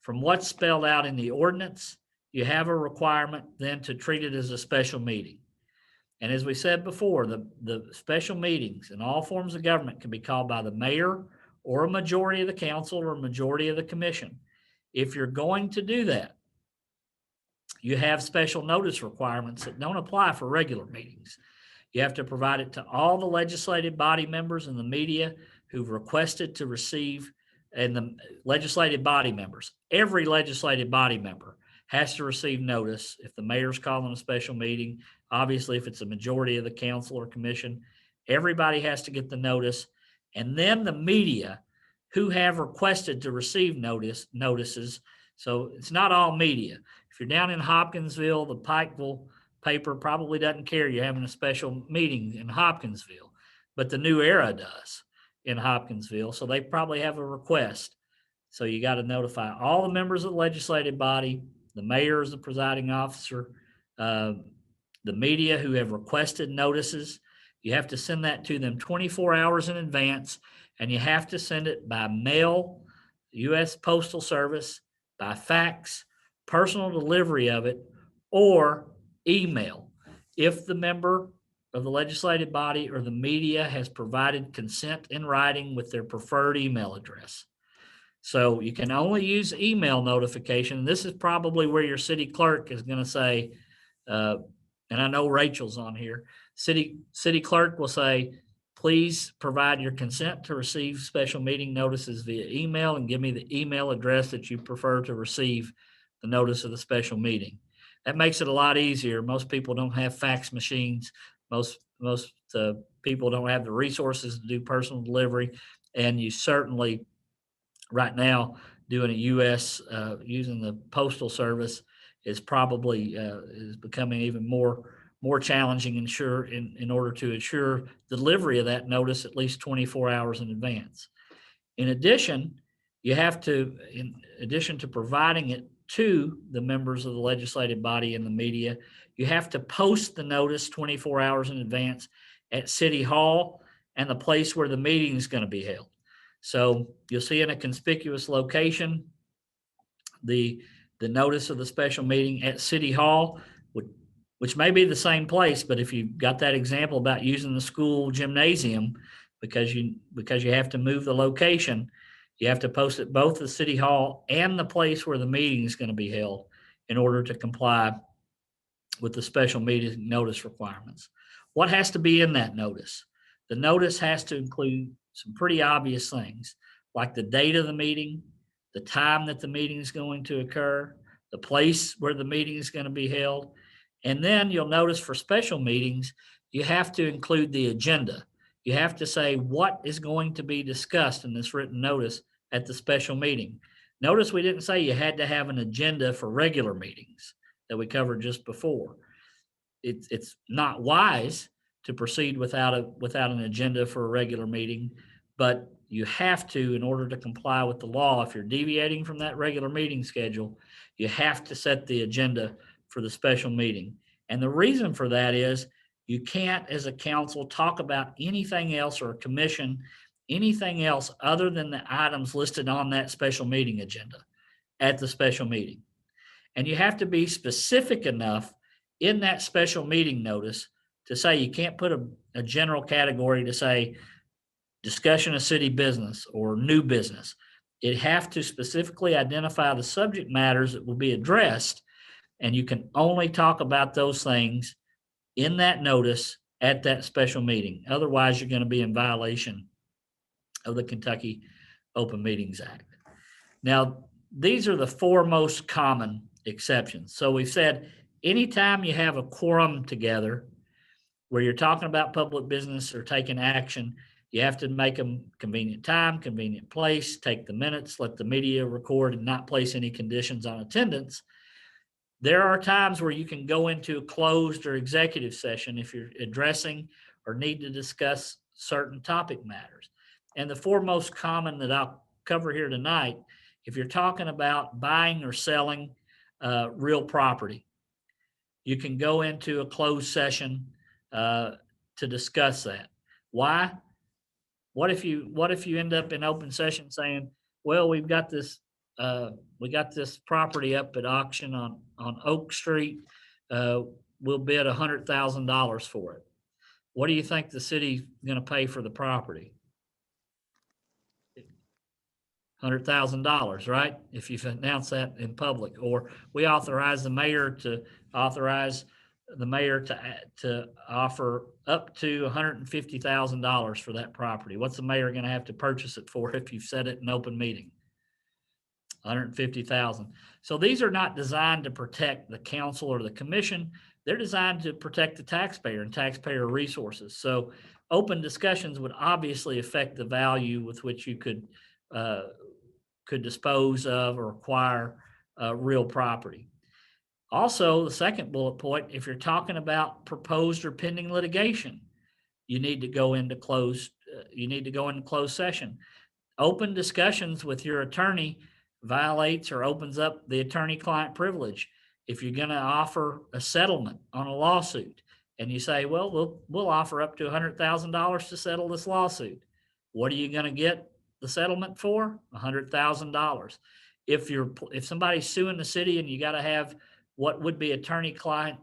from what's spelled out in the ordinance, you have a requirement then to treat it as a special meeting. And as we said before, the special meetings in all forms of government can be called by the mayor or a majority of the council or a majority of the commission. If you're going to do that, you have special notice requirements that don't apply for regular meetings. You have to provide it to all the legislative body members and the media who've requested to receive, and the legislative body members. Every legislative body member has to receive notice if the mayor's calling a special meeting. Obviously, if it's a majority of the council or commission, everybody has to get the notice. And then the media who have requested to receive notices. So it's not all media. If you're down in Hopkinsville, the Pikeville paper probably doesn't care you're having a special meeting in Hopkinsville, but the New Era does in Hopkinsville. So they probably have a request. So you got to notify all the members of the legislative body, the mayor is the presiding officer, the media who have requested notices. You have to send that to them 24 hours in advance, and you have to send it by mail, U.S. Postal Service, by fax, personal delivery of it, or email. If the member of the legislative body or the media has provided consent in writing with their preferred email address. So you can only use email notification. This is probably where your city clerk is going to say, and I know Rachel's on here, city clerk will say, please provide your consent to receive special meeting notices via email and give me the email address that you prefer to receive the notice of the special meeting. That makes it a lot easier. Most people don't have fax machines. Most people don't have the resources to do personal delivery. And you certainly, right now, doing a U.S. Using the Postal Service is probably is becoming even more challenging in order to ensure delivery of that notice at least 24 hours in advance. In addition, you have to, in addition to providing it to the members of the legislative body and the media, you have to post the notice 24 hours in advance at City Hall and the place where the meeting is going to be held. So you'll see in a conspicuous location the notice of the special meeting at City Hall, which may be the same place, but if you've got that example about using the school gymnasium, because you have to move the location. You have to post it both the city hall and the place where the meeting is going to be held in order to comply with the special meeting notice requirements. What has to be in that notice? The notice has to include some pretty obvious things, like the date of the meeting, the time that the meeting is going to occur, the place where the meeting is going to be held. And then you'll notice for special meetings, you have to include the agenda. You have to say what is going to be discussed in this written notice at the special meeting. Notice we didn't say you had to have an agenda for regular meetings that we covered just before. It's not wise to proceed without an agenda for a regular meeting, but you have to, in order to comply with the law, if you're deviating from that regular meeting schedule, you have to set the agenda for the special meeting. And the reason for that is you can't, as a council, talk about anything else, or a commission, anything else other than the items listed on that special meeting agenda at the special meeting. And you have to be specific enough in that special meeting notice to say you can't put a general category to say discussion of city business or new business. It have to specifically identify the subject matters that will be addressed, and you can only talk about those things in that notice at that special meeting. Otherwise, you're going to be in violation of the Kentucky Open Meetings Act. Now, these are the four most common exceptions. So we've said anytime you have a quorum together where you're talking about public business or taking action, you have to make them convenient time, convenient place, take the minutes, let the media record, and not place any conditions on attendance. There are times where you can go into a closed or executive session if you're addressing or need to discuss certain topic matters. And the four most common that I'll cover here tonight, if you're talking about buying or selling real property, you can go into a closed session to discuss that. Why? What if you end up in open session saying, well, we got this property up at auction on Oak Street. We'll bid $100,000 for it. What do you think the city's going to pay for the property? $100,000, right? If you've announced that in public, or we authorize the mayor to offer up to $150,000 for that property. What's the mayor going to have to purchase it for if you've said it in open meeting? $150,000. So these are not designed to protect the council or the commission. They're designed to protect the taxpayer and taxpayer resources. So open discussions would obviously affect the value with which you could dispose of or acquire real property. Also, the second bullet point, if you're talking about proposed or pending litigation, you need to go into closed session. Open discussions with your attorney violates or opens up the attorney-client privilege. If you're going to offer a settlement on a lawsuit and you say, well, we'll offer up to $100,000 to settle this lawsuit, what are you going to get the settlement for? $100,000. If somebody's suing the city and you got to have what would be attorney-client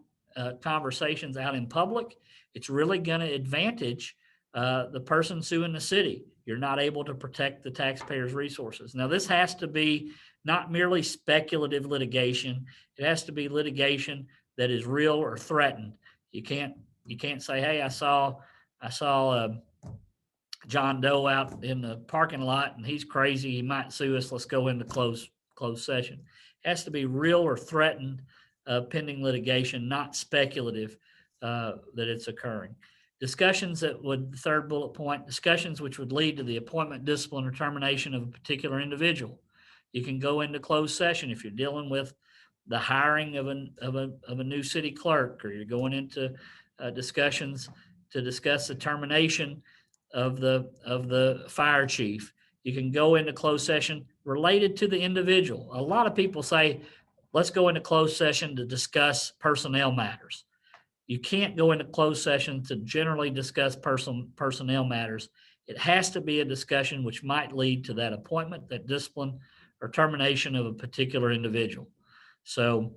conversations out in public, it's really going to advantage the person suing the city. You're not able to protect the taxpayers' resources. Now, this has to be not merely speculative litigation. It has to be litigation that is real or threatened. You can't say, hey, I saw John Doe out in the parking lot and he's crazy, he might sue us, let's go into closed session. It has to be real or threatened pending litigation, not speculative that it's occurring. Discussions third bullet point, discussions which would lead to the appointment, discipline, or termination of a particular individual. You can go into closed session if you're dealing with the hiring of a new city clerk, or you're going into discussions to discuss the termination of the fire chief. You can go into closed session related to the individual. A lot of people say, let's go into closed session to discuss personnel matters. You can't go into closed session to generally discuss personnel matters. It has to be a discussion which might lead to that appointment, that discipline, or termination of a particular individual. So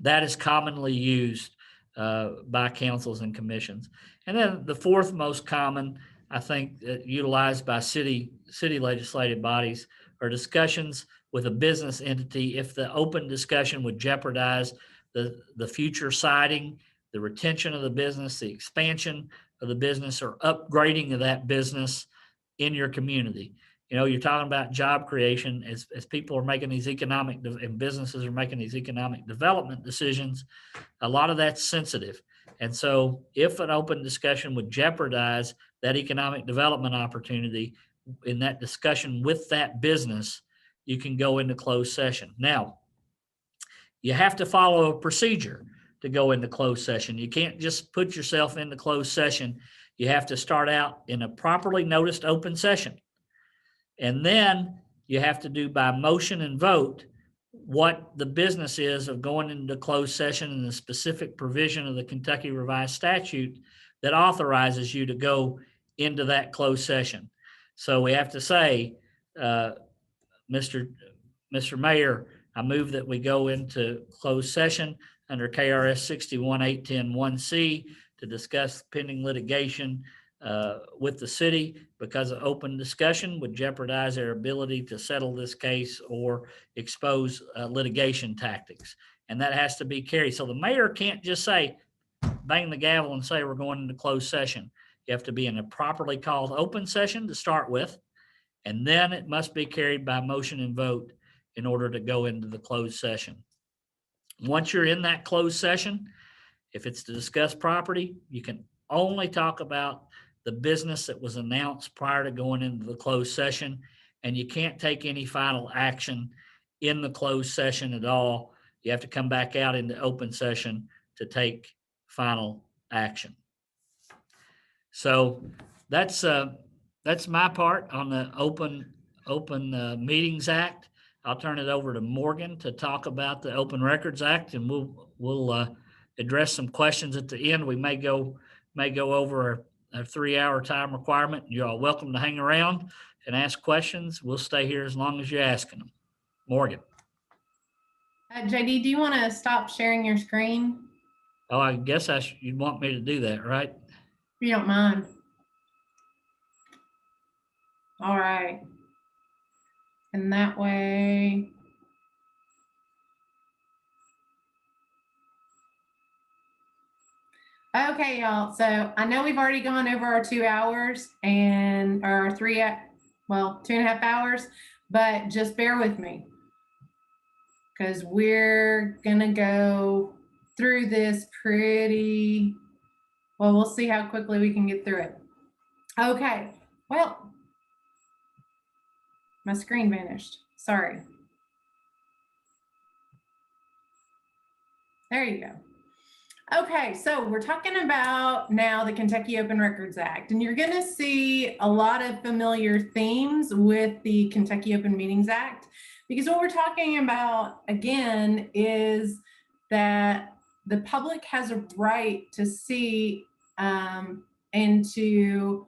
that is commonly used by councils and commissions. And then the fourth most common I think, utilized by city legislative bodies are discussions with a business entity if the open discussion would jeopardize the future siding, the retention of the business, the expansion of the business, or upgrading of that business in your community. You know, you're talking about job creation as people are making these and businesses are making these economic development decisions. A lot of that's sensitive. And so if an open discussion would jeopardize that economic development opportunity in that discussion with that business, you can go into closed session. Now, you have to follow a procedure to go into closed session. You can't just put yourself into closed session. You have to start out in a properly noticed open session. And then you have to do by motion and vote what the business is of going into closed session and the specific provision of the Kentucky Revised Statute that authorizes you to go into that closed session. So we have to say, Mr. Mayor, I move that we go into closed session under KRS 61-810-1C to discuss pending litigation with the city because an open discussion would jeopardize their ability to settle this case or expose litigation tactics. And that has to be carried. So the mayor can't just say, bang the gavel and say, we're going into closed session. You have to be in a properly called open session to start with, and then it must be carried by motion and vote in order to go into the closed session. Once you're in that closed session, if it's to discuss property, you can only talk about the business that was announced prior to going into the closed session, and you can't take any final action in the closed session at all. You have to come back out into open session to take final action. So that's my part on the Open Meetings Act. I'll turn it over to Morgan to talk about the Open Records Act, and we'll address some questions at the end. We may go over a 3-hour time requirement. You're all welcome to hang around and ask questions. We'll stay here as long as you're asking them. Morgan. JD, do you want to stop sharing your screen? Oh, I guess you'd want me to do that, right? If you don't mind. All right. And that way. Okay, y'all. So I know we've already gone over our 2 hours and our 2.5 hours, but just bear with me because we're gonna go through this pretty well. We'll see how quickly we can get through it. Okay. Well, my screen vanished. Sorry. There you go. Okay, so we're talking about now the Kentucky Open Records Act, and you're going to see a lot of familiar themes with the Kentucky Open Meetings Act, because what we're talking about, again, is that the public has a right to see and to,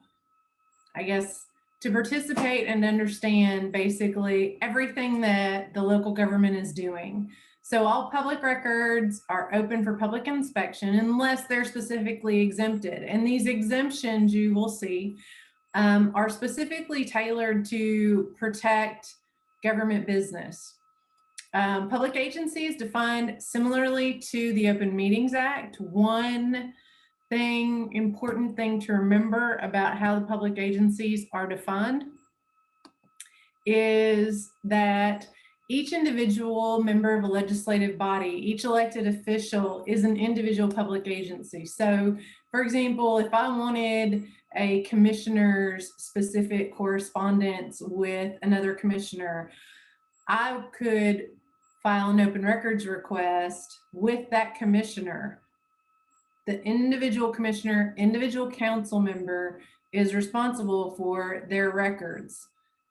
I guess, to participate and understand basically everything that the local government is doing. So all public records are open for public inspection unless they're specifically exempted. And these exemptions, you will see, are specifically tailored to protect government business. Public agencies defined similarly to the Open Meetings Act. One important thing to remember about how the public agencies are defined is that each individual member of a legislative body, each elected official is an individual public agency. So, for example, if I wanted a commissioner's specific correspondence with another commissioner, I could file an open records request with that commissioner. The individual commissioner, individual council member is responsible for their records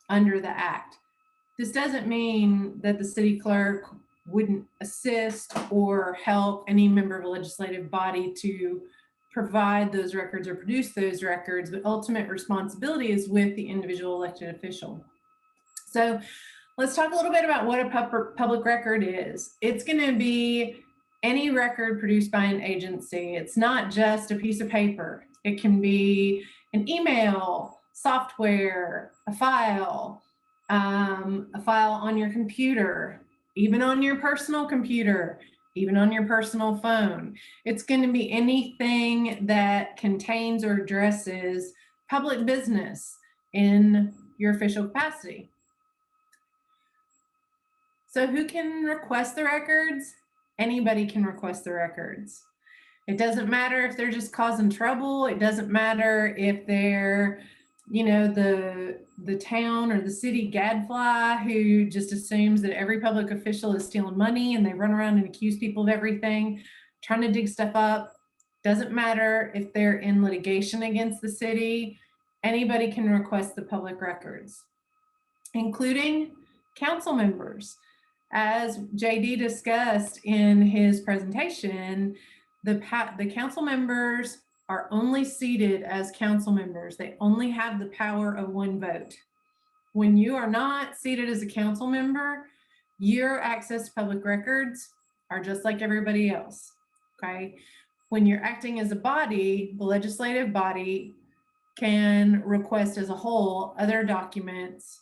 under the act. This doesn't mean that the city clerk wouldn't assist or help any member of a legislative body to provide those records or produce those records, but ultimate responsibility is with the individual elected official. So let's talk a little bit about what a public record is. It's going to be any record produced by an agency. It's not just a piece of paper. It can be an email, software, a file on your computer, even on your personal computer, even on your personal phone. It's going to be anything that contains or addresses public business in your official capacity. So who can request the records? Anybody can request the records. It doesn't matter if they're just causing trouble. It doesn't matter if they're, you know, the town or the city gadfly who just assumes that every public official is stealing money and they run around and accuse people of everything, trying to dig stuff up. Doesn't matter if they're in litigation against the city. Anybody can request the public records, including council members. As JD discussed in his presentation, the council members are only seated as council members. They only have the power of one vote. When you are not seated as a council member, your access to public records are just like everybody else, okay? When you're acting as a body, the legislative body can request as a whole other documents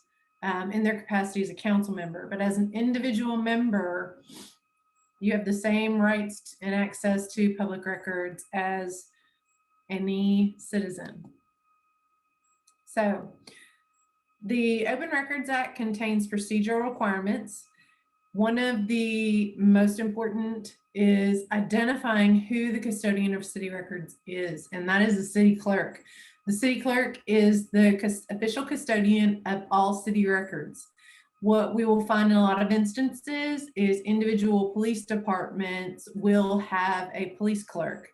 in their capacity as a council member. But as an individual member, you have the same rights and access to public records as any citizen. So the Open Records Act contains procedural requirements. One of the most important is identifying who the custodian of city records is, and that is the city clerk. The city clerk is the official custodian of all city records. What we will find in a lot of instances is individual police departments will have a police clerk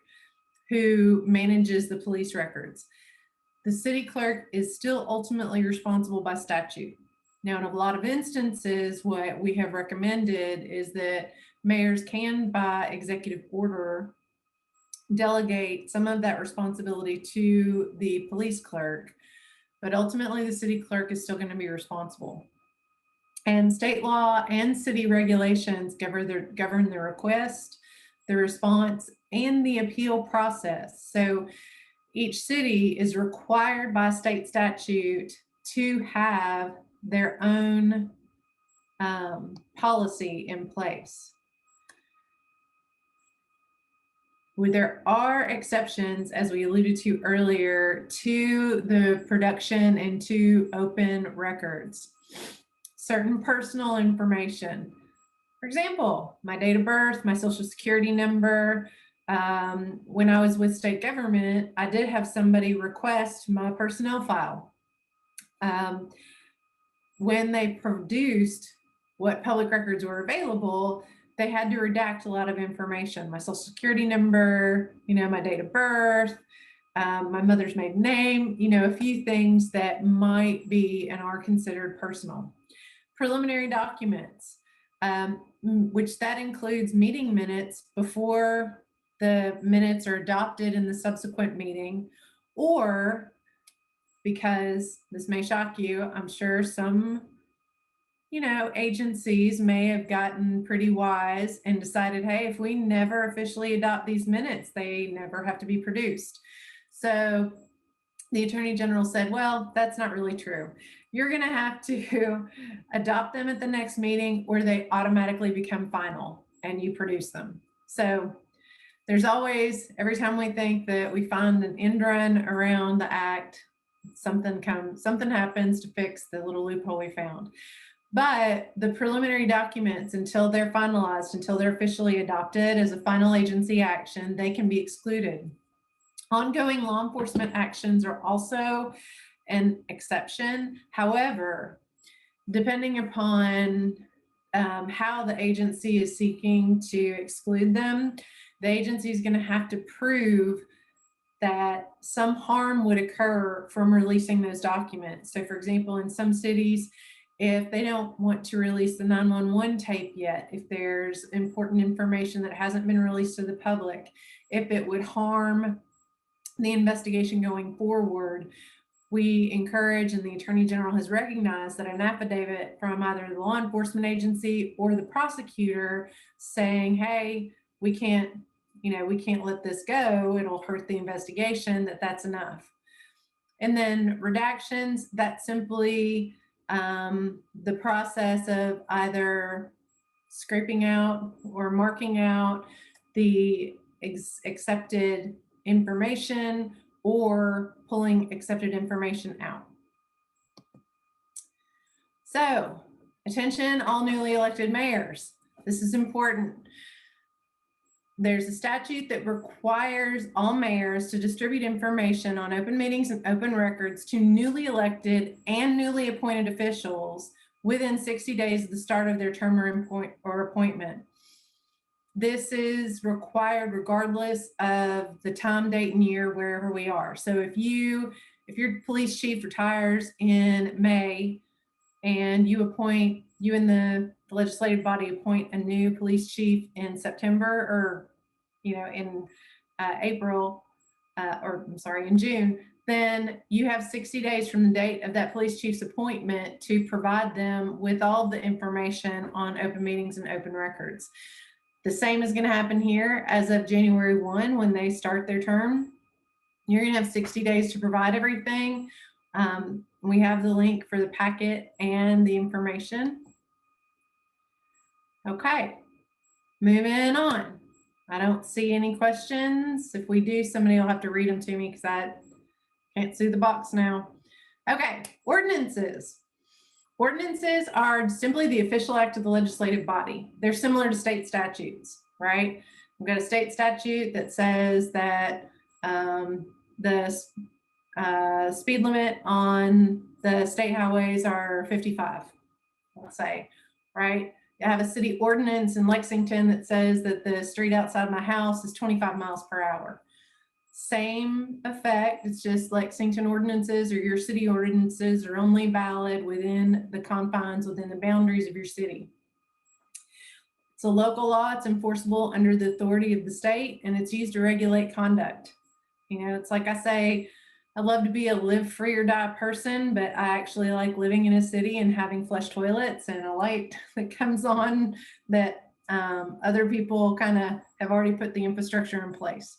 who manages the police records. The city clerk is still ultimately responsible by statute. Now, in a lot of instances, what we have recommended is that mayors can, by executive order, delegate some of that responsibility to the police clerk, but ultimately the city clerk is still going to be responsible. And state law and city regulations govern the request, the response, and the appeal process. So each city is required by state statute to have their own policy in place. There are exceptions, as we alluded to earlier, to the production and to open records. Certain personal information. For example, my date of birth, my social security number. When I was with state government, I did have somebody request my personnel file. When they produced what public records were available, they had to redact a lot of information. My social security number, my date of birth, my mother's maiden name, a few things that might be and are considered personal. Preliminary documents, which that includes meeting minutes before the minutes are adopted in the subsequent meeting, or, because this may shock you, I'm sure some agencies may have gotten pretty wise and decided, hey, if we never officially adopt these minutes, they never have to be produced. So the Attorney General said, well, that's not really true. You're going to have to adopt them at the next meeting, or they automatically become final and you produce them. So there's always, every time we think that we find an end run around the act, something happens to fix the little loophole we found. But the preliminary documents, until they're finalized, until they're officially adopted as a final agency action, they can be excluded. Ongoing law enforcement actions are also an exception. However, depending upon how the agency is seeking to exclude them, the agency is going to have to prove that some harm would occur from releasing those documents. So for example, in some cities, if they don't want to release the 911 tape yet, if there's important information that hasn't been released to the public, if it would harm the investigation going forward, we encourage, and the Attorney General has recognized, that an affidavit from either the law enforcement agency or the prosecutor saying, hey, we can't let this go, it'll hurt the investigation, that's enough. And then redactions, that's simply the process of either scraping out or marking out the accepted information or pulling accepted information out. So, attention, all newly elected mayors. This is important. There's a statute that requires all mayors to distribute information on open meetings and open records to newly elected and newly appointed officials within 60 days of the start of their term or appointment. This is required regardless of the time, date, and year, wherever we are. So if your police chief retires in May and you and the legislative body appoint a new police chief in September, or, in April, in June, then you have 60 days from the date of that police chief's appointment to provide them with all the information on open meetings and open records. The same is going to happen here as of January 1 when they start their term. You're going to have 60 days to provide everything. We have the link for the packet and the information. Okay, moving on. I don't see any questions. If we do, somebody will have to read them to me because I can't see the box now. Okay, ordinances. Ordinances are simply the official act of the legislative body. They're similar to state statutes, right? We've got a state statute that says that the speed limit on the state highways are 55, let's say, right? I have a city ordinance in Lexington that says that the street outside my house is 25 miles per hour. Same effect, it's just Lexington ordinances or your city ordinances are only valid within the confines, within the boundaries of your city. It's a local law, it's enforceable under the authority of the state, and it's used to regulate conduct. It's like I say, I love to be a live free or die person, but I actually like living in a city and having flush toilets and a light that comes on that other people kind of have already put the infrastructure in place.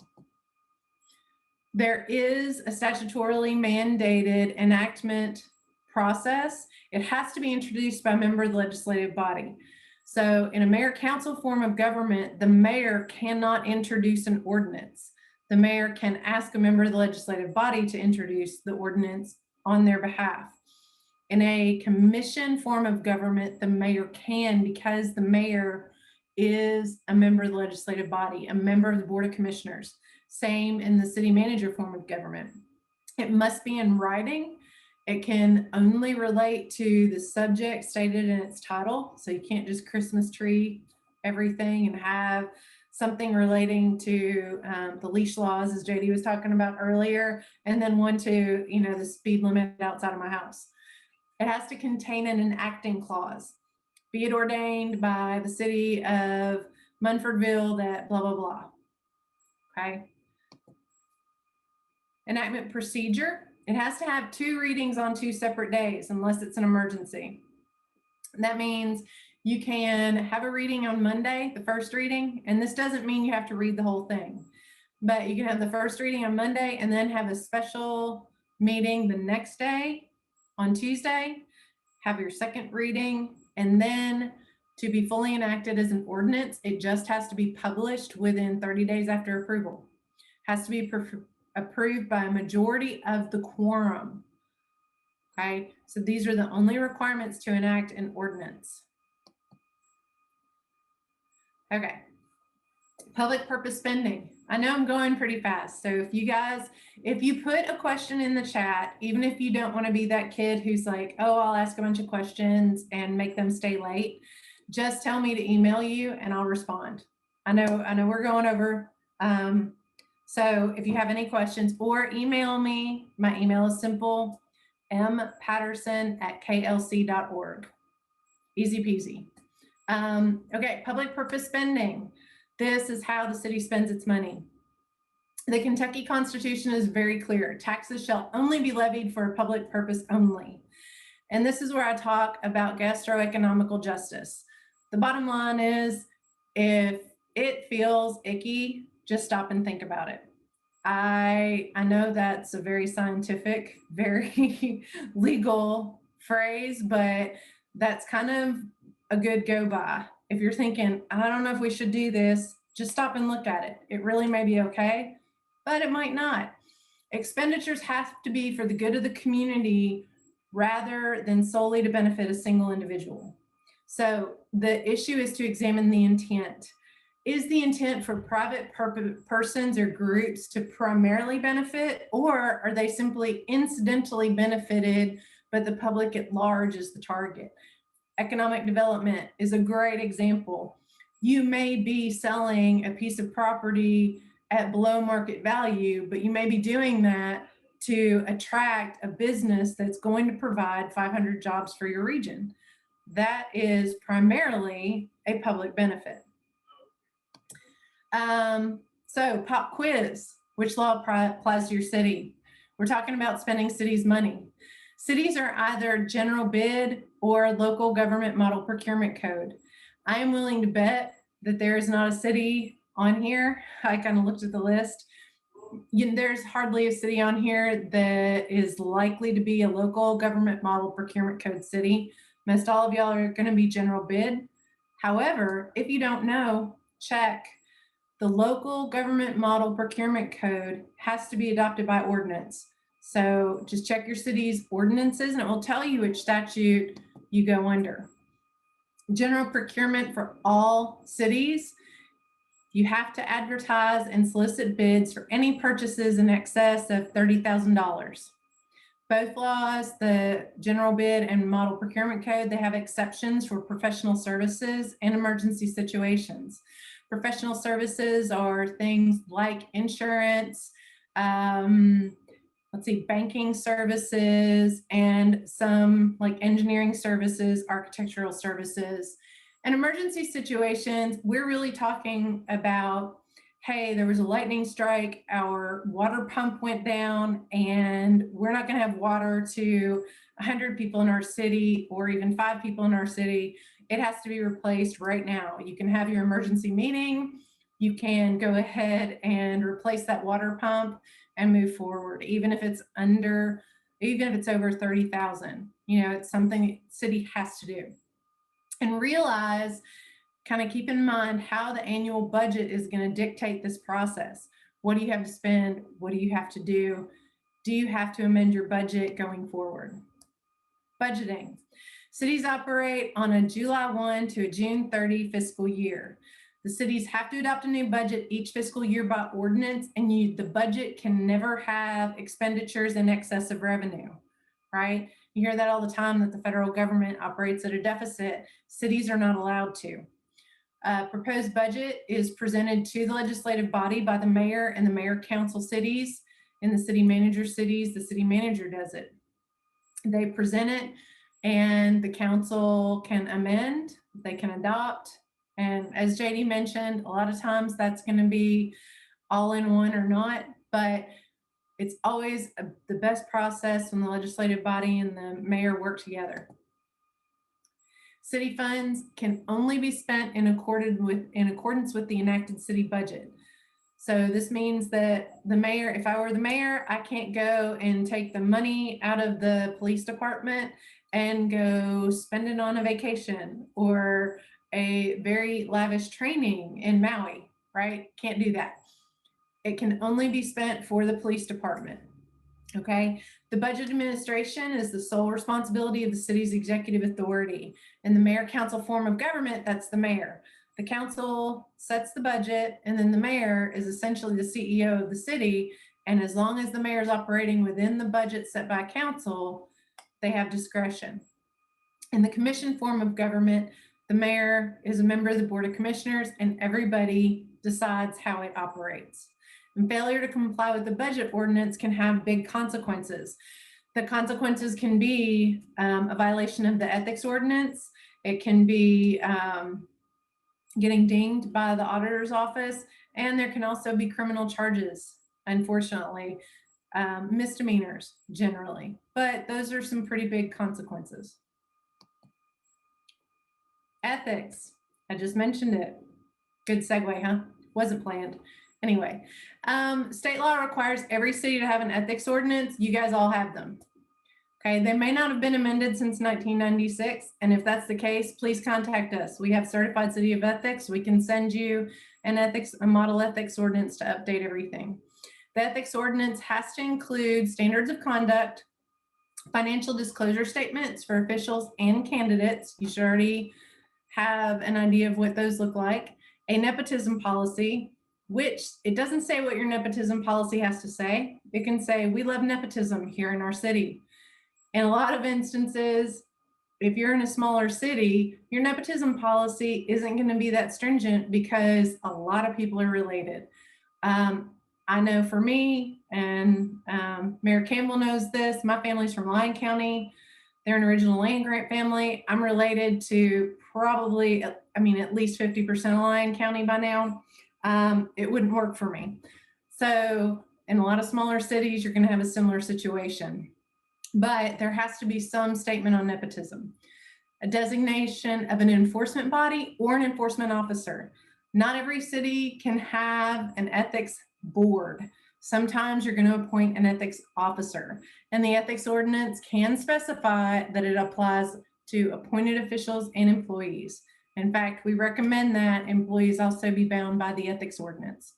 There is a statutorily mandated enactment process. It has to be introduced by a member of the legislative body. So in a mayor council form of government, the mayor cannot introduce an ordinance. The mayor can ask a member of the legislative body to introduce the ordinance on their behalf. In a commission form of government, the mayor can, because the mayor is a member of the legislative body, a member of the Board of Commissioners. Same in the city manager form of government. It must be in writing. It can only relate to the subject stated in its title. So you can't just Christmas tree everything and have something relating to the leash laws, as JD was talking about earlier, and then one to, the speed limit outside of my house. It has to contain an enacting clause, be it ordained by the city of Munfordville that blah, blah, blah. Okay. Enactment procedure. It has to have 2 readings on 2 separate days unless it's an emergency. That means you can have a reading on Monday, the first reading, and this doesn't mean you have to read the whole thing, but you can have the first reading on Monday and then have a special meeting the next day on Tuesday, have your second reading, and then to be fully enacted as an ordinance, it just has to be published within 30 days after approval. Has to be approved by a majority of the quorum. Okay, so these are the only requirements to enact an ordinance. Okay, public purpose spending. I know I'm going pretty fast. So if you put a question in the chat, even if you don't want to be that kid who's like, oh, I'll ask a bunch of questions and make them stay late, just tell me to email you and I'll respond. I know we're going over. So if you have any questions, or email me, my email is simple, mpatterson@klc.org. Easy peasy. Okay, public purpose spending. This is how the city spends its money. The Kentucky Constitution is very clear. Taxes shall only be levied for a public purpose only. And this is where I talk about gastroeconomical justice. The bottom line is, if it feels icky, just stop and think about it. I know that's a very scientific, very legal phrase, but that's kind of a good go by. If you're thinking, I don't know if we should do this, just stop and look at it. It really may be okay, but it might not. Expenditures have to be for the good of the community rather than solely to benefit a single individual. So the issue is to examine the intent. Is the intent for private persons or groups to primarily benefit, or are they simply incidentally benefited, but the public at large is the target? Economic development is a great example. You may be selling a piece of property at below market value, but you may be doing that to attract a business that's going to provide 500 jobs for your region. That is primarily a public benefit. So pop quiz, which law applies to your city? We're talking about spending cities' money. Cities are either general bid or local government model procurement code. I am willing to bet that there is not a city on here. I kind of looked at the list. There's hardly a city on here that is likely to be a local government model procurement code city. Most all of y'all are going to be general bid. However, if you don't know, check. The local government model procurement code has to be adopted by ordinance. So just check your city's ordinances and it will tell you which statute you go under. General procurement for all cities. You have to advertise and solicit bids for any purchases in excess of $30,000. Both laws, the general bid and model procurement code, they have exceptions for professional services and emergency situations. Professional services are things like insurance, banking services, and some like engineering services, architectural services. And emergency situations, we're really talking about, hey, there was a lightning strike, our water pump went down, and we're not going to have water to 100 people in our city or even 5 people in our city. It has to be replaced right now. You can have your emergency meeting. You can go ahead and replace that water pump and move forward, even if it's over 30,000. It's something the city has to do. And realize, kind of keep in mind how the annual budget is going to dictate this process. What do you have to spend? What do you have to do? Do you have to amend your budget going forward? Budgeting. Cities operate on a July 1 to a June 30 fiscal year. The cities have to adopt a new budget each fiscal year by ordinance, and the budget can never have expenditures in excess of revenue, right? You hear that all the time, that the federal government operates at a deficit. Cities are not allowed to. Proposed budget is presented to the legislative body by the mayor and the mayor council cities. In the city manager cities, the city manager does it. They present it, and the council can amend, they can adopt. And as JD mentioned, a lot of times that's going to be all in one or not, but it's always the best process when the legislative body and the mayor work together. City funds can only be spent in accordance with the enacted city budget. So this means that the mayor, if I were the mayor, I can't go and take the money out of the police department and go spend it on a vacation or a very lavish training in Maui, right? Can't do that. It can only be spent for the police department, okay? The budget administration is the sole responsibility of the city's executive authority. In the mayor council form of government, that's the mayor. The council sets the budget, and then the mayor is essentially the CEO of the city. And as long as the mayor is operating within the budget set by council, they have discretion. In the commission form of government, the mayor is a member of the board of commissioners, and everybody decides how it operates. And failure to comply with the budget ordinance can have big consequences. The consequences can be a violation of the ethics ordinance. It can be getting dinged by the auditor's office, and there can also be criminal charges, unfortunately, misdemeanors generally, but those are some pretty big consequences. Ethics, I just mentioned it. Good segue, huh? Wasn't planned. Anyway, state law requires every city to have an ethics ordinance. You guys all have them. Okay, they may not have been amended since 1996. And if that's the case, please contact us. We have certified city of ethics. We can send you a model ethics ordinance to update everything. The ethics ordinance has to include standards of conduct, financial disclosure statements for officials and candidates. You should already have an idea of what those look like. A nepotism policy, which it doesn't say what your nepotism policy has to say. It can say, we love nepotism here in our city. In a lot of instances, if you're in a smaller city, your nepotism policy isn't going to be that stringent because a lot of people are related. I know for me, and Mayor Campbell knows this, my family's from Lyon County. They're an original land grant family. I'm related to probably, at least 50% of Lyon County by now. It wouldn't work for me. So in a lot of smaller cities, you're going to have a similar situation. But there has to be some statement on nepotism. A designation of an enforcement body or an enforcement officer. Not every city can have an ethics board. Sometimes you're going to appoint an ethics officer, and the ethics ordinance can specify that it applies to appointed officials and employees. In fact, we recommend that employees also be bound by the ethics ordinance.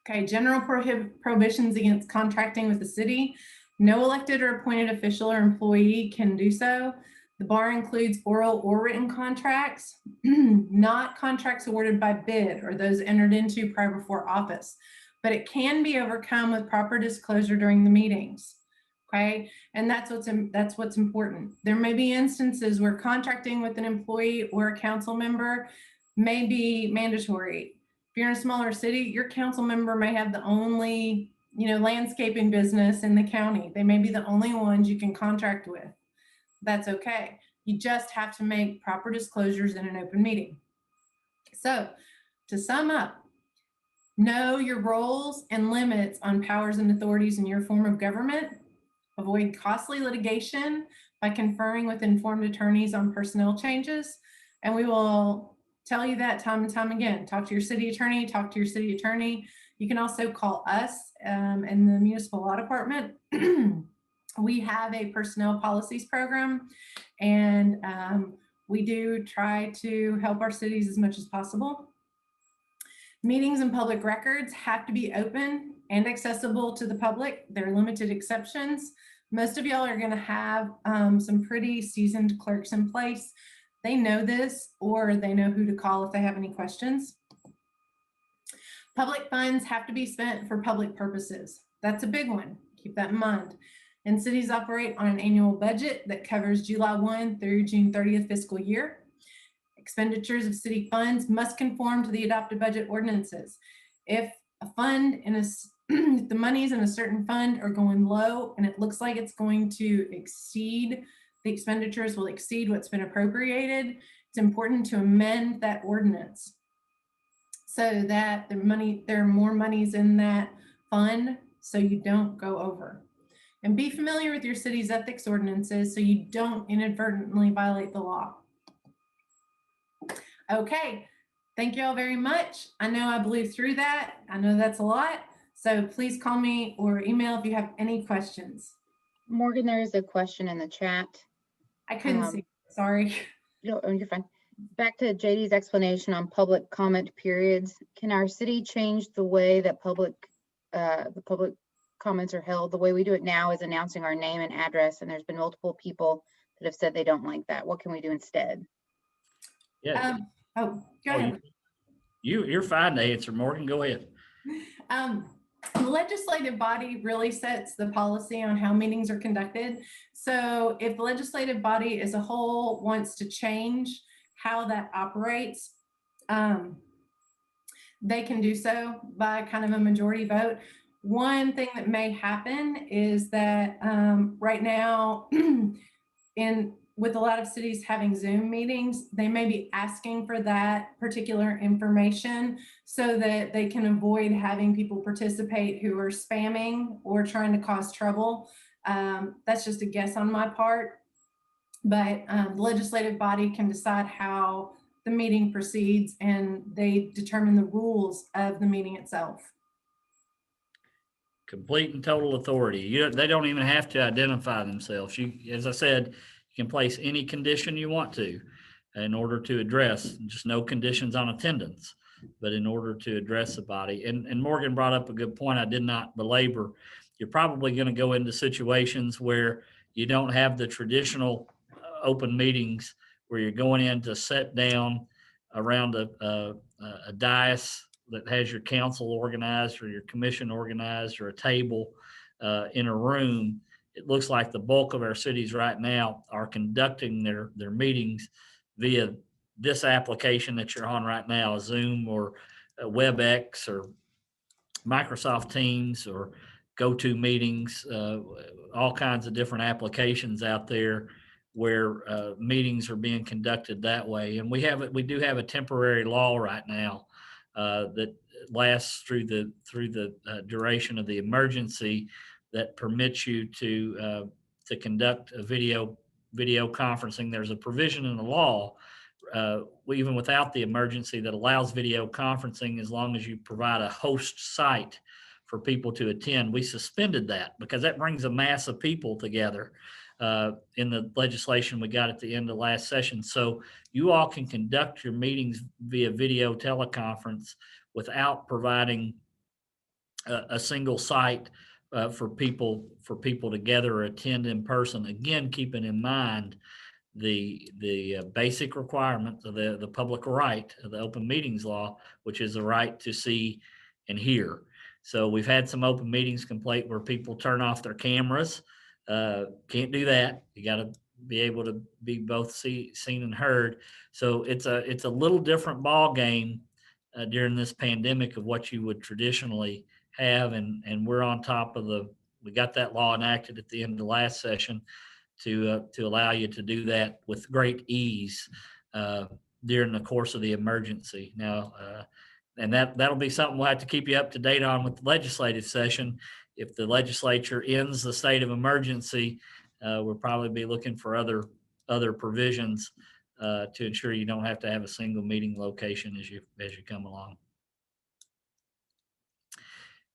Okay, general prohibitions against contracting with the city. No elected or appointed official or employee can do so. The bar includes oral or written contracts, not contracts awarded by bid or those entered into prior before office, but it can be overcome with proper disclosure during the meetings. Okay, and that's what's important. There may be instances where contracting with an employee or a council member may be mandatory. If you're in a smaller city, your council member may have the only, landscaping business in the county. They may be the only ones you can contract with. That's okay. You just have to make proper disclosures in an open meeting. So to sum up, know your roles and limits on powers and authorities in your form of government. Avoid costly litigation by conferring with informed attorneys on personnel changes. And we will tell you that time and time again. Talk to your city attorney, talk to your city attorney. You can also call us in the municipal law department. We have a personnel policies program, and we do try to help our cities as much as possible. Meetings and public records have to be open and accessible to the public. There are limited exceptions. Most of y'all are going to have some pretty seasoned clerks in place. They know this, or they know who to call if they have any questions. Public funds have to be spent for public purposes. That's a big one. Keep that in mind. And cities operate on an annual budget that covers July 1 through June 30th fiscal year. Expenditures of city funds must conform to the adopted budget ordinances. If a fund if the monies in a certain fund are going low and it looks like it's going to exceed, the expenditures will exceed what's been appropriated, it's important to amend that ordinance so that there are more monies in that fund so you don't go over. And be familiar with your city's ethics ordinances so you don't inadvertently violate the law. Okay, thank you all very much. I know I blew through that. I know that's a lot. So please call me or email if you have any questions. Morgan, there is a question in the chat. I couldn't see, sorry. No, you're fine. Back to JD's explanation on public comment periods. Can our city change the way that the public comments are held? The way we do it now is announcing our name and address, and there's been multiple people that have said they don't like that. What can we do instead? Yeah. Go ahead. You're fine to answer, Morgan. Go ahead. The legislative body really sets the policy on how meetings are conducted. So if the legislative body as a whole wants to change how that operates, they can do so by kind of a majority vote. One thing that may happen is that right now, with a lot of cities having Zoom meetings, they may be asking for that particular information so that they can avoid having people participate who are spamming or trying to cause trouble. That's just a guess on my part, but the legislative body can decide how the meeting proceeds and they determine the rules of the meeting itself. Complete and total authority. They don't even have to identify themselves. As I said, you can place any condition you want to in order to address, just no conditions on attendance, but in order to address the body. And Morgan brought up a good point I did not belabor. You're probably going to go into situations where you don't have the traditional open meetings where you're going in to sit down around a dais that has your council organized or your commission organized or a table in a room. It looks like the bulk of our cities right now are conducting their meetings via this application that you're on right now, Zoom or WebEx or Microsoft Teams or GoToMeetings, all kinds of different applications out there where meetings are being conducted that way. And we do have a temporary law right now that lasts through the duration of the emergency that permits you to conduct a video conferencing. There's a provision in the law, even without the emergency, that allows video conferencing as long as you provide a host site for people to attend. We suspended that because that brings a mass of people together in the legislation we got at the end of last session. So you all can conduct your meetings via video teleconference without providing a single site for people to gather or attend in person. Again, keeping in mind the basic requirement of the public right of the open meetings law, which is the right to see and hear. So we've had some open meetings complaint where people turn off their cameras. Can't do that. You got to be able to be both seen and heard. So it's a little different ball game during this pandemic of what you would traditionally have. And we're on top of we got that law enacted at the end of the last session to allow you to do that with great ease during the course of the emergency. Now, and that'll be something we'll have to keep you up to date on with the legislative session. If the legislature ends the state of emergency, we'll probably be looking for other provisions to ensure you don't have to have a single meeting location as you come along.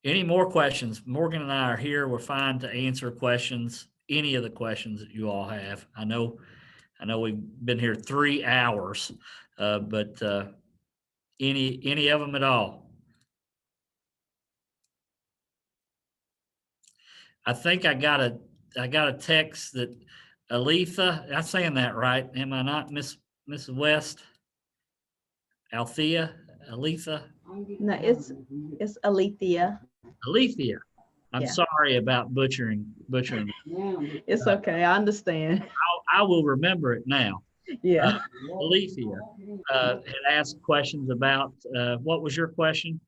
Any more questions? Morgan and I are here. We're fine to answer questions, any of the questions that you all have. I know we've been here 3 hours, but any of them at all? I think I got a text that Aletha, I'm saying that right, am I not, Miss West? Althea, Aletha? No, it's Alethea. Alethea. I'm Yeah. sorry about butchering. It's okay. I understand. I will remember it now. Yeah. Alethea had asked questions about, what was your question?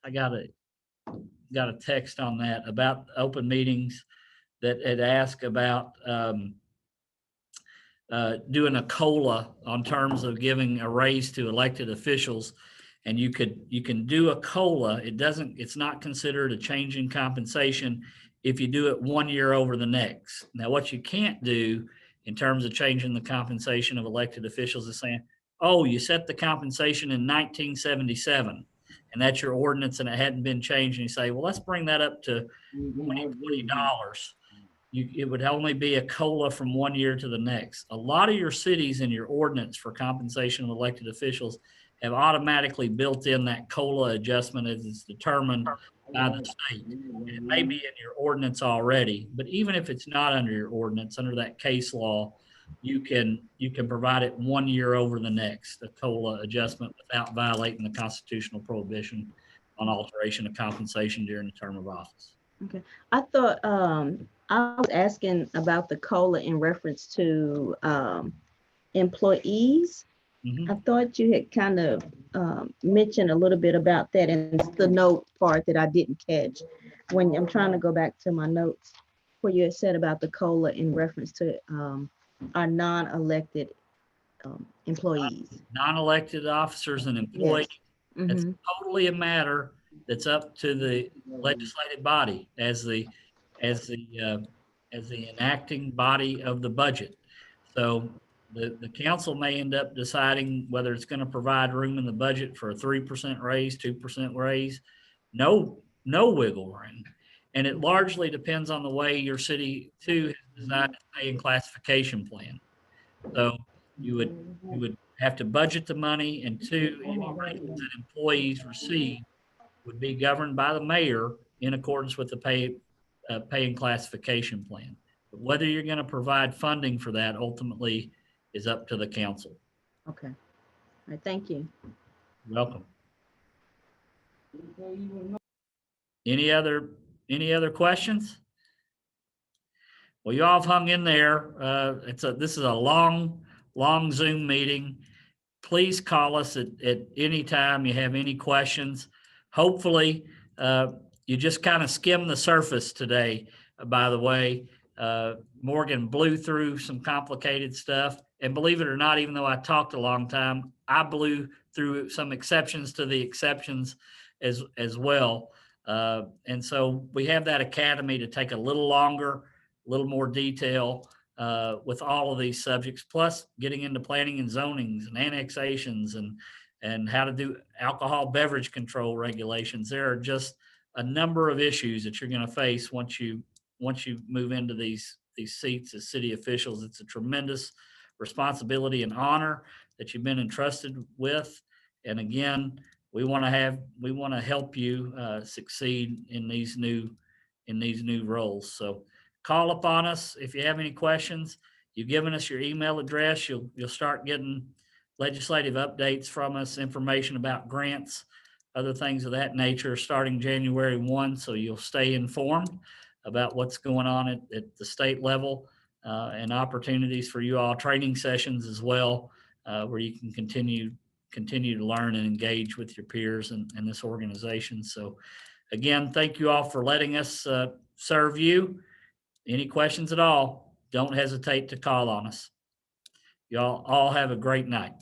I got a text on that about open meetings that had asked about doing a COLA on terms of giving a raise to elected officials. And you can do a COLA. It's not considered a change in compensation if you do it 1 year over the next. Now, what you can't do in terms of changing the compensation of elected officials is saying, oh, you set the compensation in 1977 and that's your ordinance and it hadn't been changed. And you say, well, let's bring that up to $20. It would only be a COLA from 1 year to the next. A lot of your cities in your ordinance for compensation of elected officials have automatically built in that COLA adjustment as it's determined by the state. It may be in your ordinance already, but even if it's not under your ordinance, under that case law, you can provide it 1 year over the next, a COLA adjustment, without violating the constitutional prohibition on alteration of compensation during the term of office. Okay. I thought I was asking about the COLA in reference to employees. Mm-hmm. I thought you had kind of mentioned a little bit about that, and it's the note part that I didn't catch. When I'm trying to go back to my notes, where you had said about the COLA in reference to our non-elected employees. Non-elected officers and employees. Yes. It's totally a matter that's up to the legislative body as the enacting body of the budget. So the council may end up deciding whether it's going to provide room in the budget for a 3% raise, 2% raise, no wiggle room. And it largely depends on the way your city too has designed its pay and classification plan. So you would have to budget the money, and two, any raises that employees receive would be governed by the mayor in accordance with the pay and classification plan. But whether you're going to provide funding for that ultimately is up to the council. Okay. All right, thank you. You're welcome. Any other questions? Well, you all have hung in there. This is a long Zoom meeting. Please call us at any time you have any questions. Hopefully, you just kind of skimmed the surface today, by the way. Morgan blew through some complicated stuff. And believe it or not, even though I talked a long time, I blew through some exceptions to the exceptions as well. And so we have that academy to take a little longer, a little more detail with all of these subjects, plus getting into planning and zonings and annexations and how to do alcohol beverage control regulations. There are just a number of issues that you're going to face once you move into these seats as city officials. It's a tremendous responsibility and honor that you've been entrusted with. And again, we want to help you succeed in these new roles. So call upon us if you have any questions. You've given us your email address. You'll start getting legislative updates from us, information about grants, other things of that nature starting January 1. So you'll stay informed about what's going on at the state level and opportunities for you all, training sessions as well, where you can continue to learn and engage with your peers in this organization. So again, thank you all for letting us serve you. Any questions at all, don't hesitate to call on us. Y'all all have a great night.